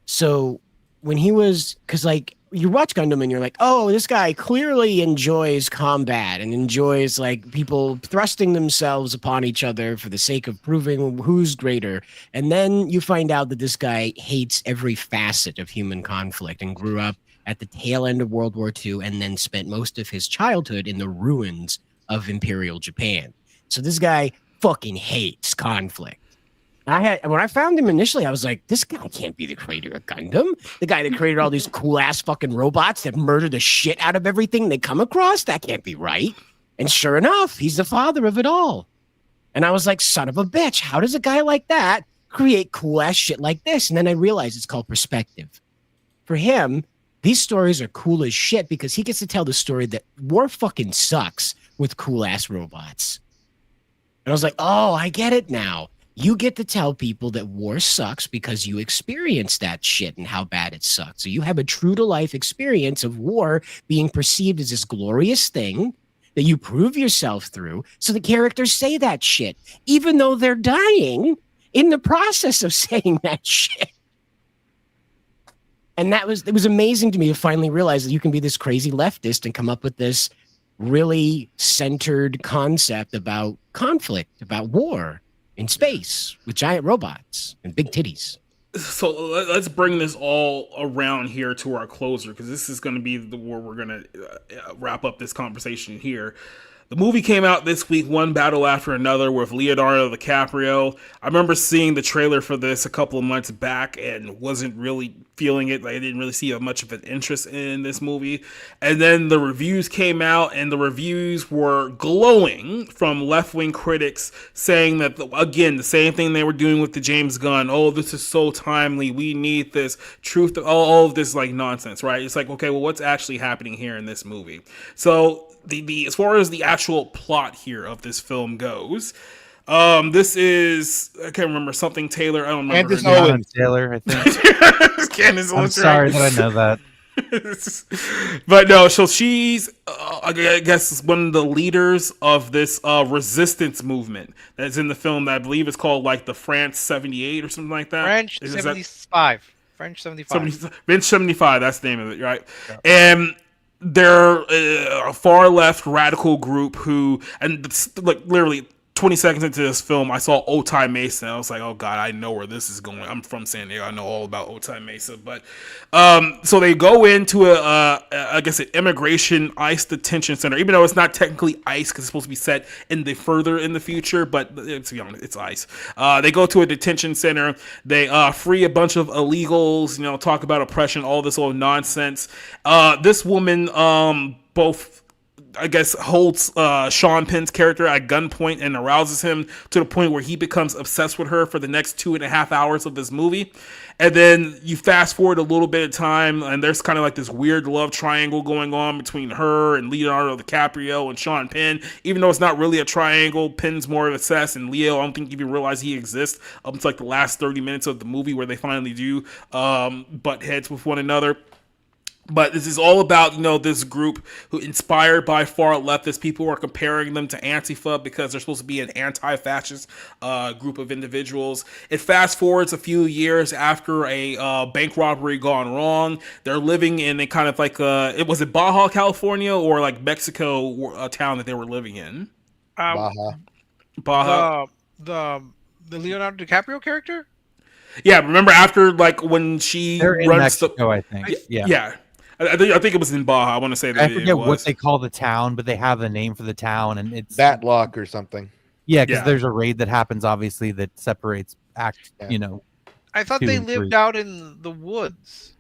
so when he was, because like you watch Gundam and you're like, oh, this guy clearly enjoys combat and enjoys like people thrusting themselves upon each other for the sake of proving who's greater. And then you find out that this guy hates every facet of human conflict and grew up at the tail end of World War II and then spent most of his childhood in the ruins of Imperial Japan. So this guy fucking hates conflict. When I found him initially, I was like, this guy can't be the creator of Gundam. The guy that created all these cool ass fucking robots that murder the shit out of everything they come across. That can't be right. And sure enough, he's the father of it all. And I was like, son of a bitch, how does a guy like that create cool ass shit like this? And then I realized it's called perspective. For him, these stories are cool as shit because he gets to tell the story that war fucking sucks with cool ass robots. And I was like, oh, I get it now. You get to tell people that war sucks because you experienced that shit and how bad it sucked. So you have a true to life experience of war being perceived as this glorious thing that you prove yourself through. So the characters say that shit, even though they're dying in the process of saying that shit. And it was amazing to me to finally realize that you can be this crazy leftist and come up with this really centered concept about conflict, about war in space with giant robots and big titties. So let's bring this all around here to our closer, because this is going to be where we're going to wrap up this conversation here. The movie came out this week, one battle after another, with Leonardo DiCaprio. I remember seeing the trailer for this a couple of months back and wasn't really feeling it. Like, I didn't really see much of an interest in this movie. And then the reviews came out, and the reviews were glowing from left-wing critics saying that, again, the same thing they were doing with the James Gunn. Oh, this is so timely. We need this truth. All of this like nonsense, right? It's like, okay, well, what's actually happening here in this movie? So the as far as the actual plot here of this film goes, this is, I can't remember, something Taylor. I don't remember. Candace Taylor, I think. Candace I'm sorry that I know that. But no, so she's, I guess, one of the leaders of this resistance movement that's in the film that I believe is called like the France 78 or something like that. French 75. French 75. Vince 75, that's the name of it, right? Yeah. And they're a far left radical group who, and like literally 20 seconds into this film, I saw Otay Mesa. I was like, oh God, I know where this is going. I'm from San Diego. I know all about Otay Mesa. But so they go into I guess an immigration ICE detention center, even though it's not technically ICE because it's supposed to be set further in the future, but to be honest, it's ICE. They go to a detention center. They free a bunch of illegals, talk about oppression, all this old nonsense. This woman, both, I guess, holds Sean Penn's character at gunpoint and arouses him to the point where he becomes obsessed with her for the next 2.5 hours of this movie. And then you fast forward a little bit of time, and there's kind of like this weird love triangle going on between her and Leonardo DiCaprio and Sean Penn. Even though it's not really a triangle, Penn's more obsessed, and Leo, I don't think you even realize he exists up until like the last 30 minutes of the movie where they finally do butt heads with one another. But this is all about, this group who, inspired by far leftist people, are comparing them to Antifa because they're supposed to be an anti-fascist group of individuals. It fast forwards a few years after a bank robbery gone wrong. They're living in a kind of like, was it Baja, California, or like Mexico, a town that they were living in? Baja. The Leonardo DiCaprio character? Yeah, remember after, like, when she They're in runs Mexico, I think. Yeah. I think it was in Baja. I want to say that I forget what they call the town, but they have a name for the town, and it's Batlock or something. Yeah, because there's a raid that happens, obviously, that separates I thought they lived out in the woods.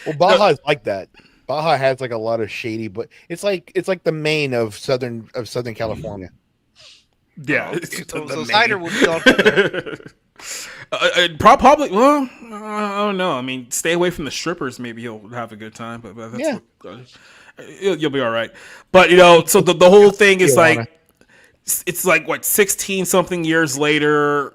Well, Baja is like that. Baja has like a lot of shady, but it's like the Maine of Southern California. Yeah, so Cider would be all there. Probably. Well, I don't know. I mean, stay away from the strippers. Maybe he'll have a good time. But that's you'll be all right. But so the whole thing is like, it's like what 16 something years later.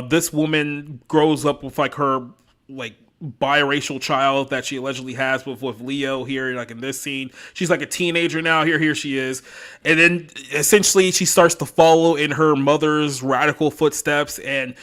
This woman grows up with like her like biracial child that she allegedly has with Leo here, like in this scene. She's like a teenager now. Here she is. And then essentially she starts to follow in her mother's radical footsteps, and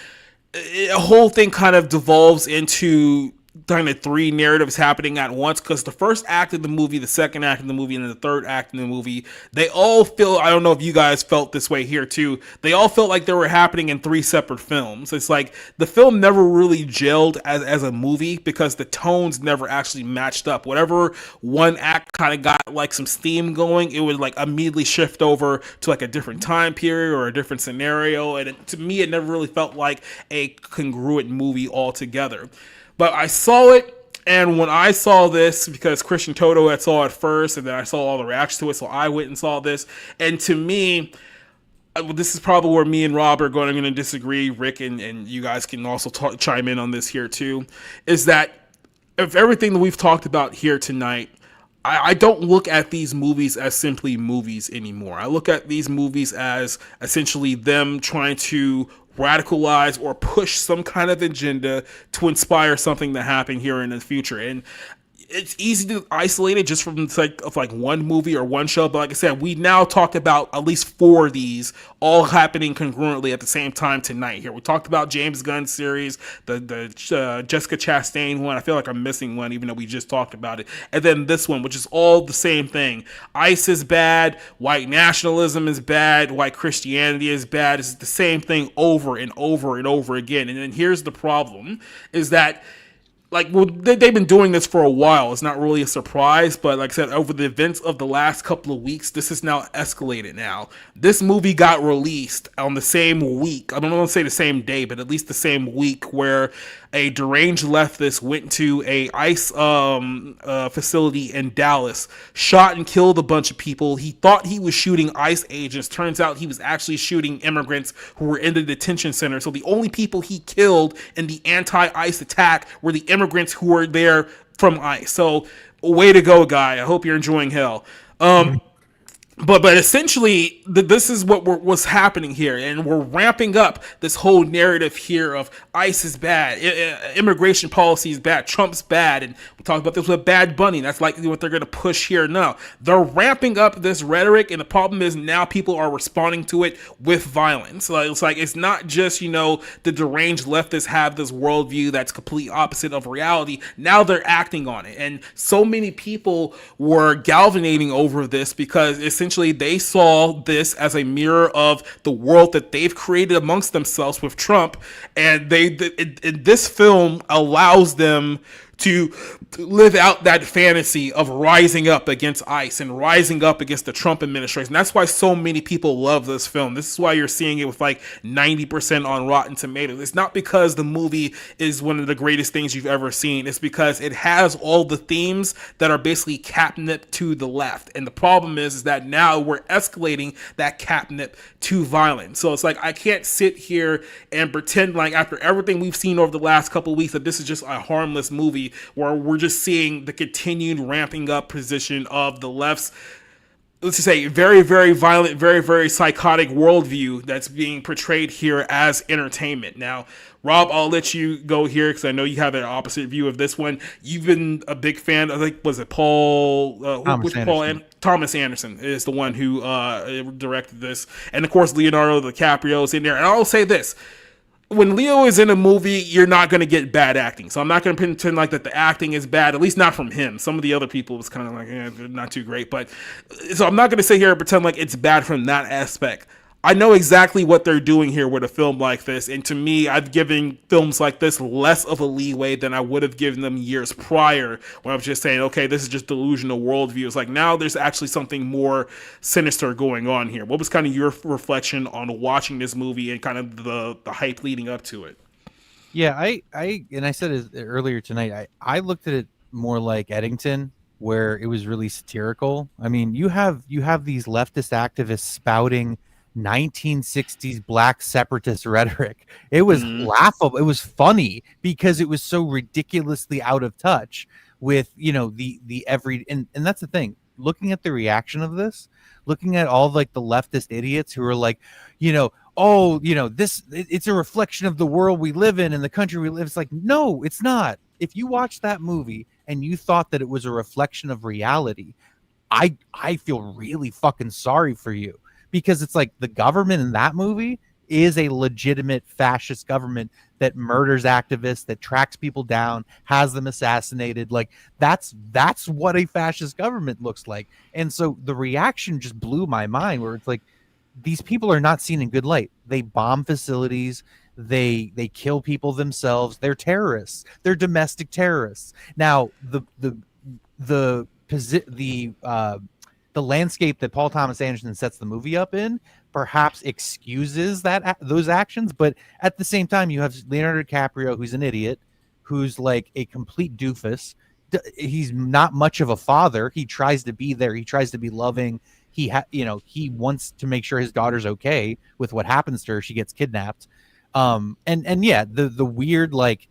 a whole thing kind of devolves into kind of three narratives happening at once, because the first act of the movie, the second act of the movie, and then the third act of the movie, they all feel, I don't know if you guys felt this way here too, they all felt like they were happening in three separate films. It's like the film never really gelled as a movie because the tones never actually matched up. Whatever one act kind of got like some steam going, it would like immediately shift over to like a different time period or a different scenario, and to me it never really felt like a congruent movie altogether. But I saw it, and when I saw this, because Christian Toto had saw it first, and then I saw all the reactions to it, so I went and saw this. And to me, this is probably where me and Rob are going to disagree. Rick and you guys can also chime in on this here too, is that of everything that we've talked about here tonight, I don't look at these movies as simply movies anymore. I look at these movies as essentially them trying to radicalize or push some kind of agenda to inspire something to happen here in the future. And it's easy to isolate it just from the sake of like one movie or one show, but like I said, we now talked about at least 4 of these all happening congruently at the same time tonight here. We talked about James Gunn's series, the Jessica Chastain one. I feel like I'm missing one even though we just talked about it. And then this one, which is all the same thing. ICE is bad, white nationalism is bad, white Christianity is bad. It's the same thing over and over and over again. And then here's the problem, is that they've been doing this for a while. It's not really a surprise, but like I said, over the events of the last couple of weeks, this is now escalated now. This movie got released on the same week. I don't want to say the same day, but at least the same week, where a deranged leftist went to a ICE facility in Dallas, shot and killed a bunch of people. He thought he was shooting ICE agents. Turns out he was actually shooting immigrants who were in the detention center. So the only people he killed in the anti-ICE attack were the immigrants who were there from ICE. So way to go, guy. I hope you're enjoying hell. but essentially, this is what what's happening here, and we're ramping up this whole narrative here of ICE is bad, immigration policy is bad, Trump's bad, and we talked about this with Bad Bunny. That's likely what they're going to push here now. They're ramping up this rhetoric, and the problem is now people are responding to it with violence. It's not just the deranged leftists have this worldview that's completely opposite of reality. Now they're acting on it, and so many people were galvanizing over this because essentially they saw this as a mirror of the world that they've created amongst themselves with Trump, and this film allows them to live out that fantasy of rising up against ICE and rising up against the Trump administration. That's why so many people love this film. This is why you're seeing it with like 90% on Rotten Tomatoes. It's not because the movie is one of the greatest things you've ever seen. It's because it has all the themes that are basically catnip to the left. And the problem is that now we're escalating that catnip to violence. So it's like, I can't sit here and pretend like after everything we've seen over the last couple of weeks that this is just a harmless movie where we're just seeing the continued ramping up position of the left's, let's just say, very, very violent, very, very psychotic worldview that's being portrayed here as entertainment. Now, Rob, I'll let you go here because I know you have an opposite view of this one. You've been a big fan. I think, was it Thomas Anderson is the one who directed this, and of course Leonardo DiCaprio is in there. And I'll say this: when Leo is in a movie, you're not going to get bad acting. So I'm not going to pretend like that the acting is bad, at least not from him. Some of the other people was kind of like, not too great. But so I'm not going to sit here and pretend like it's bad from that aspect. I know exactly what they're doing here with a film like this. And to me, I've given films like this less of a leeway than I would have given them years prior, when I was just saying, okay, this is just delusional worldview. It's like, now there's actually something more sinister going on here. What was kind of your reflection on watching this movie and kind of the hype leading up to it? Yeah, I said it earlier tonight, I looked at it more like Eddington, where it was really satirical. I mean, you have these leftist activists spouting 1960s black separatist rhetoric. It was laughable. It was funny because it was so ridiculously out of touch with the every and that's the thing. Looking at the reaction of this, looking at all like the leftist idiots who are like, this, it's a reflection of the world we live in and the country we live. It's like, no, it's not. If you watched that movie and you thought that it was a reflection of reality, I feel really fucking sorry for you. Because it's like the government in that movie is a legitimate fascist government that murders activists, that tracks people down, has them assassinated. Like that's what a fascist government looks like. And so the reaction just blew my mind, where it's like, these people are not seen in good light. They bomb facilities. They kill people themselves. They're terrorists. They're domestic terrorists. Now the landscape that Paul Thomas Anderson sets the movie up in perhaps excuses those actions, but at the same time, you have Leonardo DiCaprio, who's an idiot, who's like a complete doofus. He's not much of a father. He tries to be there. He tries to be loving. He wants to make sure his daughter's okay with what happens to her. She gets kidnapped. The weird, like,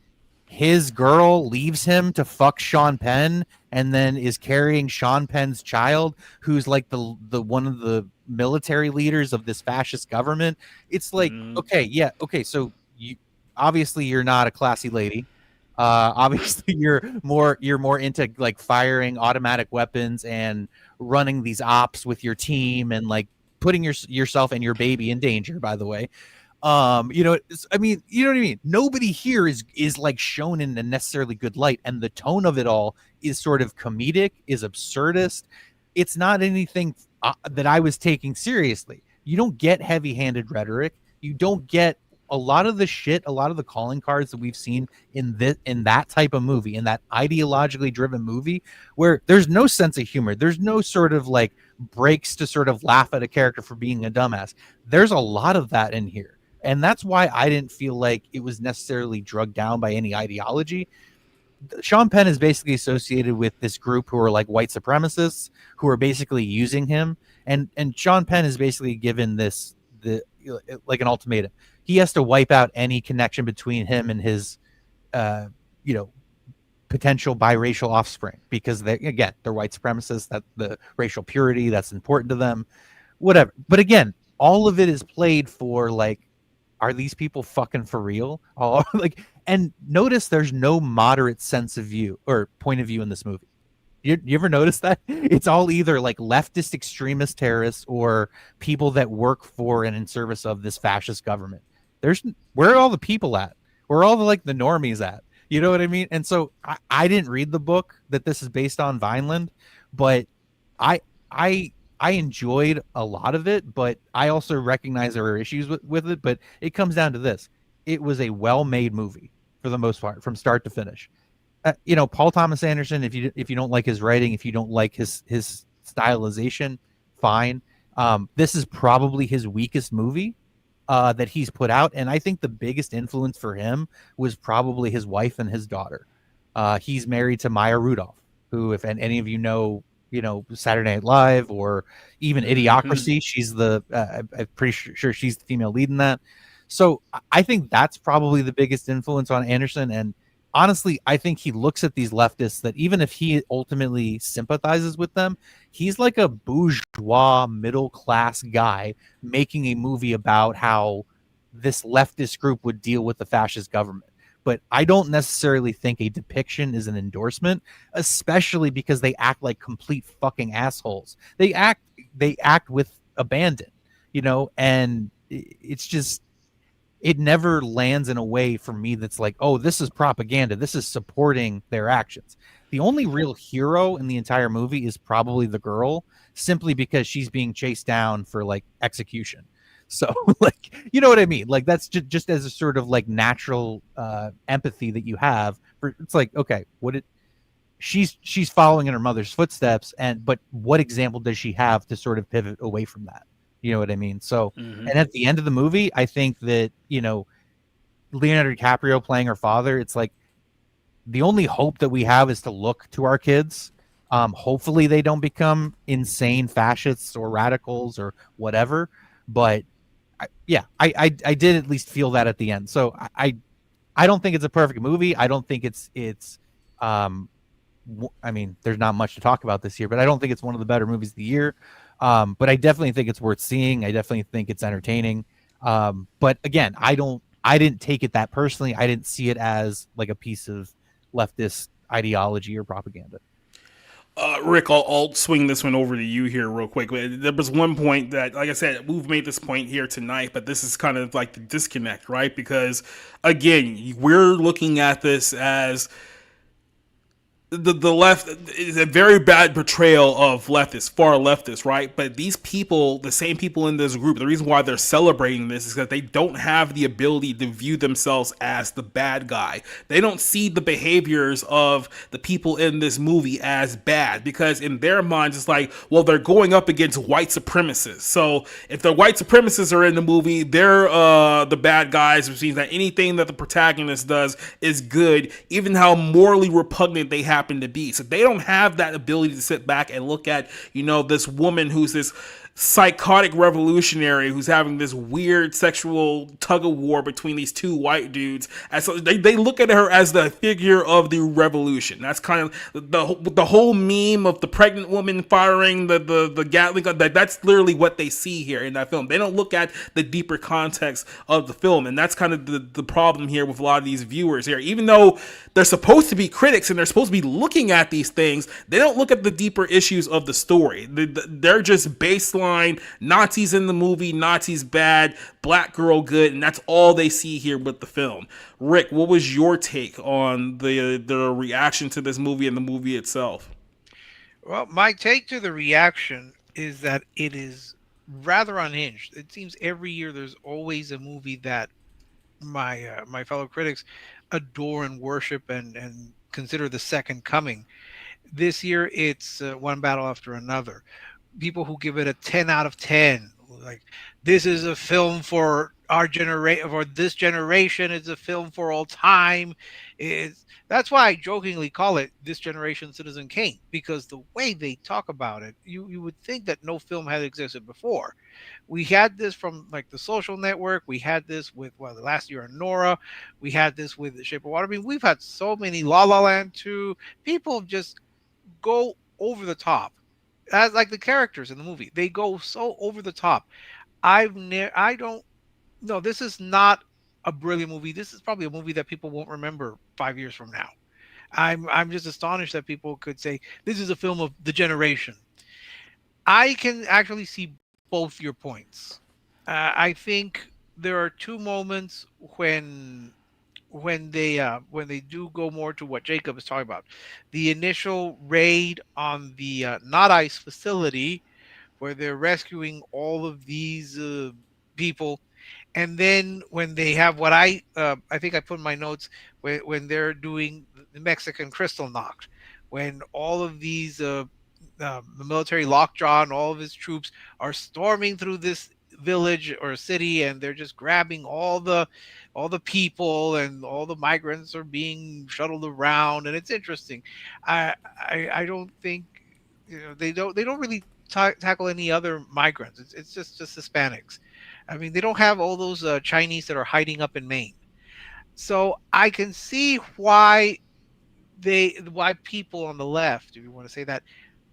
his girl leaves him to fuck Sean Penn and then is carrying Sean Penn's child, who's like the one of the military leaders of this fascist government. It's like, okay, so you're not a classy lady. Obviously you're more into like firing automatic weapons and running these ops with your team and like putting yourself and your baby in danger, by the way. I mean, you know what I mean? Nobody here is like shown in a necessarily good light, and the tone of it all is sort of comedic, is absurdist. It's not anything that I was taking seriously. You don't get heavy-handed rhetoric. You don't get a lot of the shit, a lot of the calling cards that we've seen in that type of movie, in that ideologically driven movie, where there's no sense of humor. There's no sort of like breaks to sort of laugh at a character for being a dumbass. There's a lot of that in here. And that's why I didn't feel like it was necessarily drugged down by any ideology. Sean Penn is basically associated with this group who are like white supremacists who are basically using him. And Sean Penn is basically given like an ultimatum. He has to wipe out any connection between him and his, potential biracial offspring because they're white supremacists, that the racial purity that's important to them, whatever. But again, all of it is played for like, are these people fucking for real? All like, and notice there's no moderate sense of view or point of view in this movie. You ever notice that? It's all either like leftist extremist terrorists or people that work for and in service of this fascist government. Where are all the people at? Where are all the like the normies at? You know what I mean? And so I didn't read the book that this is based on, Vineland, but I enjoyed a lot of it, but I also recognize there are issues with it. But it comes down to this: it was a well-made movie for the most part, from start to finish. Paul Thomas Anderson, if you don't like his writing, if you don't like his stylization, fine. This is probably his weakest movie that he's put out, and I think the biggest influence for him was probably his wife and his daughter. He's married to Maya Rudolph, who, if any of you know, Saturday Night Live or even Idiocracy, she's I'm pretty sure she's the female lead in that. So I think that's probably the biggest influence on Anderson. And honestly, I think he looks at these leftists that even if he ultimately sympathizes with them, he's like a bourgeois middle class guy making a movie about how this leftist group would deal with the fascist government. But I don't necessarily think a depiction is an endorsement, especially because they act like complete fucking assholes. They act with abandon, and it's just, it never lands in a way for me that's like, oh, this is propaganda. This is supporting their actions. The only real hero in the entire movie is probably the girl, simply because she's being chased down for like execution. So like, you know what I mean? Like that's just as a sort of like natural empathy that you have for, it's like, okay, she's following in her mother's footsteps, but what example does she have to sort of pivot away from that? You know what I mean? So, and at the end of the movie, I think that, Leonardo DiCaprio playing her father, it's like the only hope that we have is to look to our kids. Hopefully they don't become insane fascists or radicals or whatever. But I did at least feel that at the end. So I don't think it's a perfect movie. I don't think it's I mean, there's not much to talk about this year, but I don't think it's one of the better movies of the year. But I definitely think it's worth seeing. I definitely think it's entertaining. But again, I didn't take it that personally. I didn't see it as like a piece of leftist ideology or propaganda. Rick, I'll swing this one over to you here real quick. There was one point that, like I said, we've made this point here tonight, but this is kind of like the disconnect, right? Because again, we're looking at this as the left is a very bad portrayal of leftists, far leftists, right? But these people, the same people in this group, the reason why they're celebrating this is that they don't have the ability to view themselves as the bad guy. They don't see the behaviors of the people in this movie as bad, because in their minds it's like, well, they're going up against white supremacists. So if the white supremacists are in the movie, they're the bad guys, which means that anything that the protagonist does is good, even how morally repugnant they happen to be. So they don't have that ability to sit back and look at, this woman who's this psychotic revolutionary who's having this weird sexual tug of war between these two white dudes. And so they look at her as the figure of the revolution. That's kind of the whole meme of the pregnant woman firing the Gatling gun. That's literally what they see here in that film. They don't look at the deeper context of the film, and that's kind of the problem here with a lot of these viewers here. Even though they're supposed to be critics and they're supposed to be looking at these things, they don't look at the deeper issues of the story. They're just baseline Nazis in the movie, Nazis bad, black girl good, and that's all they see here with the film. Rick, what was your take on the reaction to this movie and the movie itself? Well, my take to the reaction is that it is rather unhinged. It seems every year there's always a movie that my fellow critics adore and worship and consider the second coming. This year it's one battle after another. People who give it a 10 out of 10, like, this is a film for our generation or this generation is a film for all time. That's why I jokingly call it This Generation Citizen Kane, because the way they talk about it, you would think that no film had existed before. We had this from like The Social Network. We had this with the last year in Nora. We had this with The Shape of Water. I mean, we've had so many. La La Land too. People just go over the top, as like the characters in the movie. They go so over the top. I don't. No, this is not a brilliant movie. This is probably a movie that people won't remember 5 years from now. I'm just astonished that people could say this is a film of the generation. I can actually see both your points. I think there are two moments when they do go more to what Jacob is talking about, the initial raid on the Not Ice facility, where they're rescuing all of these people, and then when they have what I think I put in my notes, when they're doing the Mexican crystal knock, when all of these the military lockjaw and all of his troops are storming through this village or city, and they're just grabbing all the people, and all the migrants are being shuttled around, and it's interesting. I don't think, they don't really tackle any other migrants. It's just Hispanics. I mean, they don't have all those Chinese that are hiding up in Maine. So I can see why people on the left, if you want to say that,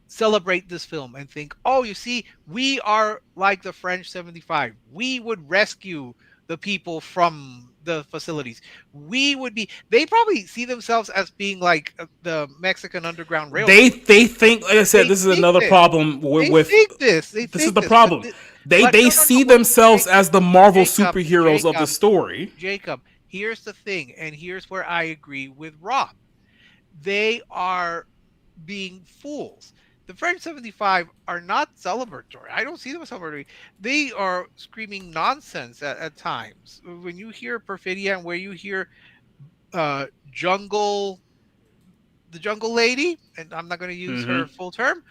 celebrate this film and think, oh, you see, we are like the French 75. We would rescue the people from the facilities. They probably see themselves as being like the Mexican Underground Railroad. They think, like I said, this is another problem with this. This is the problem. They see themselves as the Marvel superheroes of the story. Jacob, here's the thing, and here's where I agree with Rob. They are being fools. The French 75 are not celebratory. I don't see them as celebratory. They are screaming nonsense at times. When you hear Perfidia and where you hear the Jungle Lady, and I'm not going to use her full term,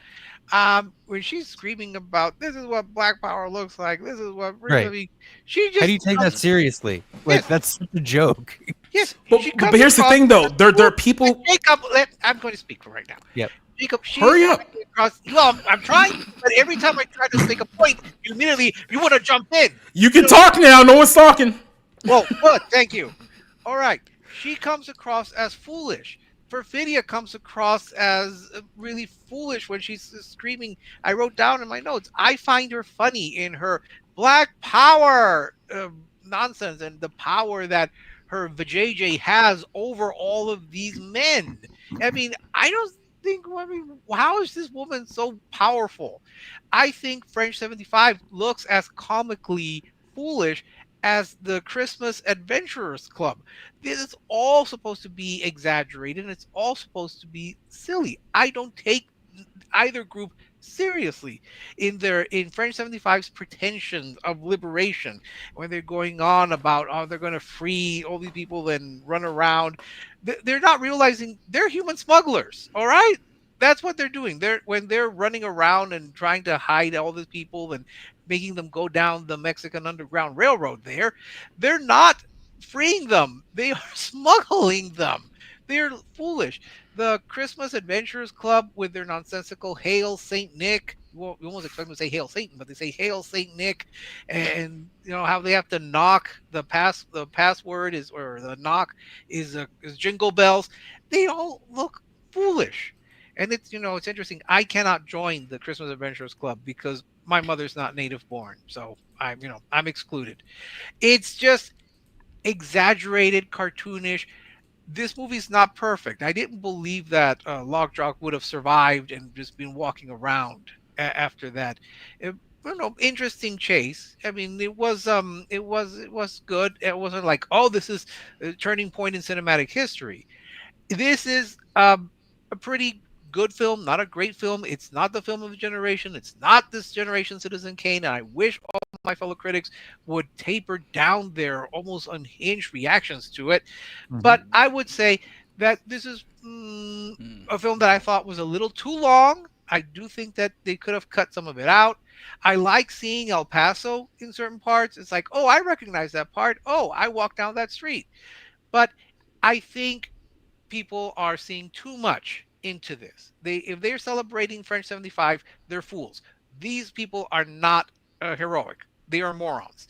when she's screaming about this is what Black Power looks like, this is what Right. she just, how do you take that seriously? Like, yes. that's such a joke. Yes, but here's the thing, though. There are people. Jacob, I'm going to speak for right now. Yep. Jacob, hurry up. Well, I'm trying, but every time I try to make a point, you want to jump in. You can talk now. No one's talking. Well, good. Thank you. All right. She comes across as foolish. Perfidia comes across as really foolish when she's screaming. I wrote down in my notes, I find her funny in her Black Power nonsense and the power that her vajayjay has over all of these men. I mean, how is this woman so powerful? I think French 75 looks as comically foolish as the Christmas Adventurers Club. This is all supposed to be exaggerated, and it's all supposed to be silly. I don't take either group seriously in French 75's pretensions of liberation, when they're going on about they're going to free all these people and run around. They're not realizing they're human smugglers. All right, that's what they're doing. When they're running around and trying to hide all these people and making them go down the Mexican Underground Railroad, they're not freeing them. They are smuggling them. They're foolish. The Christmas Adventurers Club with their nonsensical Hail Saint Nick. Well, you almost expect them to say Hail Satan, but they say Hail Saint Nick, and how they have to knock the password is, or the knock is Jingle Bells. They all look foolish, and it's interesting. I cannot join the Christmas Adventurers Club because my mother's not native born, so I'm excluded. It's just exaggerated, cartoonish. This movie's not perfect. I didn't believe that Lockjaw would have survived and just been walking around after that. Interesting chase. I mean, it was good. It wasn't like, oh, this is a turning point in cinematic history. This is a pretty good film, not a great film. It's not the film of the generation. It's not this generation Citizen Kane. And I wish all my fellow critics would taper down their almost unhinged reactions to it. Mm-hmm. But I would say that this is a film that I thought was a little too long I do think that they could have cut some of it out. I like seeing El Paso in certain parts. It's like, oh, I recognize that part. Oh, I walk down that street. But I think people are seeing too much into this. If they're celebrating French 75, they're fools. These people are not heroic. They are morons.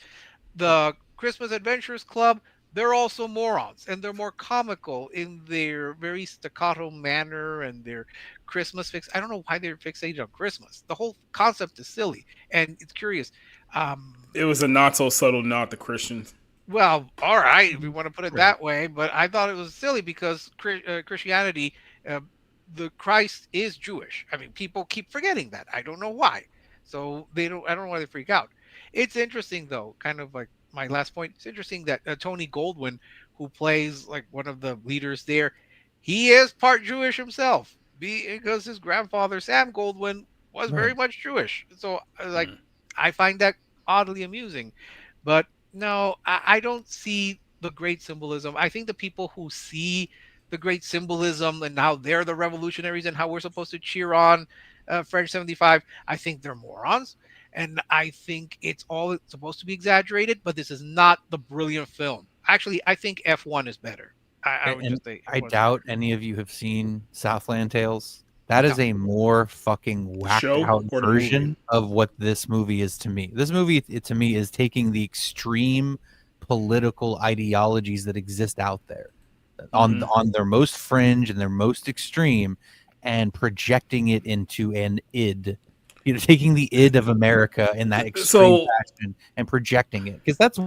The Christmas Adventurers Club, they're also morons, and they're more comical in their very staccato manner and their Christmas fix. I don't know why they're fixated on Christmas. The whole concept is silly, and it's curious. It was a not so subtle nod to Christians. Well, all right, if we want to put it that way, but I thought it was silly because Christianity, uh, the Christ is Jewish. I mean, people keep forgetting that. I don't know why. So they don't. I don't know why they freak out. It's interesting though, kind of like my last point. It's interesting that Tony Goldwyn, who plays like one of the leaders there, he is part Jewish himself, because his grandfather Sam Goldwyn was very much Jewish. So like, I find that oddly amusing, but no, I don't see the great symbolism. I think the people who see the great symbolism and how they're the revolutionaries and how we're supposed to cheer on French 75, I think they're morons. And I think it's all supposed to be exaggerated, but this is not the brilliant film. Actually, I think F1 is better. I would just say I F1 is doubt better. any of you have seen Southland Tales. That is a more fucking whacked Show out or the version movie? of what this movie is to me. This movie, to me, is taking the extreme political ideologies that exist out there on their most fringe and their most extreme, and projecting it into an id. Taking the id of America in that extreme So fashion and projecting it, because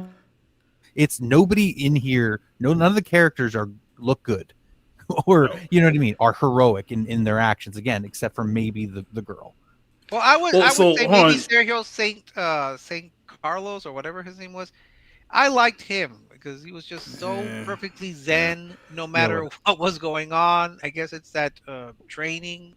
it's nobody in here. No, none of the characters look good, or you know what I mean, are heroic in their actions again, except for maybe the girl. Well, I would so say hold maybe on. Sergio Saint Carlos or whatever his name was. I liked him because he was just so perfectly zen, no matter what was going on. I guess it's that training.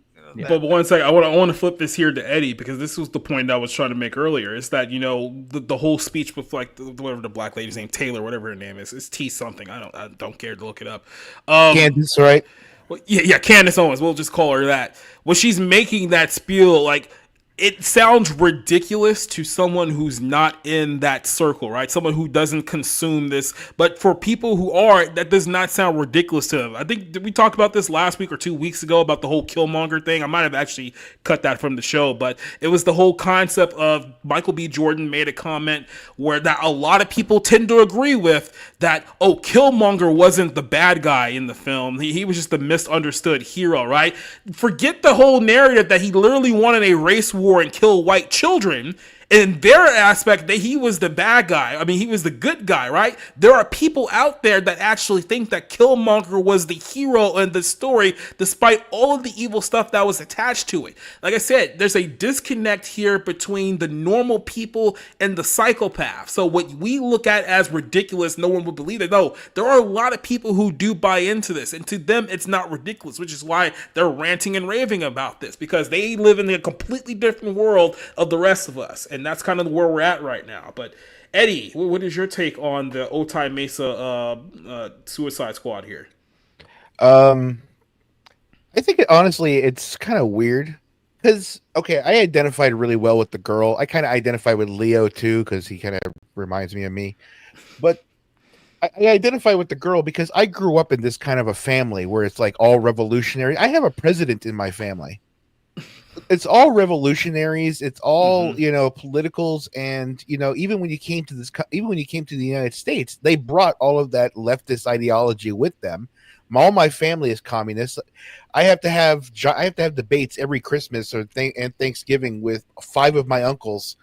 But one second, I want to flip this here to Eddie, because this was the point I was trying to make earlier. Is that the whole speech with like whatever the black lady's name, Taylor, whatever her name is, it's T something. I don't care to look it up. Candace, right? Well, yeah, Candace Owens. We'll just call her that. When she's making that spiel, like, it sounds ridiculous to someone who's not in that circle, right? Someone who doesn't consume this. But for people who are, that does not sound ridiculous to them. I think we talked about this last week or 2 weeks ago about the whole Killmonger thing. I might have actually cut that from the show, but it was the whole concept of Michael B. Jordan made a comment where that a lot of people tend to agree with, that, oh, Killmonger wasn't the bad guy in the film. He was just the misunderstood hero, right? Forget the whole narrative that he literally wanted a race war and kill white children. In their aspect, that he was the bad guy. I mean, he was the good guy, right? There are people out there that actually think that Killmonger was the hero in the story, despite all of the evil stuff that was attached to it. Like I said, there's a disconnect here between the normal people and the psychopath. So what we look at as ridiculous, no one would believe it. No, there are a lot of people who do buy into this, and to them, it's not ridiculous, which is why they're ranting and raving about this, because they live in a completely different world of the rest of us. And that's kind of where we're at right now. But Eddie, what is your take on the Otay Mesa Suicide Squad here? I think honestly, it's kind of weird because I identified really well with the girl. I kind of identify with Leo too because he kind of reminds me of me. But I identify with the girl because I grew up in this kind of a family where it's like all revolutionary. I have a president in my family. It's all revolutionaries. It's all politicals, and even when you came to the United States, they brought all of that leftist ideology with them. All my family is communists. I have to have debates every Christmas and Thanksgiving with 5 of my uncles,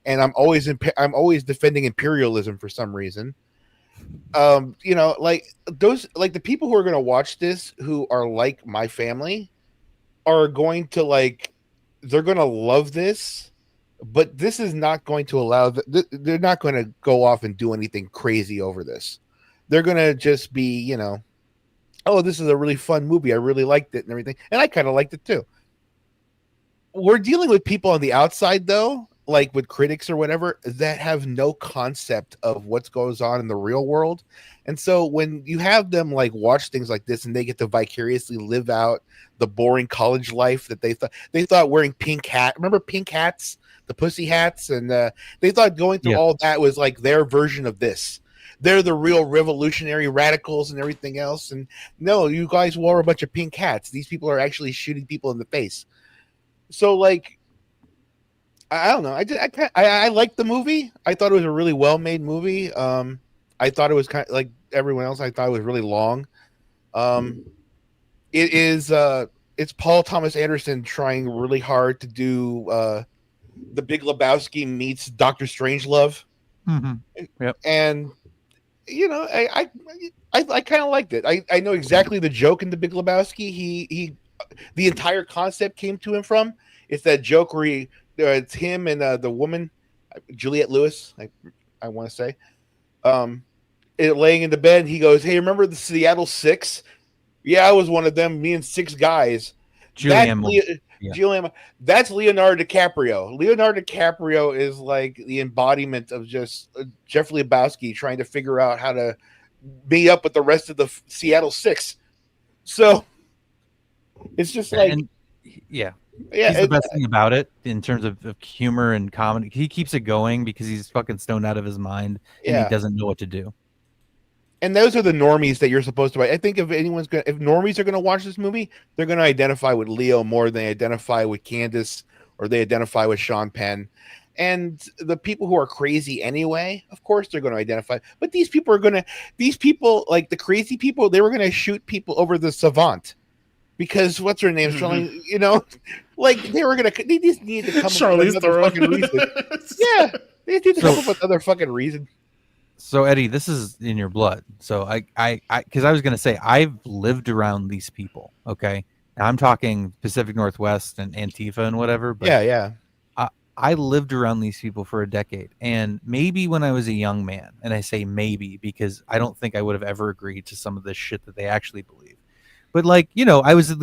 and I'm always defending imperialism for some reason. Like the people who are going to watch this who are like my family are going to they're going to love this, but this is not going to allow they're not going to go off and do anything crazy over this. They're going to just be, oh, this is a really fun movie. I really liked it and everything. And I kind of liked it too. We're dealing with people on the outside though, like with critics or whatever that have no concept of what goes on in the real world. And so when you have them like watch things like this and they get to vicariously live out the boring college life that they thought wearing pink hat, remember pink hats, the pussy hats, and they thought going through all that was like their version of this. They're the real revolutionary radicals and everything else. And no, you guys wore a bunch of pink hats. These people are actually shooting people in the face. So like, I don't know. I liked the movie. I thought it was a really well made movie. I thought it was kind of like everyone else. I thought it was really long. It's Paul Thomas Anderson trying really hard to do The Big Lebowski meets Doctor Strangelove. Mm-hmm. Yep. And you know, I kind of liked it. I know exactly the joke in The Big Lebowski. The entire concept came to him from. It's that joke where it's him and the woman, Juliette Lewis, I want to say, laying in the bed. He goes, "Hey, remember the Seattle Six? Yeah, I was one of them. Me and six guys." That's Leonardo DiCaprio. Leonardo DiCaprio is like the embodiment of just Jeff Lebowski trying to figure out how to meet up with the rest of the Seattle Six. So it's just like, he's the best thing about it in terms of humor and comedy. He keeps it going because he's fucking stoned out of his mind and he doesn't know what to do. And those are the normies that you're supposed to. I think if normies are going to watch this movie, they're going to identify with Leo more than they identify with Candace or they identify with Sean Penn. And the people who are crazy anyway, of course, they're going to identify. But these people like the crazy people, they were going to shoot people over the Savant. Because what's her name? Charlene, you know, like they just need to come up with another fucking reason. Yeah, they need to come up with another fucking reason. So Eddie, this is in your blood. So because I was gonna say I've lived around these people. Okay, now I'm talking Pacific Northwest and Antifa and whatever. But yeah. I lived around these people for a decade, and maybe when I was a young man, and I say maybe because I don't think I would have ever agreed to some of this shit that they actually believe. But like, you know, I was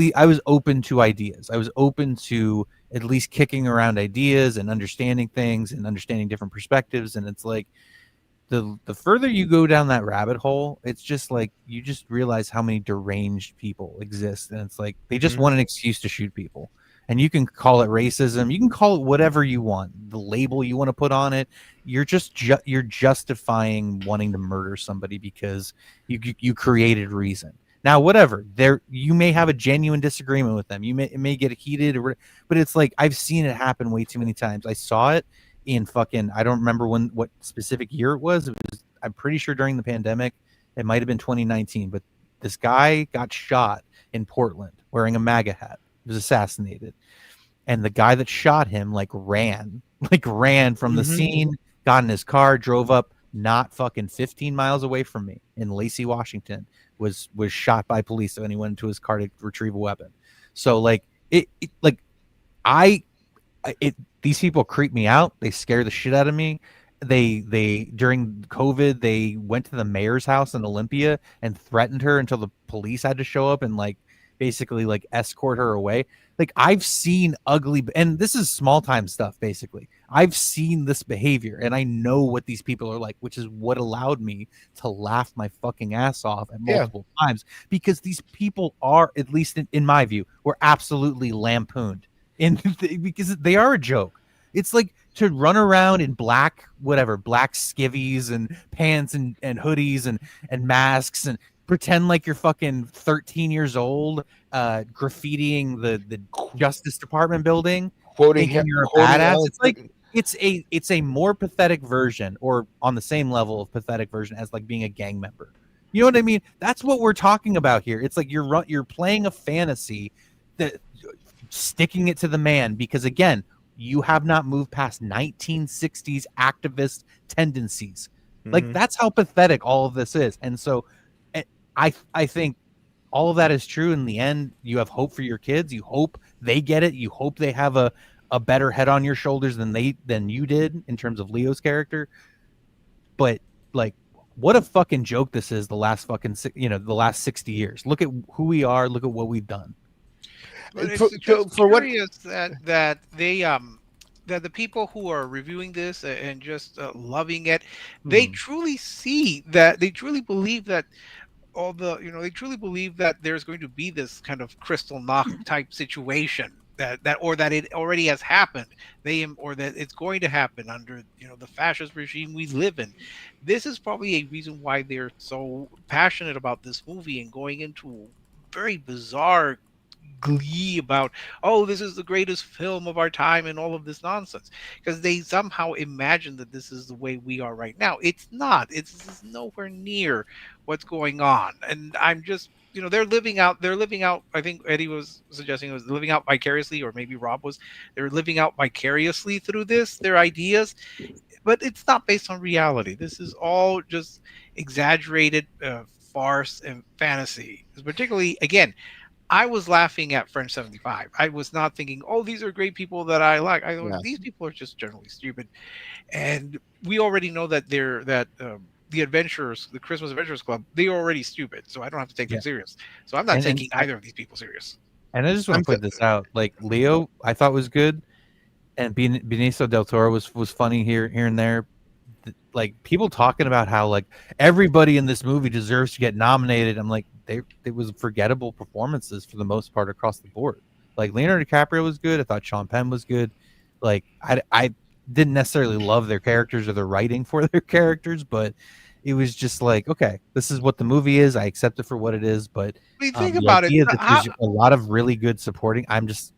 open to ideas. I was open to at least kicking around ideas and understanding things and understanding different perspectives. And it's like the further you go down that rabbit hole, it's just like you just realize how many deranged people exist. And it's like they just want an excuse to shoot people. And you can call it racism. You can call it whatever you want. The label you want to put on it. You're just you're justifying wanting to murder somebody because you created reason. Now, whatever, you may have a genuine disagreement with them. It may get heated, but it's like I've seen it happen way too many times. I saw it in fucking, I don't remember what specific year it was. I'm pretty sure during the pandemic. It might have been 2019, but this guy got shot in Portland wearing a MAGA hat. He was assassinated, and the guy that shot him ran from the scene, got in his car, drove up not fucking 15 miles away from me in Lacey, Washington. Was shot by police when he went into his car to retrieve a weapon. So like these people creep me out. They scare the shit out of me. They during COVID they went to the mayor's house in Olympia and threatened her until the police had to show up and like basically like escort her away. Like I've seen ugly, and this is small time stuff. Basically, I've seen this behavior, and I know what these people are like, which is what allowed me to laugh my fucking ass off at multiple times because these people are, at least in my view, were absolutely lampooned because they are a joke. It's like to run around in black skivvies and pants and hoodies and masks and pretend like you're fucking 13 years old, graffitiing the Justice Department building, thinking you're a badass. It's like it's a more pathetic version, or on the same level of pathetic version as like being a gang member. You know what I mean? That's what we're talking about here. It's like you're playing a fantasy, that sticking it to the man, because again, you have not moved past 1960s activist tendencies. Like that's how pathetic all of this is. And so I think all of that is true. In the end, you have hope for your kids. You hope they get it. You hope they have a better head on your shoulders than you did in terms of Leo's character. But like, what a fucking joke this is. The last 60 years. Look at who we are. Look at what we've done. But it's curious that they that the people who are reviewing this and just loving it, they Mhm. truly see that, they truly believe that all the, they truly believe that there's going to be this kind of crystal knock type situation, or that it already has happened, or that it's going to happen under, the fascist regime we live in. This is probably a reason why they're so passionate about this movie and going into very bizarre glee about, oh, this is the greatest film of our time and all of this nonsense, because they somehow imagine that this is the way we are right now. It's not. It's nowhere near what's going on. And I'm just, they're living out, I think Eddie was suggesting, it was living out vicariously, or maybe Rob was, they're living out vicariously through this, their ideas, but it's not based on reality. This is all just exaggerated farce and fantasy. Particularly, again, I was laughing at French 75. I was not thinking, oh, these are great people that I like. I thought these people are just generally stupid. And we already know that the Adventurers, the Christmas Adventurers Club, they are already stupid. So I don't have to take them serious. So I'm not taking either of these people serious. And I just want to point this out. Like Leo, I thought was good, and Benicio del Toro was funny here and there. Like people talking about how like everybody in this movie deserves to get nominated. I'm like, it was forgettable performances for the most part across the board. Like Leonardo DiCaprio was good. I thought Sean Penn was good. Like I didn't necessarily love their characters or their writing for their characters, but it was just like, okay, this is what the movie is. I accept it for what it is. But I mean, think the about it. idea that there's a lot of really good supporting,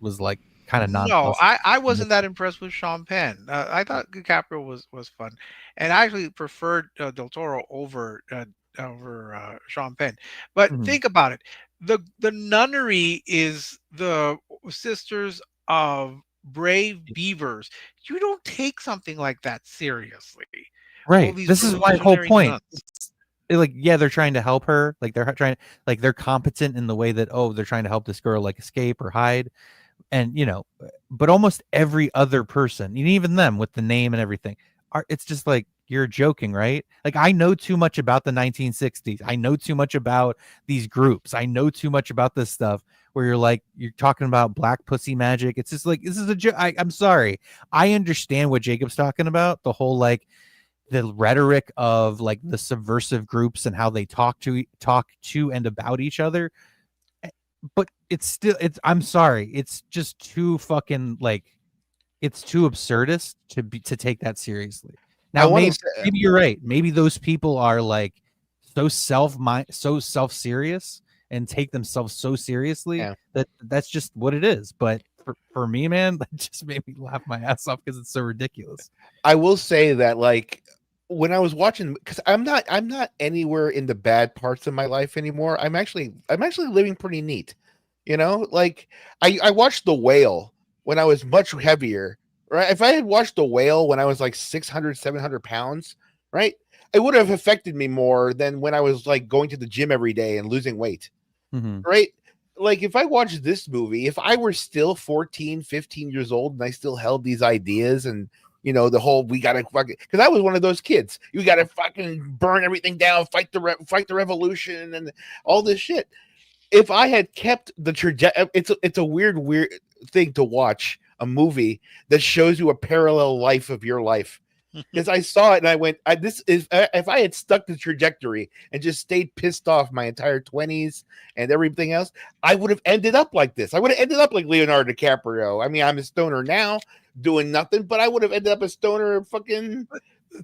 was like kind of No, nonplussed. I wasn't that impressed with Sean Penn. I thought DiCaprio was fun, and I actually preferred Del Toro over Sean Penn. But think about it: the nunnery is the sisters of brave beavers. You don't take something like that seriously. All Right. these This is my whole revolutionary point. nuns. Like, yeah, they're trying to help her. Like they're competent in the way that, oh, they're trying to help this girl like escape or hide. And but almost every other person, and even them with the name and everything, it's just like, you're joking, right? Like, I know too much about the 1960s. I know too much about these groups. I know too much about this stuff where you're talking about black pussy magic. It's just like, this is a joke. I'm sorry. I understand what Jacob's talking about. The whole like the rhetoric of like the subversive groups and how they talk to and about each other, but I'm sorry, it's just too fucking like, it's too absurdist to take that seriously. Now maybe you're right. Maybe those people are like so self-serious and take themselves so seriously that that's just what it is. But for me, man, that just made me laugh my ass off because it's so ridiculous. I will say that, like, when I was watching, because I'm not anywhere in the bad parts of my life anymore. I'm actually living pretty neat. Like I watched The Whale when I was much heavier, right? If I had watched The Whale when I was like 600, 700 pounds, right? It would have affected me more than when I was like going to the gym every day and losing weight, right? Like if I watched this movie, if I were still 14, 15 years old and I still held these ideas and the whole, we gotta fucking, because I was one of those kids. You gotta fucking burn everything down, fight the revolution, and all this shit. If I had kept the trajectory, it's a weird thing to watch a movie that shows you a parallel life of your life. Because I saw it and I went, if I had stuck the trajectory and just stayed pissed off my entire 20s and everything else, I would have ended up like this. I would have ended up like Leonardo DiCaprio. I mean, I'm a stoner now, doing nothing, but I would have ended up a stoner fucking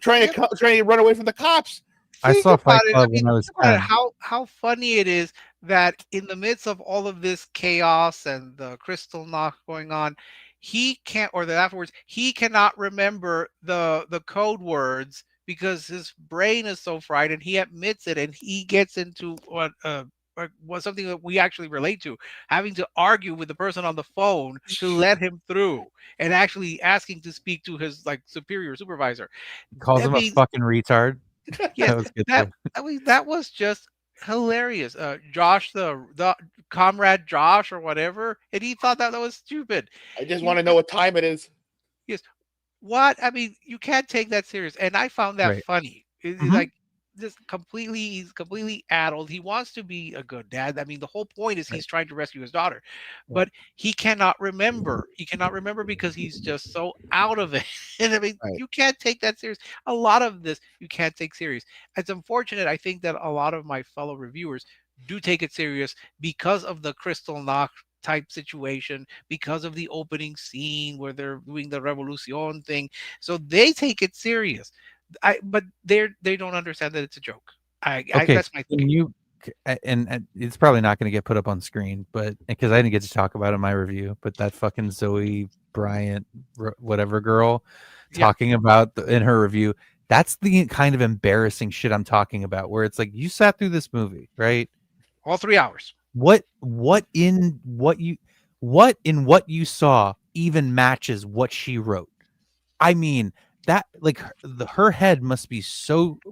trying to run away from the cops. I saw Fight Club when I was 10. How funny it is that in the midst of all of this chaos and the crystal knock going on, he can't, or that afterwards, he cannot remember the code words because his brain is so fried, and he admits it, and he gets into what something that we actually relate to, having to argue with the person on the phone to let him through, and actually asking to speak to his like superior supervisor. Calls him a fucking retard. Yes, that was good. That was just hilarious. Josh, the comrade Josh or whatever, and he thought that was stupid. I just want to know what time it is. Yes. What? I mean, you can't take that serious. And I found that funny. Like, he's completely addled. He wants to be a good dad. I mean, the whole point is he's trying to rescue his daughter, but he cannot remember. He cannot remember because he's just so out of it. And I mean, Right. you can't take that serious. A lot of this you can't take serious. It's unfortunate. I think that a lot of my fellow reviewers do take it serious because of the Crystal Knock type situation, because of the opening scene where they're doing the revolution thing. So they take it serious. But they don't understand that it's a joke. Okay, That's my can thing. and it's probably not going to get put up on screen, but because I didn't get to talk about it in my review, but that fucking Zoe Bryant, whatever girl, talking about in her review, that's the kind of embarrassing shit I'm talking about. Where it's like you sat through this movie, right? All 3 hours. What in what you saw even matches what she wrote? I mean, that like her head must be shoved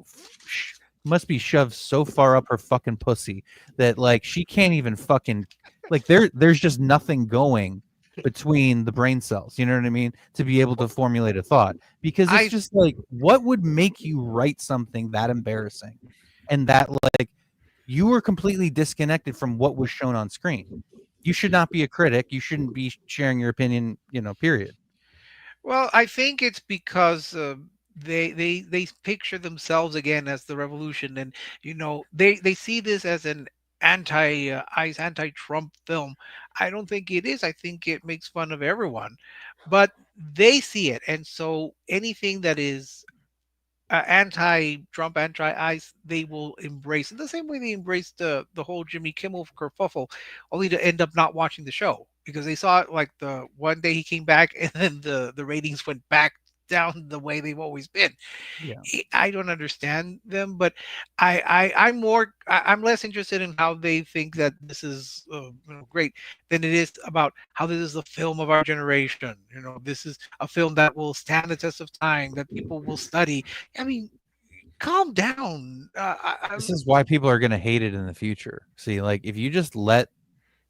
so far up her fucking pussy that like she can't even fucking like there's just nothing going between the brain cells, you know what I mean, to be able to formulate a thought, because it's just like, what would make you write something that embarrassing and that like you were completely disconnected from what was shown on screen? You should not be a critic. You shouldn't be sharing your opinion, period. Well, I think it's because they picture themselves again as the revolution, and they see this as an ICE anti-Trump film. I don't think it is. I think it makes fun of everyone, but they see it, and so anything that is anti-Trump, anti-ICE, they will embrace it the same way they embraced the whole Jimmy Kimmel kerfuffle, only to end up not watching the show because they saw it like the one day he came back, and then the ratings went back down the way they've always been. Yeah. I don't understand them, but I'm less interested in how they think that this is great than it is about how this is the film of our generation. This is a film that will stand the test of time, that people will study. I mean, calm down. This is why people are going to hate it in the future. See, like if you just let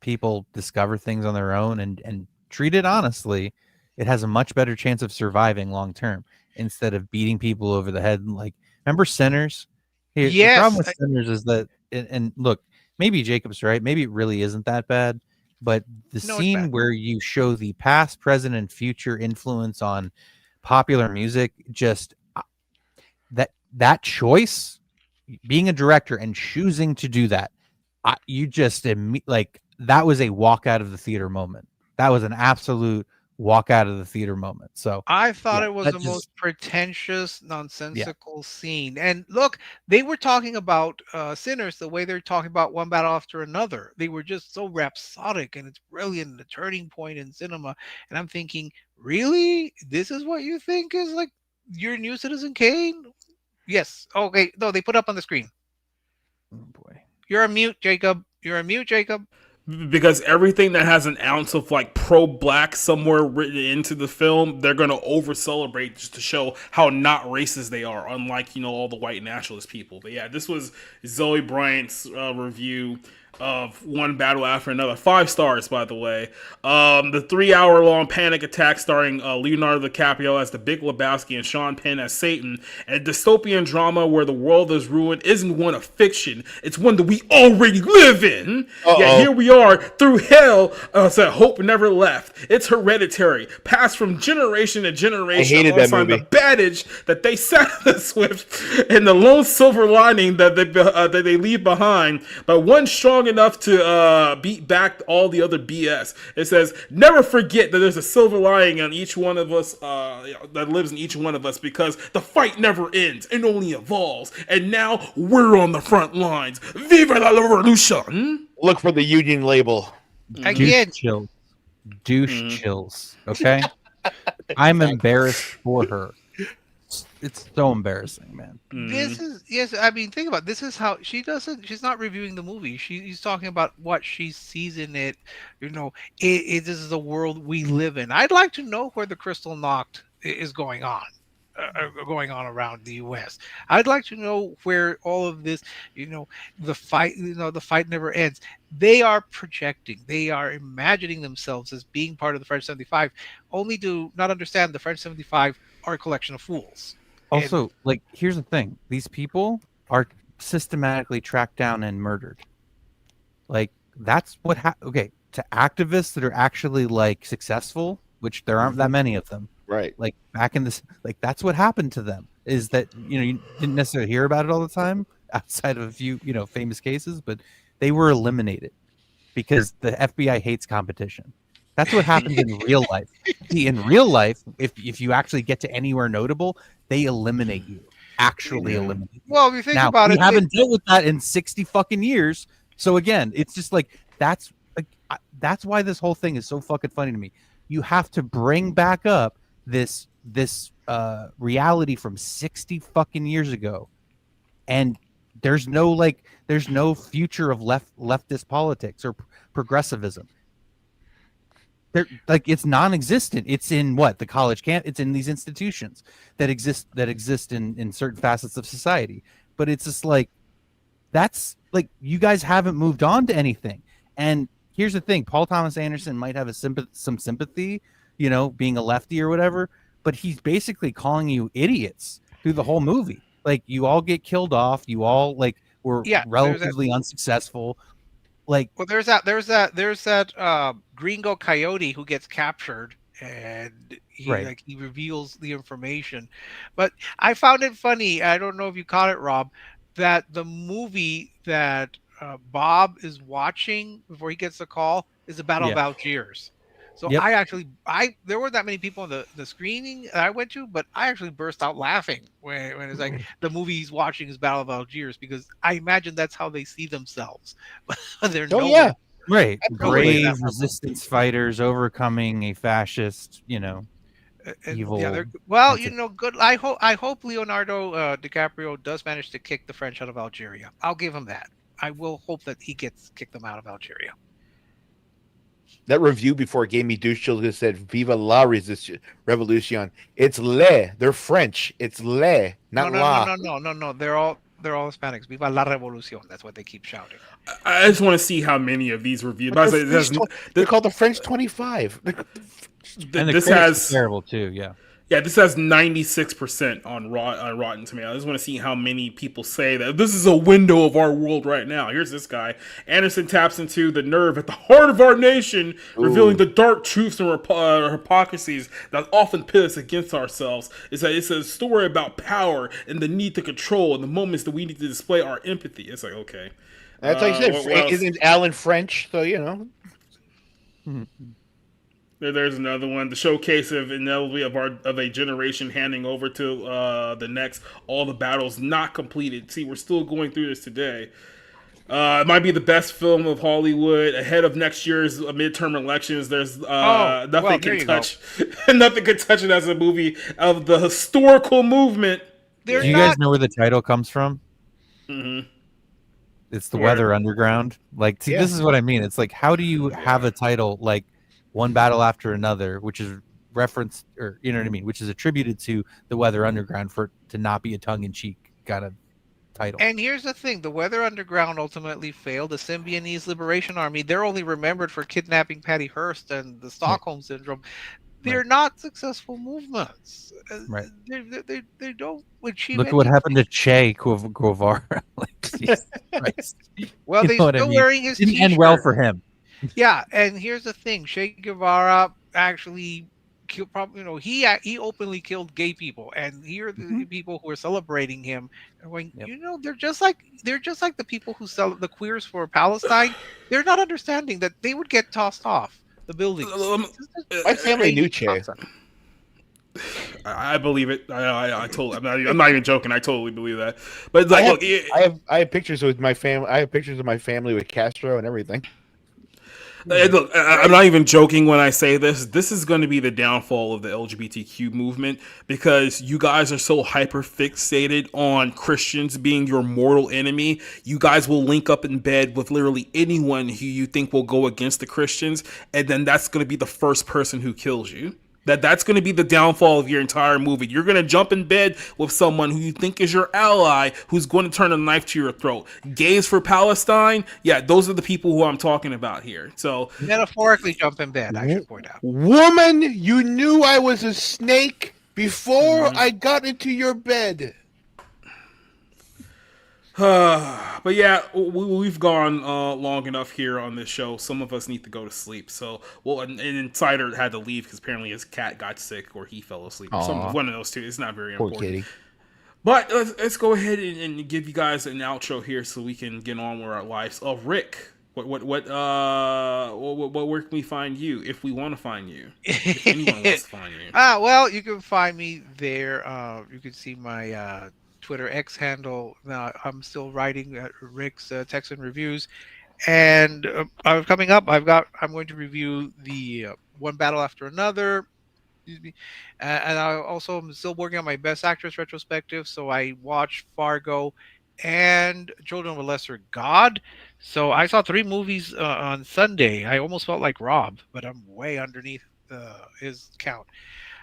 people discover things on their own and treat it honestly, it has a much better chance of surviving long term instead of beating people over the head. Like, remember Sinners? The problem with Sinners is that, and look, maybe Jacob's right. Maybe it really isn't that bad. But the scene where you show the past, present, and future influence on popular music, just that choice, being a director and choosing to do that, you just like that was a walk out of the theater moment. That was an absolute walk out of the theater moment. So I thought it was the most pretentious, nonsensical scene. And look, they were talking about Sinners the way they're talking about One Battle After Another. They were just so rhapsodic, and it's brilliant, a turning point in cinema. And I'm thinking, really? This is what you think is like your new Citizen Kane? Yes. Okay. No, they put up on the screen. Oh boy. You're a mute, Jacob. You're a mute, Jacob. Because everything that has an ounce of like pro-black somewhere written into the film, they're gonna over celebrate just to show how not racist they are, unlike all the white nationalist people. But yeah, this was Zoe Bryant's review of One Battle After Another. 5 stars, by the way. The 3-hour-long panic attack starring Leonardo DiCaprio as the Big Lebowski and Sean Penn as Satan, and a dystopian drama where the world is ruined isn't one of fiction. It's one that we already live in. Yeah, here we are through hell. So hope never left. It's Hereditary, passed from generation to generation. I hated that movie. The baggage that they saddled us with, and the lone silver lining that they leave behind, but one strong enough to beat back all the other BS. It says, never forget that there's a silver lining on each one of us that lives in each one of us, because the fight never ends, it only evolves, and now we're on the front lines. Viva la revolution! Look for the Union label. Again, douche chills. Okay. I'm embarrassed for her. It's so embarrassing, man. This is, yes, I mean, think about it. This is how she doesn't, she's not reviewing the movie. She's talking about what she sees in it. This is the world we live in. I'd like to know where the Crystal Knocked is going on around the U.S. I'd like to know where all of this, the fight never ends. They are projecting, they are imagining themselves as being part of the French 75, only to not understand the French 75 are a collection of fools. Also, like, here's the thing. These people are systematically tracked down and murdered. Like that's what okay, to activists that are actually like successful, which there aren't that many of them. Right. Like back in this, like that's what happened to them, is that, you didn't necessarily hear about it all the time outside of a few, famous cases, but they were eliminated because the FBI hates competition. That's what happens in real life. See, in real life, if you actually get to anywhere notable, they eliminate you. Actually eliminate you. Well, if you think Now, about we it, haven't dealt with that in 60 fucking years. So again, it's just like that's why this whole thing is so fucking funny to me. You have to bring back up this reality from 60 fucking years ago, and there's no future of leftist politics or progressivism. It's non-existent. It's in the college camp. It's in these institutions that exist in certain facets of society. But it's just like, that's like, you guys haven't moved on to anything. And here's the thing: Paul Thomas Anderson might have some sympathy, being a lefty or whatever, but he's basically calling you idiots through the whole movie. Like, you all get killed off. You all were relatively unsuccessful. Well, there's that Gringo Coyote who gets captured, and he reveals the information. But I found it funny. I don't know if you caught it, Rob, that the movie that Bob is watching before he gets the call is the Battle of Algiers. So there weren't that many people in the screening I went to, but I actually burst out laughing when it's like the movie he's watching is Battle of Algiers, because I imagine that's how they see themselves. They're right. Brave resistance fighters overcoming a fascist, evil. Good. I hope Leonardo DiCaprio does manage to kick the French out of Algeria. I'll give him that. I will hope that he gets kicked them out of Algeria. That review before it gave me douche chills just said "Viva la revolution." It's le. They're French. It's le, not la. No. They're all Hispanics. Viva la revolution. That's what they keep shouting. I just want to see how many of these reviews. They're called the French 25. And this has terrible too. Yeah, this has 96% on Rotten Tomatoes. I just want to see how many people say that this is a window of our world right now. Here's this guy. Anderson taps into the nerve at the heart of our nation, revealing the dark truths and hypocrisies that often pit us against ourselves. It's a story about power and the need to control and the moments that we need to display our empathy. It's like, okay. That's like I said. Isn't Alan French? So, There's another one. The showcase of inevitably of a generation handing over to the next. All the battles not completed. See, we're still going through this today. It might be the best film of Hollywood ahead of next year's midterm elections. There's nothing can touch. Nothing can touch it as a movie of the historical movement. Do you guys know where the title comes from? Mm-hmm. It's the Weather Underground. This is what I mean. It's like, how do you have a title like One Battle After Another, which is referenced, or which is attributed to the Weather Underground, for it to not be a tongue-in-cheek kind of title. And here's the thing: the Weather Underground ultimately failed. The Symbionese Liberation Army, they're only remembered for kidnapping Patty Hearst and the Stockholm Syndrome. They're not successful movements. Right. They don't achieve. Look at what happened to Che Guevara. Well, they're still wearing his Didn't T-shirt. end well for him. Yeah, and here's the thing: Che Guevara actually killed. He openly killed gay people, and here are the people who are celebrating him. And going, they're just like the people who sell the queers for Palestine. They're not understanding that they would get tossed off the building. My family knew Che. I believe it. I'm not even joking. I totally believe that. But I have pictures with my family. I have pictures of my family with Castro and everything. Look, I'm not even joking when I say this. This is going to be the downfall of the LGBTQ movement, because you guys are so hyper fixated on Christians being your mortal enemy. You guys will link up in bed with literally anyone who you think will go against the Christians, and then that's going to be the first person who kills you. That's going to be the downfall of your entire movie. You're going to jump in bed with someone who you think is your ally, who's going to turn a knife to your throat. Gays for Palestine, yeah, those are the people who I'm talking about here. So metaphorically jump in bed, I should point out. Woman, you knew I was a snake before I got into your bed. But yeah, we've gone long enough here on this show. Some of us need to go to sleep. So, well, an Insider had to leave because apparently his cat got sick or he fell asleep. One of those two. It's not very Poor important. kitty. But let's go ahead and give you guys an outro here so we can get on with our lives. Rick, where can we find you if we want to find you? If anyone wants to find you. Well, you can find me there. You can see my Twitter X handle. Now I'm still writing Rick's Texan reviews, and coming up, I'm going to review the One Battle After Another. Excuse me, and I also am still working on my Best Actress retrospective. So I watched Fargo and Children of a Lesser God. So I saw 3 movies on Sunday. I almost felt like Rob, but I'm way underneath his count.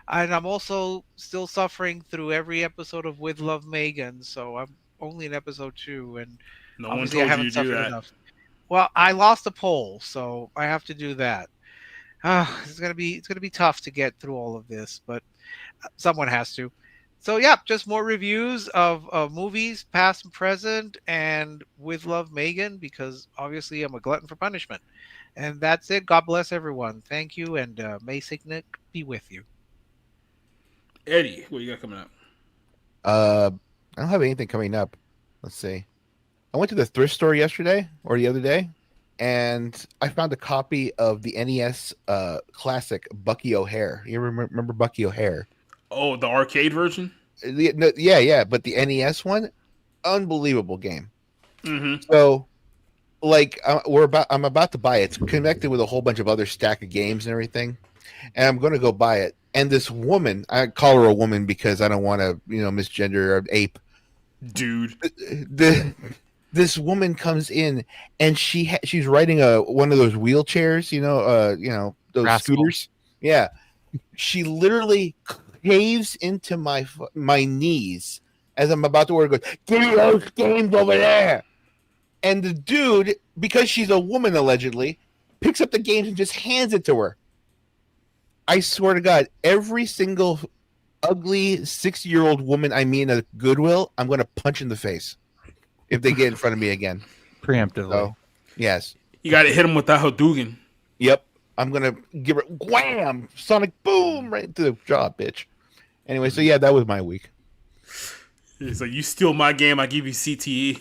And I'm also still suffering through every episode of With Love Megan. So I'm only in episode 2, and No one obviously told I you haven't to do suffered that. enough. Well, I lost a poll, so I have to do that. It's gonna be tough to get through all of this, but someone has to. So yeah, just more reviews of movies, past and present, and With Love Megan, because obviously I'm a glutton for punishment. And that's it. God bless everyone. Thank you, and may Signet be with you. Eddie, what you got coming up? I don't have anything coming up. Let's see. I went to the thrift store yesterday or the other day, and I found a copy of the NES classic Bucky O'Hare. You ever remember Bucky O'Hare? Oh, the arcade version? Yeah, but the NES one, unbelievable game. Mm-hmm. So, like, I'm about to buy it. It's connected with a whole bunch of other stack of games and everything, and I'm going to go buy it. And this woman, I call her a woman because I don't want to, misgender or ape. Dude. This woman comes in and she's riding one of those wheelchairs, those Rascal. scooters. Yeah, she literally caves into my knees as I'm about to order. Goes, give me those games over there. And the dude, because she's a woman allegedly, picks up the games and just hands it to her. I swear to God, every single ugly 60-year-old woman I meet at Goodwill, I'm going to punch in the face if they get in front of me again. Preemptively. So, yes. You got to hit him with that Hadouken. Yep. I'm going to give her wham, sonic boom right into the jaw, bitch. Anyway, so yeah, that was my week. He's like, you steal my game, I give you CTE.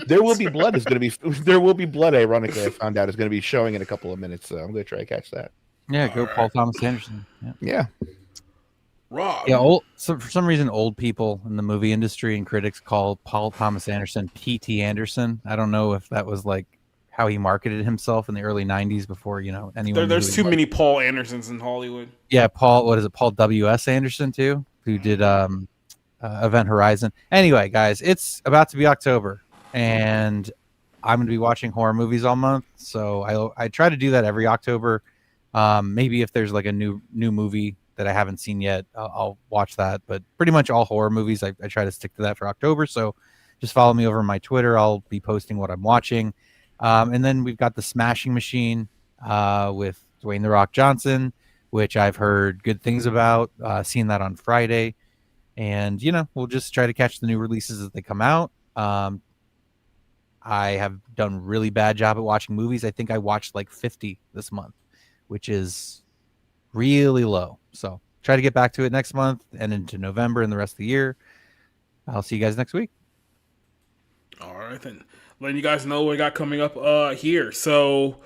There Will Be Blood is going to be There Will Be Blood, ironically, I found out is going to be showing in a couple of minutes, so I'm going to try to catch that. Yeah, go Paul Thomas Anderson. Yeah. Rob. Yeah, so for some reason, old people in the movie industry and critics call Paul Thomas Anderson P.T. Anderson. I don't know if that was like how he marketed himself in the early 90s before, anyone. There's too many Paul Andersons in Hollywood. Yeah, Paul W.S. Anderson, too, who did Event Horizon. Anyway, guys, it's about to be October, and I'm going to be watching horror movies all month. So I try to do that every October. Maybe if there's like a new movie that I haven't seen yet, I'll watch that. But pretty much all horror movies, I try to stick to that for October. So just follow me over on my Twitter. I'll be posting what I'm watching. And then we've got The Smashing Machine with Dwayne "The Rock" Johnson, which I've heard good things about. Seen that on Friday. And, we'll just try to catch the new releases as they come out. I have done a really bad job at watching movies. I think I watched like 50 this month, which is really low. So try to get back to it next month and into November and the rest of the year. I'll see you guys next week. All right, then. Letting you guys know what I got coming up here. So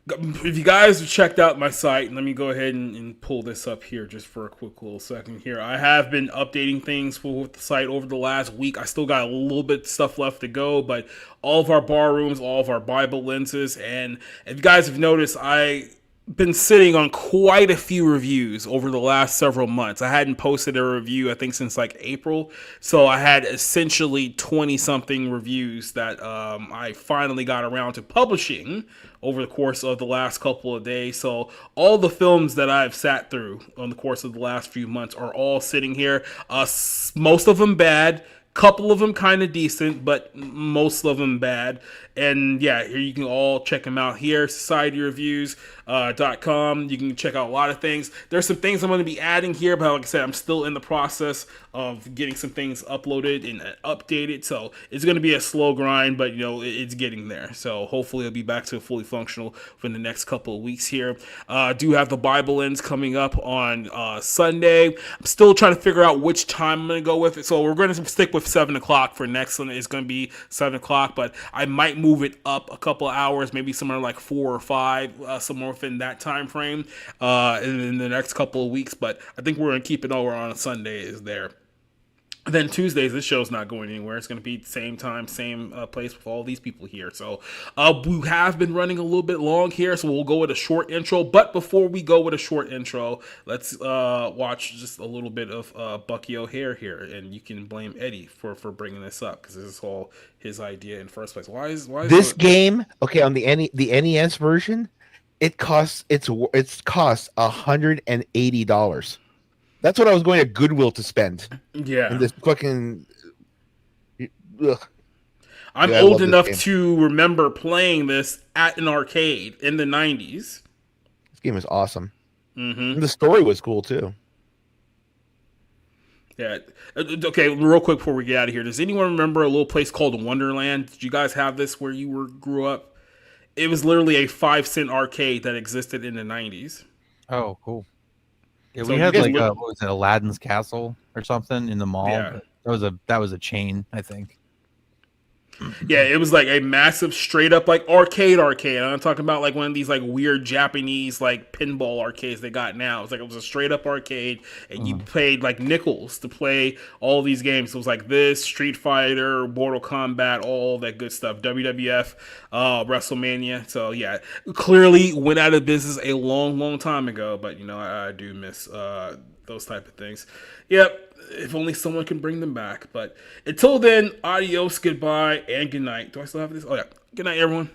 if you guys have checked out my site, let me go ahead and pull this up here just for a quick little second here. I have been updating things with the site over the last week. I still got a little bit of stuff left to go, but all of our bar rooms, all of our Bible lenses, and if you guys have noticed, I been sitting on quite a few reviews over the last several months. I hadn't posted a review, I think, since like April. So I had essentially 20-something reviews that I finally got around to publishing over the course of the last couple of days. So all the films that I've sat through on the course of the last few months are all sitting here. Most of them bad. Couple of them kind of decent, but most of them bad. And yeah, here you can all check them out here, societyreviews.com. You can check out a lot of things. There's some things I'm going to be adding here, but like I said, I'm still in the process of getting some things uploaded and updated. So it's going to be a slow grind, but it's getting there. So hopefully it'll be back to fully functional for the next couple of weeks here. Do have the Bible ends coming up on Sunday. I'm still trying to figure out which time I'm going to go with it. So we're going to stick with 7 o'clock for next one. It's going to be 7 o'clock, but I might move it up a couple of hours, maybe somewhere like 4 or 5, somewhere within that time frame in the next couple of weeks. But I think we're going to keep it over on a Sunday is there. Then Tuesdays, this show's not going anywhere. It's going to be same time, same place with all these people here. So we have been running a little bit long here, so we'll go with a short intro. But before we go with a short intro, let's watch just a little bit of Bucky O'Hare here, and you can blame Eddie for bringing this up because this is all his idea in the first place. Why is this game okay on the NES version? It costs $180. That's what I was going to Goodwill to spend. Yeah. And this fucking. Ugh. I'm old enough to remember playing this at an arcade in the 90s. This game is awesome. Mm-hmm. And the story was cool too. Yeah. Okay, real quick before we get out of here. Does anyone remember a little place called Wonderland? Did you guys have this where you grew up? It was literally a 5-cent arcade that existed in the 90s. Oh, cool. Yeah, So we had you guys what was it, Aladdin's Castle or something in the mall. Yeah. That was a chain, I think. Yeah, it was like a massive straight up like arcade. I'm talking about like one of these like weird Japanese like pinball arcades they got now. It was a straight up arcade, and you paid like nickels to play all these games. It was like this, Street Fighter, Mortal Kombat, all that good stuff, WWF, WrestleMania. So yeah, clearly went out of business a long time ago, but I do miss those type of things. Yep. If only someone can bring them back. But until then, adios, goodbye, and good night. Do I still have this? Oh, yeah. Good night, everyone.